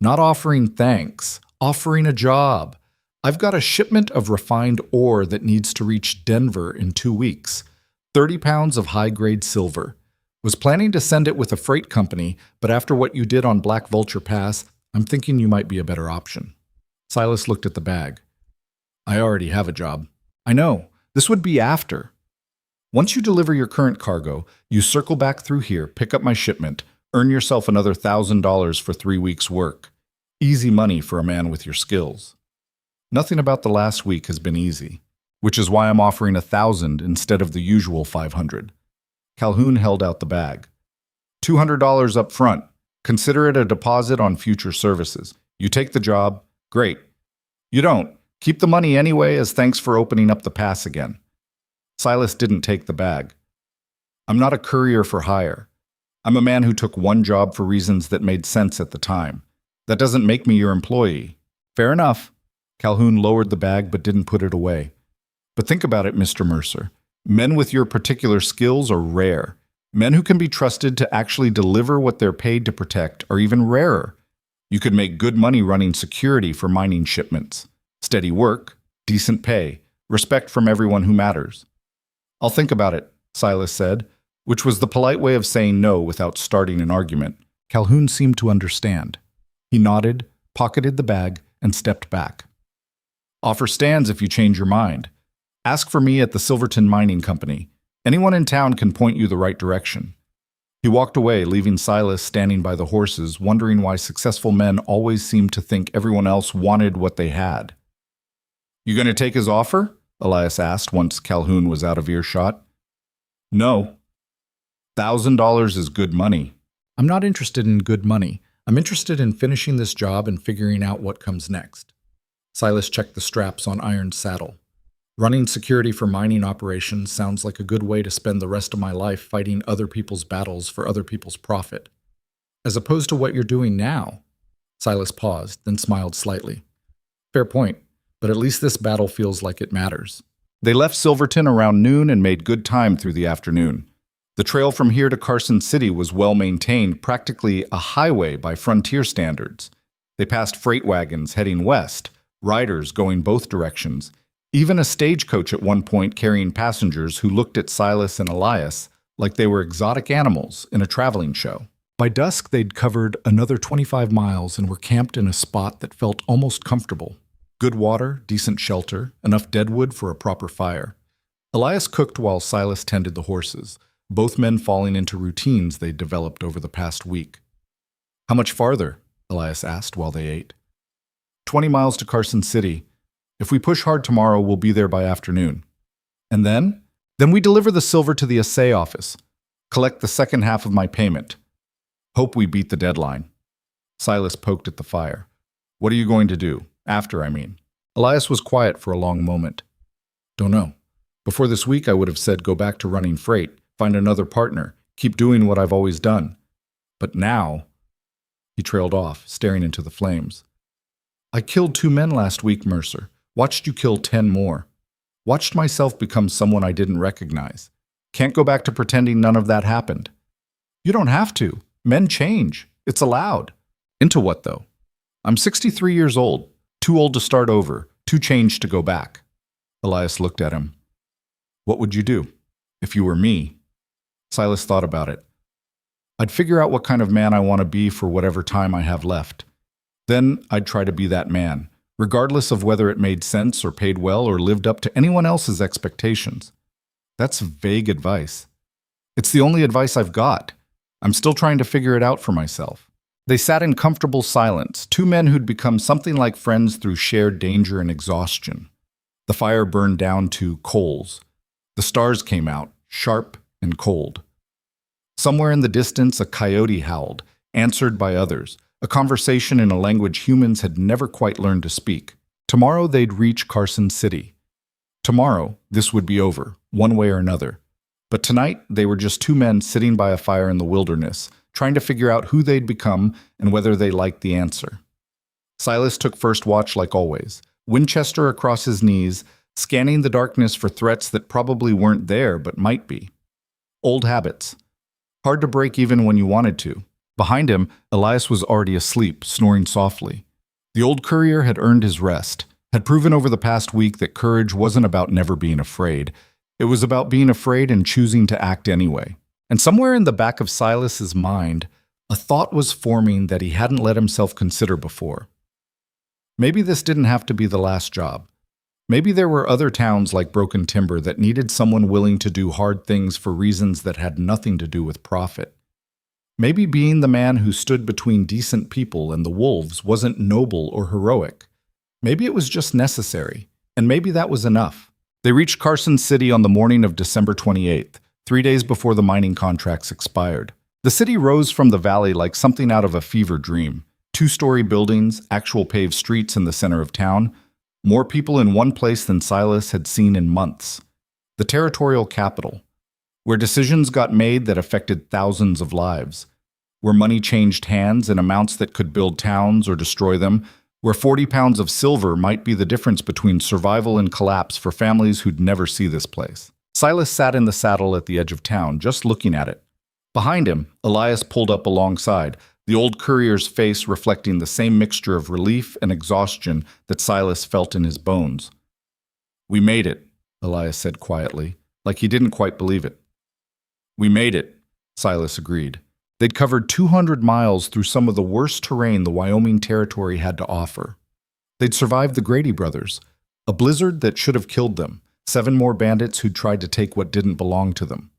Not offering thanks, offering a job. I've got a shipment of refined ore that needs to reach Denver in 2 weeks. 30 pounds of high-grade silver. Was planning to send it with a freight company, but after what you did on Black Vulture Pass, I'm thinking you might be a better option. Silas looked at the bag. I already have a job. I know. This would be after. Once you deliver your current cargo, you circle back through here, pick up my shipment, earn yourself another $1,000 for 3 weeks' work. Easy money for a man with your skills. Nothing about the last week has been easy, which is why I'm offering $1,000 instead of the usual $500. Calhoun held out the bag. $200 up front. Consider it a deposit on future services. You take the job, great. You don't. Keep the money anyway as thanks for opening up the pass again. Silas didn't take the bag. I'm not a courier for hire. I'm a man who took one job for reasons that made sense at the time. That doesn't make me your employee. Fair enough. Calhoun lowered the bag but didn't put it away. But think about it, Mr. Mercer. Men with your particular skills are rare. Men who can be trusted to actually deliver what they're paid to protect are even rarer. You could make good money running security for mining shipments. Steady work, decent pay, respect from everyone who matters. I'll think about it, Silas said, which was the polite way of saying no without starting an argument. Calhoun seemed to understand. He nodded, pocketed the bag, and stepped back. Offer stands if you change your mind. Ask for me at the Silverton Mining Company. Anyone in town can point you the right direction. He walked away, leaving Silas standing by the horses, wondering why successful men always seemed to think everyone else wanted what they had. You going to take his offer? Elias asked once Calhoun was out of earshot. No. $1,000 is good money. I'm not interested in good money. I'm interested in finishing this job and figuring out what comes next. Silas checked the straps on Iron's saddle. Running security for mining operations sounds like a good way to spend the rest of my life fighting other people's battles for other people's profit. As opposed to what you're doing now. Silas paused, then smiled slightly. Fair point, but at least this battle feels like it matters. They left Silverton around noon and made good time through the afternoon. The trail from here to Carson City was well maintained, practically a highway by frontier standards. They passed freight wagons heading west, riders going both directions, even a stagecoach at one point carrying passengers who looked at Silas and Elias like they were exotic animals in a traveling show. By dusk, they'd covered another 25 miles and were camped in a spot that felt almost comfortable. Good water, decent shelter, enough deadwood for a proper fire. Elias cooked while Silas tended the horses, both men falling into routines they'd developed over the past week. How much farther? Elias asked while they ate. 20 miles to Carson City. If we push hard tomorrow, we'll be there by afternoon. And then? Then we deliver the silver to the assay office. Collect the second half of my payment. Hope we beat the deadline. Silas poked at the fire. What are you going to do? After, I mean. Elias was quiet for a long moment. Don't know. Before this week, I would have said go back to running freight, find another partner, keep doing what I've always done. But now... He trailed off, staring into the flames. I killed 2 men last week, Mercer. Watched you kill 10 more. Watched myself become someone I didn't recognize. Can't go back to pretending none of that happened. You don't have to. Men change. It's allowed. Into what, though? I'm 63 years old. Too old to start over. Too changed to go back. Elias looked at him. What would you do? If you were me? Silas thought about it. I'd figure out what kind of man I want to be for whatever time I have left. Then I'd try to be that man, regardless of whether it made sense or paid well or lived up to anyone else's expectations. That's vague advice. It's the only advice I've got. I'm still trying to figure it out for myself. They sat in comfortable silence, 2 men who'd become something like friends through shared danger and exhaustion. The fire burned down to coals. The stars came out, sharp and cold. Somewhere in the distance, a coyote howled, answered by others, a conversation in a language humans had never quite learned to speak. Tomorrow they'd reach Carson City. Tomorrow, this would be over, one way or another. But tonight, they were just 2 men sitting by a fire in the wilderness, trying to figure out who they'd become and whether they liked the answer. Silas took first watch like always, Winchester across his knees, scanning the darkness for threats that probably weren't there but might be. Old habits. Hard to break even when you wanted to. Behind him, Elias was already asleep, snoring softly. The old courier had earned his rest, had proven over the past week that courage wasn't about never being afraid. It was about being afraid and choosing to act anyway. And somewhere in the back of Silas's mind, a thought was forming that he hadn't let himself consider before. Maybe this didn't have to be the last job. Maybe there were other towns like Broken Timber that needed someone willing to do hard things for reasons that had nothing to do with profit. Maybe being the man who stood between decent people and the wolves wasn't noble or heroic. Maybe it was just necessary, and maybe that was enough. They reached Carson City on the morning of December 28th, 3 days before the mining contracts expired. The city rose from the valley like something out of a fever dream. 2-story buildings, actual paved streets in the center of town, more people in one place than Silas had seen in months. The territorial capital, where decisions got made that affected thousands of lives, where money changed hands in amounts that could build towns or destroy them, where 40 pounds of silver might be the difference between survival and collapse for families who'd never see this place. Silas sat in the saddle at the edge of town, just looking at it. Behind him, Elias pulled up alongside, the old courier's face reflecting the same mixture of relief and exhaustion that Silas felt in his bones. "We made it," Elias said quietly, like he didn't quite believe it. "We made it," Silas agreed. They'd covered 200 miles through some of the worst terrain the Wyoming Territory had to offer. They'd survived the Grady brothers, a blizzard that should have killed them, 7 more bandits who'd tried to take what didn't belong to them.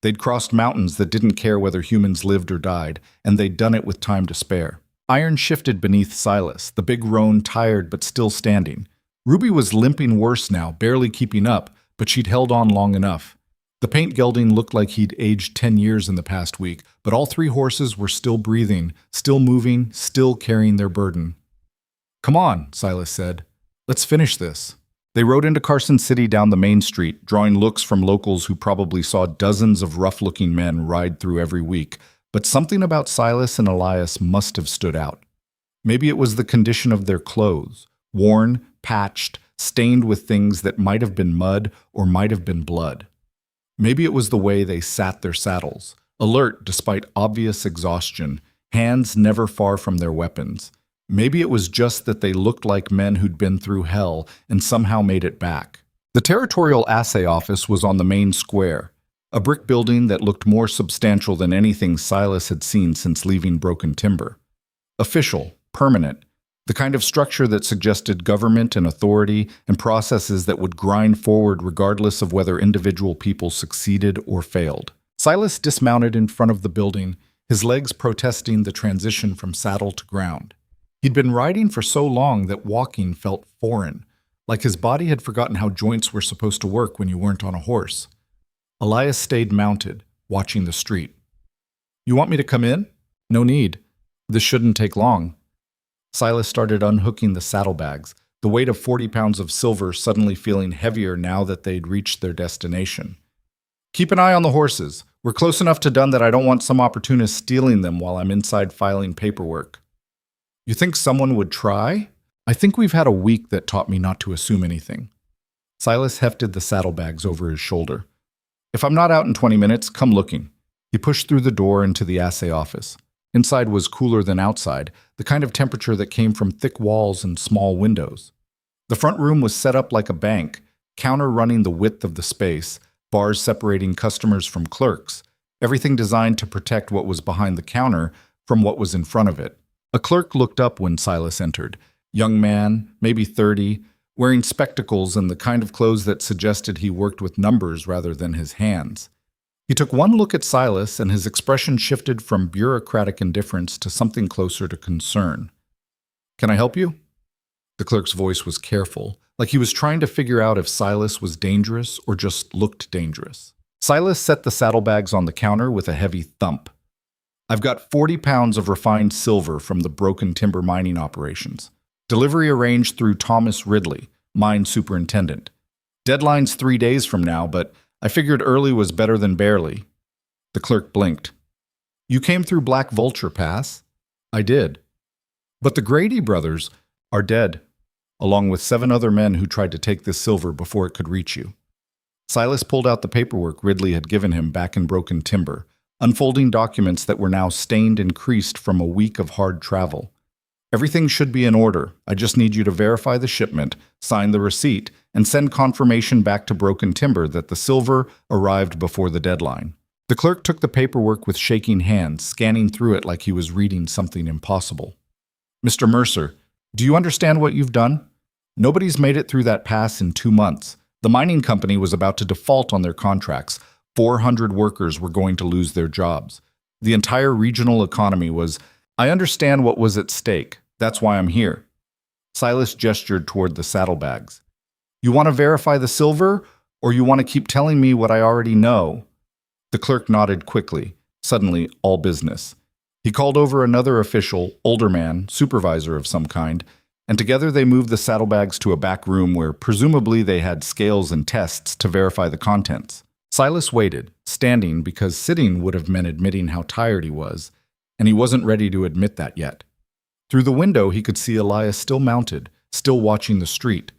They'd crossed mountains that didn't care whether humans lived or died, and they'd done it with time to spare. Iron shifted beneath Silas, the big roan tired but still standing. Ruby was limping worse now, barely keeping up, but she'd held on long enough. The paint gelding looked like he'd aged 10 years in the past week, but all 3 horses were still breathing, still moving, still carrying their burden. "Come on," Silas said. "Let's finish this." They rode into Carson City down the main street, drawing looks from locals who probably saw dozens of rough-looking men ride through every week, but something about Silas and Elias must have stood out. Maybe it was the condition of their clothes, worn, patched, stained with things that might have been mud or might have been blood. Maybe it was the way they sat their saddles, alert despite obvious exhaustion, hands never far from their weapons. Maybe it was just that they looked like men who'd been through hell and somehow made it back. The Territorial Assay Office was on the main square, a brick building that looked more substantial than anything Silas had seen since leaving Broken Timber. Official, permanent, the kind of structure that suggested government and authority and processes that would grind forward regardless of whether individual people succeeded or failed. Silas dismounted in front of the building, his legs protesting the transition from saddle to ground. He'd been riding for so long that walking felt foreign, like his body had forgotten how joints were supposed to work when you weren't on a horse. Elias stayed mounted, watching the street. "You want me to come in?" "No need. This shouldn't take long." Silas started unhooking the saddlebags, the weight of 40 pounds of silver suddenly feeling heavier now that they'd reached their destination. "Keep an eye on the horses. We're close enough to done that I don't want some opportunist stealing them while I'm inside filing paperwork." "You think someone would try?" I think we've had a week that taught me not to assume anything. Silas hefted the saddlebags over his shoulder. If I'm not out in 20 minutes, come looking. He pushed through the door into the assay office. Inside was cooler than outside, the kind of temperature that came from thick walls and small windows. The front room was set up like a bank, counter running the width of the space, bars separating customers from clerks, everything designed to protect what was behind the counter from what was in front of it. A clerk looked up when Silas entered. Young man, maybe 30, wearing spectacles and the kind of clothes that suggested he worked with numbers rather than his hands. He took one look at Silas and his expression shifted from bureaucratic indifference to something closer to concern. "Can I help you?" The clerk's voice was careful, like he was trying to figure out if Silas was dangerous or just looked dangerous. Silas set the saddlebags on the counter with a heavy thump. "I've got 40 pounds of refined silver from the Broken Timber mining operations. Delivery arranged through Thomas Ridley, mine superintendent. Deadline's 3 days from now, but I figured early was better than barely." The clerk blinked. "You came through Black Vulture Pass?" "I did. But the Grady brothers are dead, along with 7 other men who tried to take this silver before it could reach you." Silas pulled out the paperwork Ridley had given him back in Broken Timber, unfolding documents that were now stained and creased from a week of hard travel. "Everything should be in order. I just need you to verify the shipment, sign the receipt, and send confirmation back to Broken Timber that the silver arrived before the deadline." The clerk took the paperwork with shaking hands, scanning through it like he was reading something impossible. "Mr. Mercer, do you understand what you've done? Nobody's made it through that pass in 2 months. The mining company was about to default on their contracts. 400 workers were going to lose their jobs. The entire regional economy was... I understand what was at stake. That's why I'm here." Silas gestured toward the saddlebags. "You want to verify the silver, or you want to keep telling me what I already know?" The clerk nodded quickly, suddenly all business. He called over another official, older man, supervisor of some kind, and together they moved the saddlebags to a back room where presumably they had scales and tests to verify the contents. Silas waited, standing because sitting would have meant admitting how tired he was, and he wasn't ready to admit that yet. Through the window he could see Elias still mounted, still watching the street.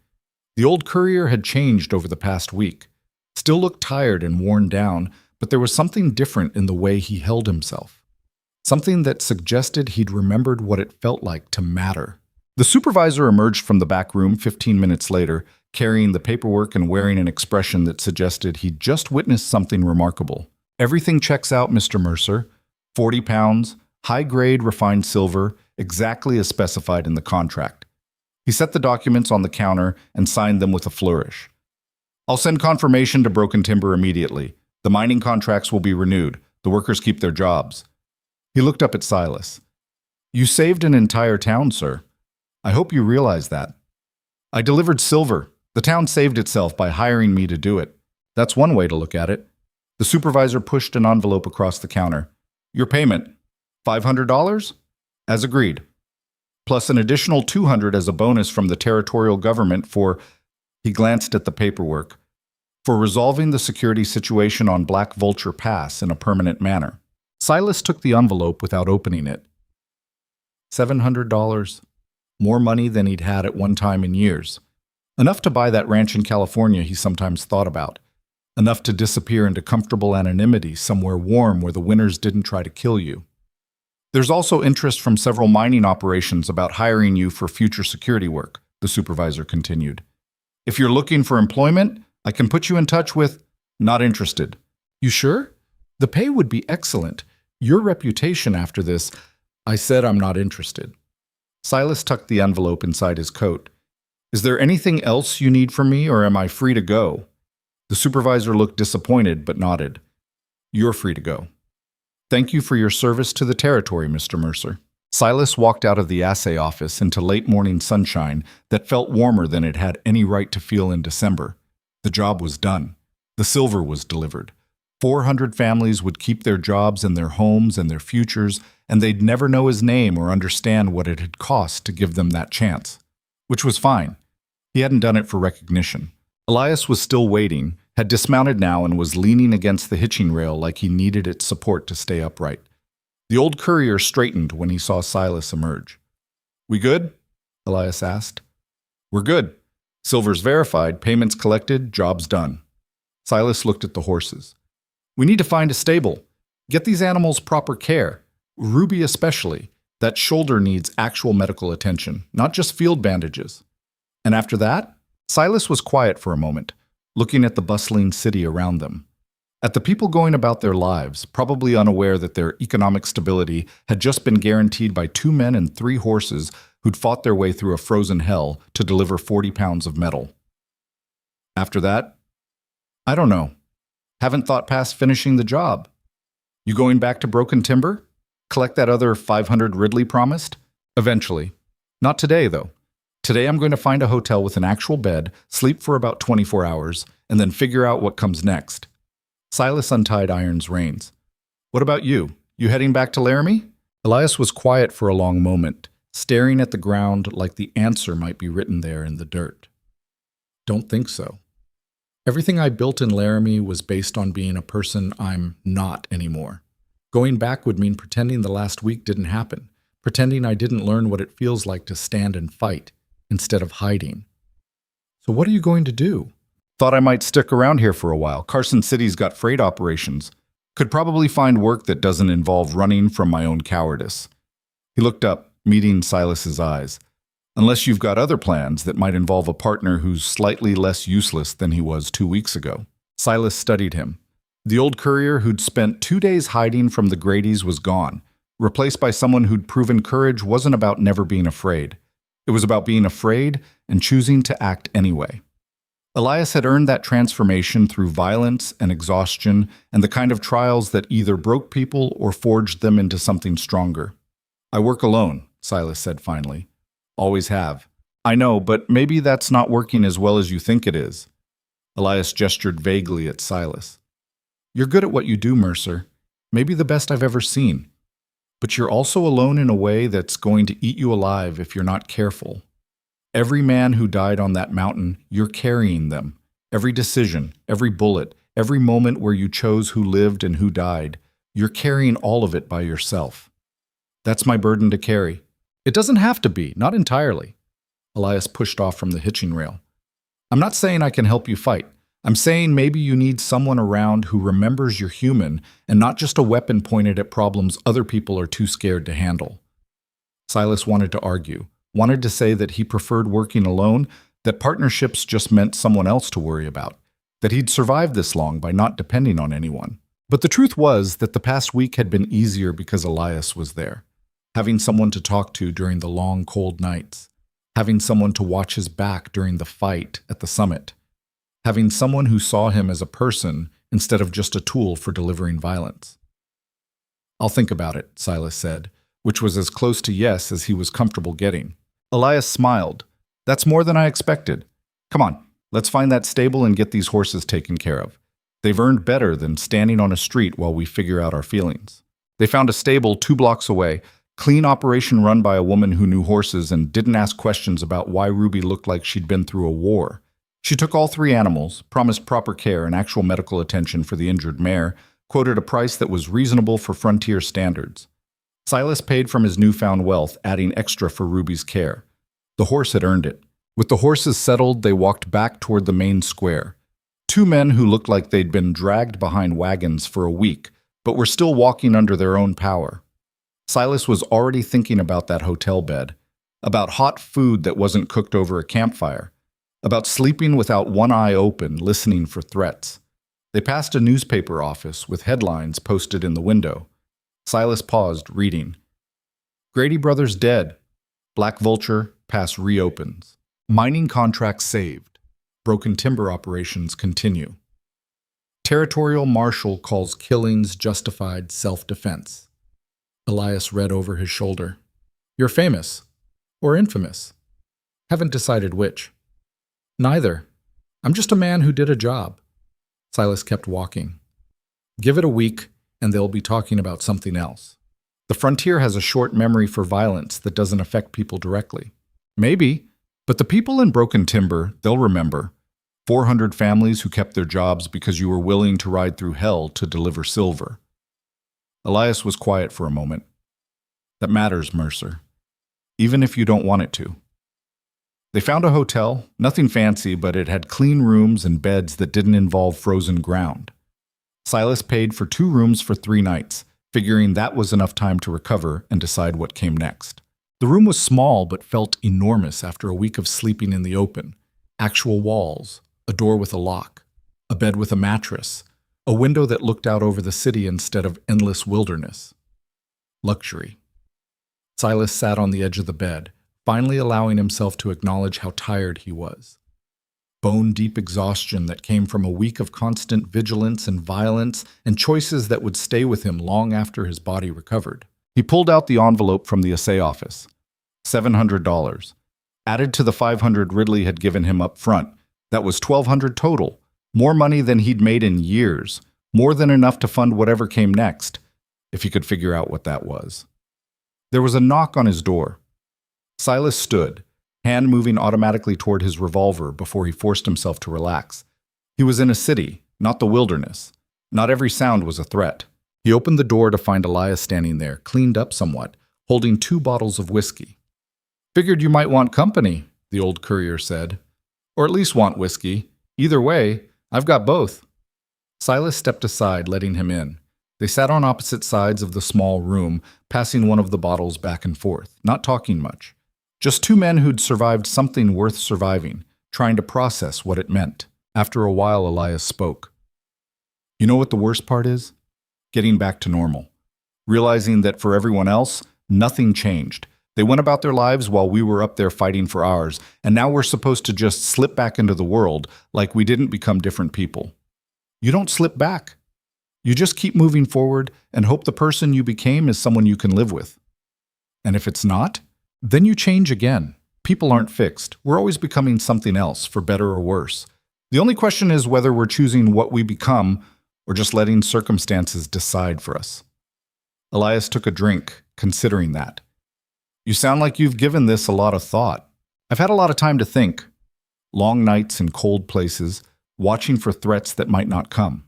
The old courier had changed over the past week. Still looked tired and worn down, but there was something different in the way he held himself. Something that suggested he'd remembered what it felt like to matter. The supervisor emerged from the back room 15 minutes later, carrying the paperwork and wearing an expression that suggested he'd just witnessed something remarkable. "Everything checks out, Mr. Mercer. 40 pounds, high-grade refined silver, exactly as specified in the contract." He set the documents on the counter and signed them with a flourish. "I'll send confirmation to Broken Timber immediately. The mining contracts will be renewed. The workers keep their jobs." He looked up at Silas. "You saved an entire town, sir. I hope you realize that." "I delivered silver. The town saved itself by hiring me to do it. That's one way to look at it." The supervisor pushed an envelope across the counter. "Your payment, $500? As agreed. Plus an additional $200 as a bonus from the territorial government for," he glanced at the paperwork, "for resolving the security situation on Black Vulture Pass in a permanent manner." Silas took the envelope without opening it. $700. More money than he'd had at one time in years. Enough to buy that ranch in California he sometimes thought about. Enough to disappear into comfortable anonymity somewhere warm where the winters didn't try to kill you. "There's also interest from several mining operations about hiring you for future security work," the supervisor continued. "If you're looking for employment, I can put you in touch with..." "Not interested." "You sure? The pay would be excellent. Your reputation after this..." "I said I'm not interested." Silas tucked the envelope inside his coat. "Is there anything else you need from me, or am I free to go?" The supervisor looked disappointed but nodded. "You're free to go. Thank you for your service to the territory, Mr. Mercer." Silas walked out of the assay office into late morning sunshine that felt warmer than it had any right to feel in December. The job was done. The silver was delivered. 400 families would keep their jobs and their homes and their futures, and they'd never know his name or understand what it had cost to give them that chance. Which was fine. He hadn't done it for recognition. Elias was still waiting, had dismounted now and was leaning against the hitching rail like he needed its support to stay upright. The old courier straightened when he saw Silas emerge. "We good?" Elias asked. We're good. Silver's verified, payments collected, job's done. Silas looked at the horses. We need to find a stable. Get these animals proper care. Ruby especially. That shoulder needs actual medical attention, not just field bandages. And after that, Silas was quiet for a moment, looking at the bustling city around them. At the people going about their lives, probably unaware that their economic stability had just been guaranteed by 2 men and 3 horses who'd fought their way through a frozen hell to deliver 40 pounds of metal. After that, I don't know. Haven't thought past finishing the job. You going back to Broken Timber? Collect that other 500 Ridley promised? Eventually. Not today, though. Today I'm going to find a hotel with an actual bed, sleep for about 24 hours, and then figure out what comes next. Silas untied Iron's reins. What about you? You heading back to Laramie? Elias was quiet for a long moment, staring at the ground like the answer might be written there in the dirt. Don't think so. Everything I built in Laramie was based on being a person I'm not anymore. Going back would mean pretending the last week didn't happen, pretending I didn't learn what it feels like to stand and fight, instead of hiding. So what are you going to do? Thought I might stick around here for a while. Carson City's got freight operations. Could probably find work that doesn't involve running from my own cowardice. He looked up, meeting Silas's eyes. Unless you've got other plans that might involve a partner who's slightly less useless than he was 2 weeks ago. Silas studied him. The old courier who'd spent 2 days hiding from the Gradys was gone, replaced by someone who'd proven courage wasn't about never being afraid. It was about being afraid and choosing to act anyway. Elias had earned that transformation through violence and exhaustion and the kind of trials that either broke people or forged them into something stronger. I work alone, Silas said finally. Always have. I know, but maybe that's not working as well as you think it is. Elias gestured vaguely at Silas. You're good at what you do, Mercer. Maybe the best I've ever seen. But you're also alone in a way that's going to eat you alive if you're not careful. Every man who died on that mountain, you're carrying them. Every decision, every bullet, every moment where you chose who lived and who died, you're carrying all of it by yourself. That's my burden to carry. It doesn't have to be, not entirely. Elias pushed off from the hitching rail. I'm not saying I can help you fight. I'm saying maybe you need someone around who remembers you're human and not just a weapon pointed at problems other people are too scared to handle. Silas wanted to argue, wanted to say that he preferred working alone, that partnerships just meant someone else to worry about, that he'd survived this long by not depending on anyone. But the truth was that the past week had been easier because Elias was there. Having someone to talk to during the long, cold nights. Having someone to watch his back during the fight at the summit. Having someone who saw him as a person instead of just a tool for delivering violence. I'll think about it, Silas said, which was as close to yes as he was comfortable getting. Elias smiled. That's more than I expected. Come on, let's find that stable and get these horses taken care of. They've earned better than standing on a street while we figure out our feelings. They found a stable 2 blocks away, clean operation run by a woman who knew horses and didn't ask questions about why Ruby looked like she'd been through a war. She took all 3 animals, promised proper care and actual medical attention for the injured mare, quoted a price that was reasonable for frontier standards. Silas paid from his newfound wealth, adding extra for Ruby's care. The horse had earned it. With the horses settled, they walked back toward the main square. 2 men who looked like they'd been dragged behind wagons for a week, but were still walking under their own power. Silas was already thinking about that hotel bed, about hot food that wasn't cooked over a campfire, about sleeping without one eye open, listening for threats. They passed a newspaper office with headlines posted in the window. Silas paused, reading. Grady Brothers dead. Black Vulture Pass reopens. Mining contracts saved. Broken timber operations continue. Territorial Marshal calls killings justified self-defense. Elias read over his shoulder. You're famous. Or infamous. Haven't decided which. Neither. I'm just a man who did a job. Silas kept walking. Give it a week, and they'll be talking about something else. The frontier has a short memory for violence that doesn't affect people directly. Maybe, but the people in Broken Timber, they'll remember. 400 families who kept their jobs because you were willing to ride through hell to deliver silver. Elias was quiet for a moment. That matters, Mercer. Even if you don't want it to. They found a hotel, nothing fancy, but it had clean rooms and beds that didn't involve frozen ground. Silas paid for 2 rooms for 3 nights, figuring that was enough time to recover and decide what came next. The room was small but felt enormous after a week of sleeping in the open. Actual walls, a door with a lock, a bed with a mattress, a window that looked out over the city instead of endless wilderness. Luxury. Silas sat on the edge of the bed, finally allowing himself to acknowledge how tired he was. Bone-deep exhaustion that came from a week of constant vigilance and violence and choices that would stay with him long after his body recovered. He pulled out the envelope from the assay office. $700. Added to the $500 Ridley had given him up front. That was $1,200 total. More money than he'd made in years. More than enough to fund whatever came next, if he could figure out what that was. There was a knock on his door. Silas stood, hand moving automatically toward his revolver before he forced himself to relax. He was in a city, not the wilderness. Not every sound was a threat. He opened the door to find Elias standing there, cleaned up somewhat, holding 2 bottles of whiskey. "Figured you might want company," the old courier said. "Or at least want whiskey. Either way, I've got both." Silas stepped aside, letting him in. They sat on opposite sides of the small room, passing one of the bottles back and forth, not talking much. Just 2 men who'd survived something worth surviving, trying to process what it meant. After a while, Elias spoke. "You know what the worst part is? Getting back to normal. Realizing that for everyone else, nothing changed. They went about their lives while we were up there fighting for ours, and now we're supposed to just slip back into the world like we didn't become different people. You don't slip back. You just keep moving forward and hope the person you became is someone you can live with. And if it's not, then you change again. People aren't fixed. We're always becoming something else, for better or worse. The only question is whether we're choosing what we become or just letting circumstances decide for us." Elias took a drink, considering that. "You sound like you've given this a lot of thought." "I've had a lot of time to think. Long nights in cold places, watching for threats that might not come.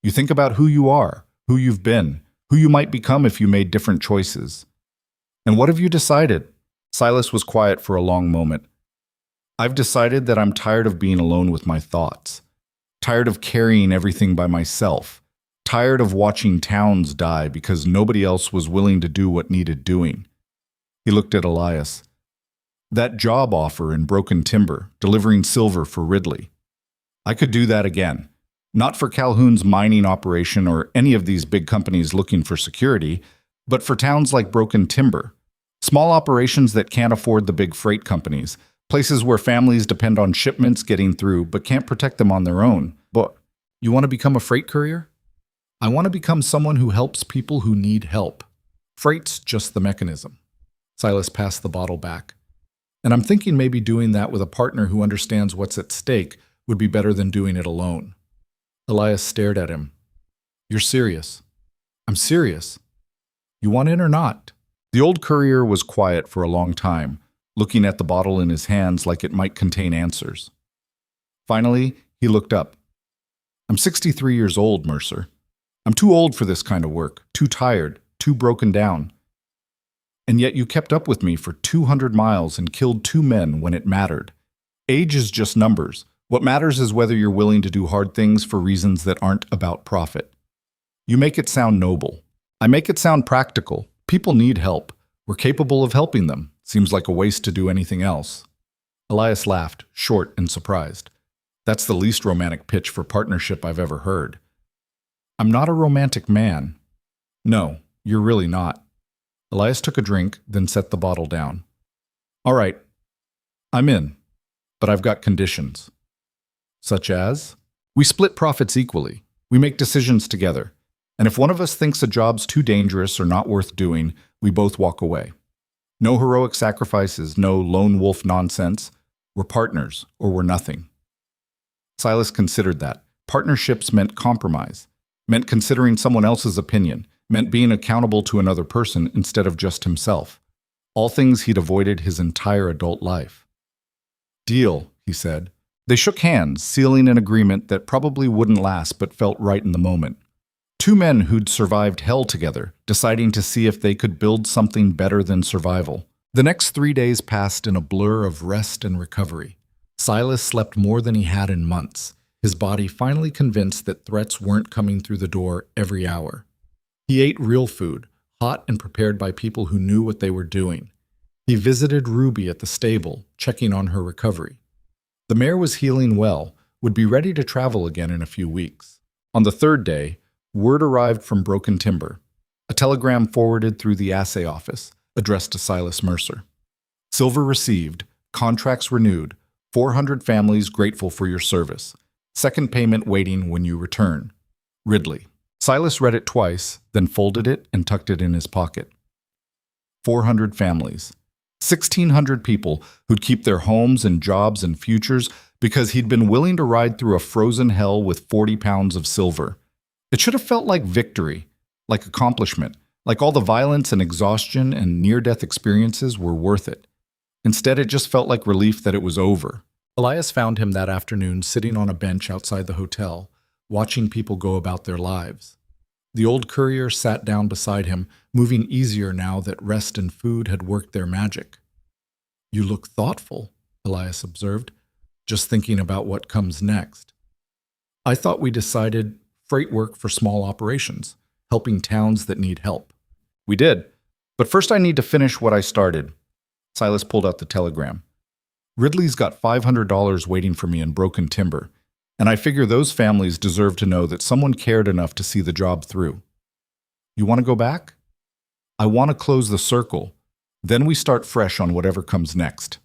You think about who you are, who you've been, who you might become if you made different choices. And what have you decided?" Silas was quiet for a long moment. "I've decided that I'm tired of being alone with my thoughts. Tired of carrying everything by myself. Tired of watching towns die because nobody else was willing to do what needed doing." He looked at Elias. "That job offer in Broken Timber, delivering silver for Ridley. I could do that again. Not for Calhoun's mining operation or any of these big companies looking for security, but for towns like Broken Timber. Small operations that can't afford the big freight companies. Places where families depend on shipments getting through but can't protect them on their own. But you want to become a freight courier? I want to become someone who helps people who need help. Freight's just the mechanism." Silas passed the bottle back. "And I'm thinking maybe doing that with a partner who understands what's at stake would be better than doing it alone." Elias stared at him. "You're serious?" "I'm serious. You want in or not?" The old courier was quiet for a long time, looking at the bottle in his hands like it might contain answers. Finally, he looked up. "I'm 63 years old, Mercer. I'm too old for this kind of work, too tired, too broken down. And yet you kept up with me for 200 miles and killed 2 men when it mattered. Age is just numbers. What matters is whether you're willing to do hard things for reasons that aren't about profit. You make it sound noble. I make it sound practical. People need help. We're capable of helping them. Seems like a waste to do anything else." Elias laughed, short and surprised. "That's the least romantic pitch for partnership I've ever heard." "I'm not a romantic man." "No, you're really not." Elias took a drink, then set the bottle down. "All right, I'm in, but I've got conditions." "Such as?" "We split profits equally. We make decisions together. And if one of us thinks a job's too dangerous or not worth doing, we both walk away. No heroic sacrifices, no lone wolf nonsense. We're partners, or we're nothing." Silas considered that. Partnerships meant compromise, meant considering someone else's opinion, meant being accountable to another person instead of just himself. All things he'd avoided his entire adult life. "Deal," he said. They shook hands, sealing an agreement that probably wouldn't last but felt right in the moment. 2 men who'd survived hell together, deciding to see if they could build something better than survival. The next 3 days passed in a blur of rest and recovery. Silas slept more than he had in months, his body finally convinced that threats weren't coming through the door every hour. He ate real food, hot and prepared by people who knew what they were doing. He visited Ruby at the stable, checking on her recovery. The mare was healing well, would be ready to travel again in a few weeks. On the third day, word arrived from Broken Timber. A telegram forwarded through the assay office, addressed to Silas Mercer. Silver received, contracts renewed, 400 families grateful for your service. Second payment waiting when you return. Ridley. Silas read it twice, then folded it and tucked it in his pocket. 400 families. 1,600 people who'd keep their homes and jobs and futures because he'd been willing to ride through a frozen hell with 40 pounds of silver. It should have felt like victory, like accomplishment, like all the violence and exhaustion and near-death experiences were worth it. Instead, it just felt like relief that it was over. Elias found him that afternoon sitting on a bench outside the hotel, watching people go about their lives. The old courier sat down beside him, moving easier now that rest and food had worked their magic. "You look thoughtful," Elias observed, "just thinking about what comes next." "I thought we decided freight work for small operations, helping towns that need help." "We did, but first I need to finish what I started." Silas pulled out the telegram. "Ridley's got $500 waiting for me in Broken Timber, and I figure those families deserve to know that someone cared enough to see the job through. You want to go back?" "I want to close the circle. Then we start fresh on whatever comes next."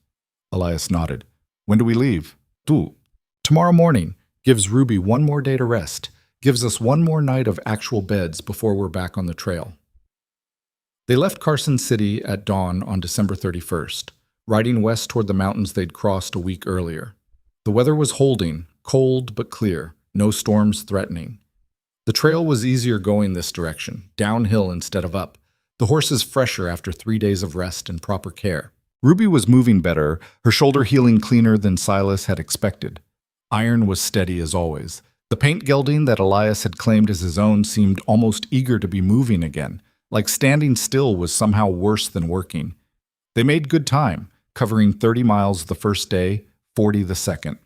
Elias nodded. "When do we leave?" Tomorrow morning. Gives Ruby one more day to rest. Gives us one more night of actual beds before we're back on the trail." They left Carson City at dawn on December 31st, riding west toward the mountains they'd crossed a week earlier. The weather was holding, cold but clear, no storms threatening. The trail was easier going this direction, downhill instead of up, the horses fresher after 3 days of rest and proper care. Ruby was moving better, her shoulder healing cleaner than Silas had expected. Iron was steady as always. The paint gelding that Elias had claimed as his own seemed almost eager to be moving again, like standing still was somehow worse than working. They made good time, covering 30 miles the first day, 40 the second.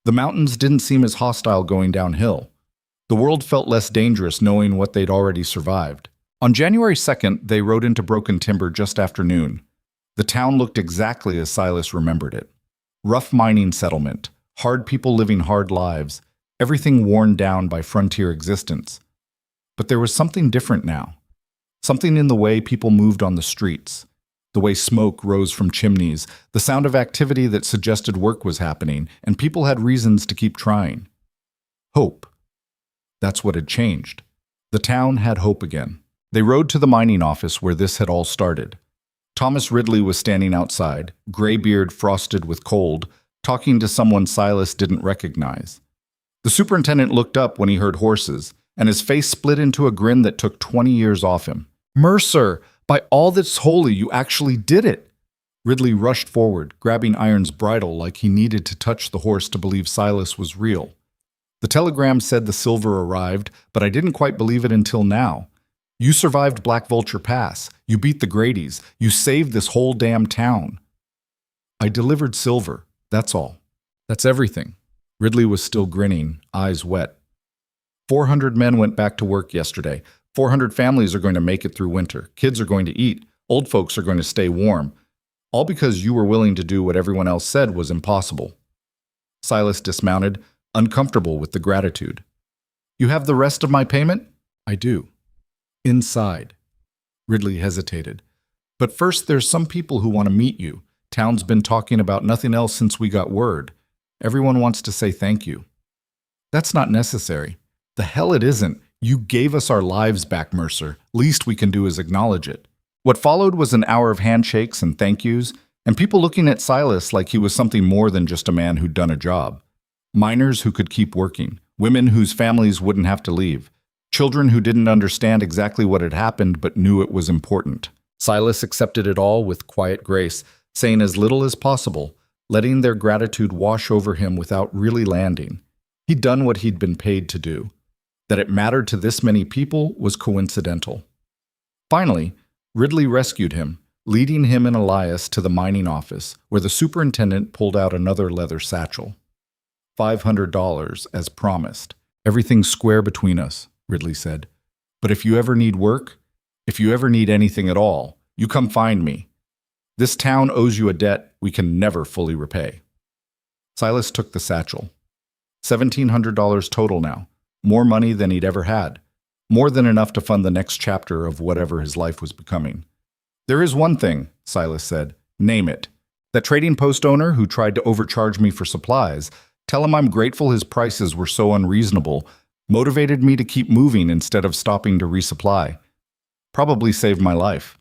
The mountains didn't seem as hostile going downhill. The world felt less dangerous knowing what they'd already survived. On January 2nd, they rode into Broken Timber just after noon. The town looked exactly as Silas remembered it. Rough mining settlement, hard people living hard lives, everything worn down by frontier existence. But there was something different now. Something in the way people moved on the streets, the way smoke rose from chimneys, the sound of activity that suggested work was happening, and people had reasons to keep trying. Hope. That's what had changed. The town had hope again. They rode to the mining office where this had all started. Thomas Ridley was standing outside, gray beard frosted with cold, talking to someone Silas didn't recognize. The superintendent looked up when he heard horses, and his face split into a grin that took 20 years off him. "Mercer, by all that's holy, you actually did it!" Ridley rushed forward, grabbing Iron's bridle like he needed to touch the horse to believe Silas was real. "The telegram said the silver arrived, but I didn't quite believe it until now. You survived Black Vulture Pass. You beat the Gradys. You saved this whole damn town." "I delivered silver, that's all. That's everything." Ridley was still grinning, eyes wet. 400 men went back to work yesterday. 400 families are going to make it through winter. Kids are going to eat. Old folks are going to stay warm. All because you were willing to do what everyone else said was impossible." Silas dismounted, uncomfortable with the gratitude. "You have the rest of my payment?" "I do." "Inside." Ridley hesitated. "But first there's some people who want to meet you. Town's been talking about nothing else since we got word. Everyone wants to say thank you." "That's not necessary." "The hell it isn't. You gave us our lives back, Mercer. Least we can do is acknowledge it." What followed was an hour of handshakes and thank yous, and people looking at Silas like he was something more than just a man who'd done a job. Miners who could keep working, women whose families wouldn't have to leave, children who didn't understand exactly what had happened but knew it was important. Silas accepted it all with quiet grace, saying as little as possible, letting their gratitude wash over him without really landing. He'd done what he'd been paid to do. That it mattered to this many people was coincidental. Finally, Ridley rescued him, leading him and Elias to the mining office, where the superintendent pulled out another leather satchel. $500, as promised. Everything's square between us, Ridley said. But if you ever need work, if you ever need anything at all, you come find me. This town owes you a debt we can never fully repay. Silas took the satchel. $1,700 total now. More money than he'd ever had. More than enough to fund the next chapter of whatever his life was becoming. There is one thing, Silas said. Name it. That trading post owner who tried to overcharge me for supplies, tell him I'm grateful his prices were so unreasonable, motivated me to keep moving instead of stopping to resupply. Probably saved my life.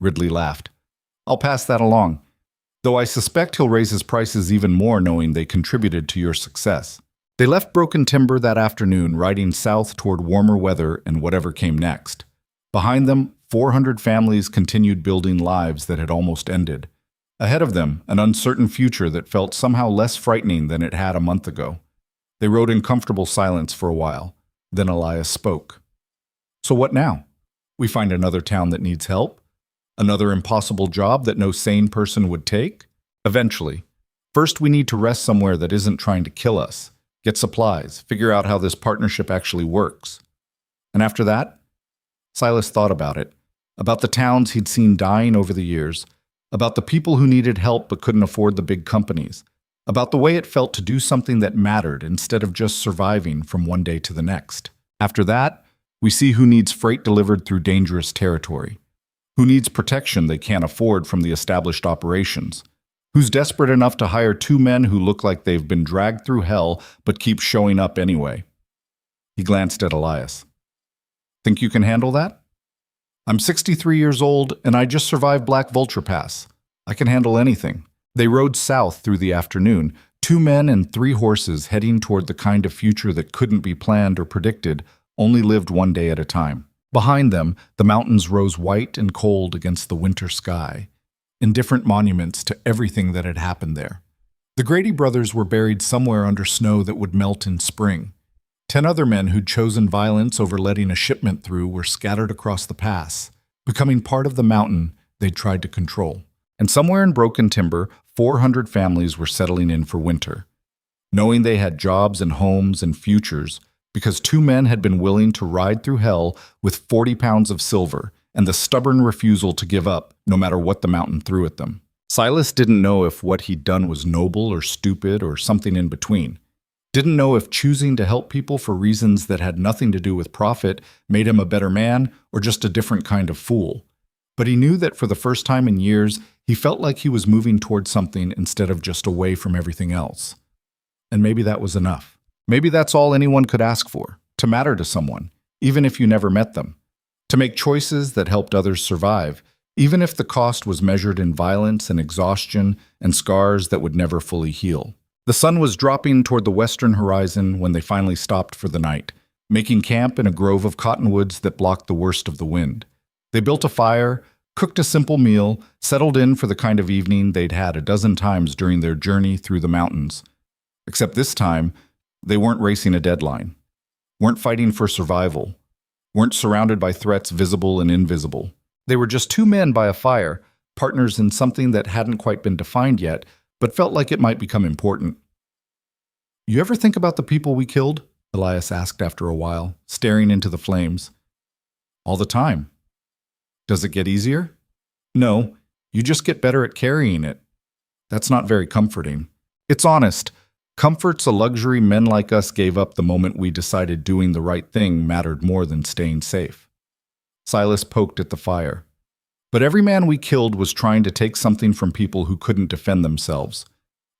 Ridley laughed. I'll pass that along, though I suspect he'll raise his prices even more knowing they contributed to your success. They left Broken Timber that afternoon, riding south toward warmer weather and whatever came next. Behind them, 400 families continued building lives that had almost ended. Ahead of them, an uncertain future that felt somehow less frightening than it had a month ago. They rode in comfortable silence for a while. Then Elias spoke. So what now? We find another town that needs help? Another impossible job that no sane person would take? Eventually. First, we need to rest somewhere that isn't trying to kill us. Get supplies, figure out how this partnership actually works. And after that? Silas thought about it, about the towns he'd seen dying over the years, about the people who needed help but couldn't afford the big companies, about the way it felt to do something that mattered instead of just surviving from one day to the next. After that, we see who needs freight delivered through dangerous territory, who needs protection they can't afford from the established operations, who's desperate enough to hire two men who look like they've been dragged through hell but keep showing up anyway. He glanced at Elias. Think you can handle that? I'm 63 years old, and I just survived Black Vulture Pass. I can handle anything. They rode south through the afternoon, 2 men and 3 horses heading toward the kind of future that couldn't be planned or predicted, only lived one day at a time. Behind them, the mountains rose white and cold against the winter sky, indifferent monuments to everything that had happened there. The Grady brothers were buried somewhere under snow that would melt in spring. 10 other men who'd chosen violence over letting a shipment through were scattered across the pass, becoming part of the mountain they'd tried to control. And somewhere in Broken Timber, 400 families were settling in for winter, knowing they had jobs and homes and futures because 2 men had been willing to ride through hell with 40 pounds of silver and the stubborn refusal to give up no matter what the mountain threw at them. Silas didn't know if what he'd done was noble or stupid or something in between. Didn't know if choosing to help people for reasons that had nothing to do with profit made him a better man or just a different kind of fool. But he knew that for the first time in years, he felt like he was moving toward something instead of just away from everything else. And maybe that was enough. Maybe that's all anyone could ask for, to matter to someone, even if you never met them. To make choices that helped others survive, even if the cost was measured in violence and exhaustion and scars that would never fully heal. The sun was dropping toward the western horizon when they finally stopped for the night, making camp in a grove of cottonwoods that blocked the worst of the wind. They built a fire, cooked a simple meal, settled in for the kind of evening they'd had a dozen times during their journey through the mountains. Except this time, they weren't racing a deadline, weren't fighting for survival, weren't surrounded by threats visible and invisible. They were just 2 men by a fire, partners in something that hadn't quite been defined yet, but felt like it might become important. You ever think about the people we killed? Elias asked after a while, staring into the flames. All the time. Does it get easier? No, you just get better at carrying it. That's not very comforting. It's honest. Comfort's a luxury men like us gave up the moment we decided doing the right thing mattered more than staying safe. Silas poked at the fire. But every man we killed was trying to take something from people who couldn't defend themselves.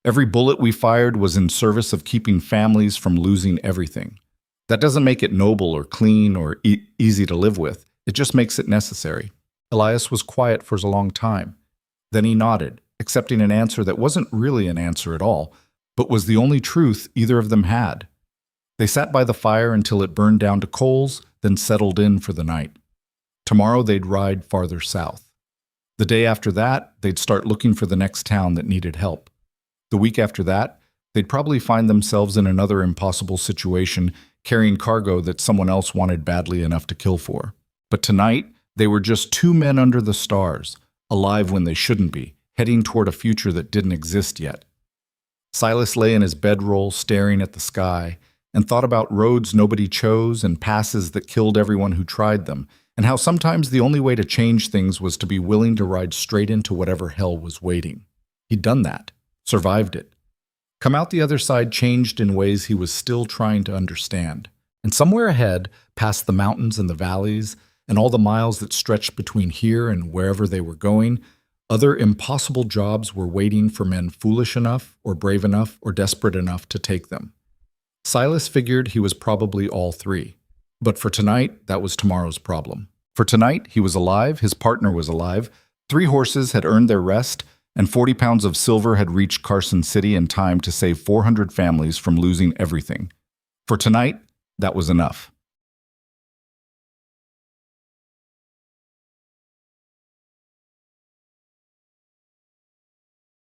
Every bullet we fired was in service of keeping families from losing everything. That doesn't make it noble or clean or easy to live with. It just makes it necessary. Elias was quiet for a long time. Then he nodded, accepting an answer that wasn't really an answer at all, but was the only truth either of them had. They sat by the fire until it burned down to coals, then settled in for the night. Tomorrow they'd ride farther south. The day after that, they'd start looking for the next town that needed help. The week after that, they'd probably find themselves in another impossible situation, carrying cargo that someone else wanted badly enough to kill for. But tonight, they were just 2 men under the stars, alive when they shouldn't be, heading toward a future that didn't exist yet. Silas lay in his bedroll, staring at the sky, and thought about roads nobody chose and passes that killed everyone who tried them, and how sometimes the only way to change things was to be willing to ride straight into whatever hell was waiting. He'd done that, survived it. Come out the other side changed in ways he was still trying to understand. And somewhere ahead, past the mountains and the valleys, and all the miles that stretched between here and wherever they were going, other impossible jobs were waiting for men foolish enough, or brave enough, or desperate enough to take them. Silas figured he was probably all three. But for tonight, that was tomorrow's problem. For tonight, he was alive, his partner was alive, 3 horses had earned their rest, and 40 pounds of silver had reached Carson City in time to save 400 families from losing everything. For tonight, that was enough.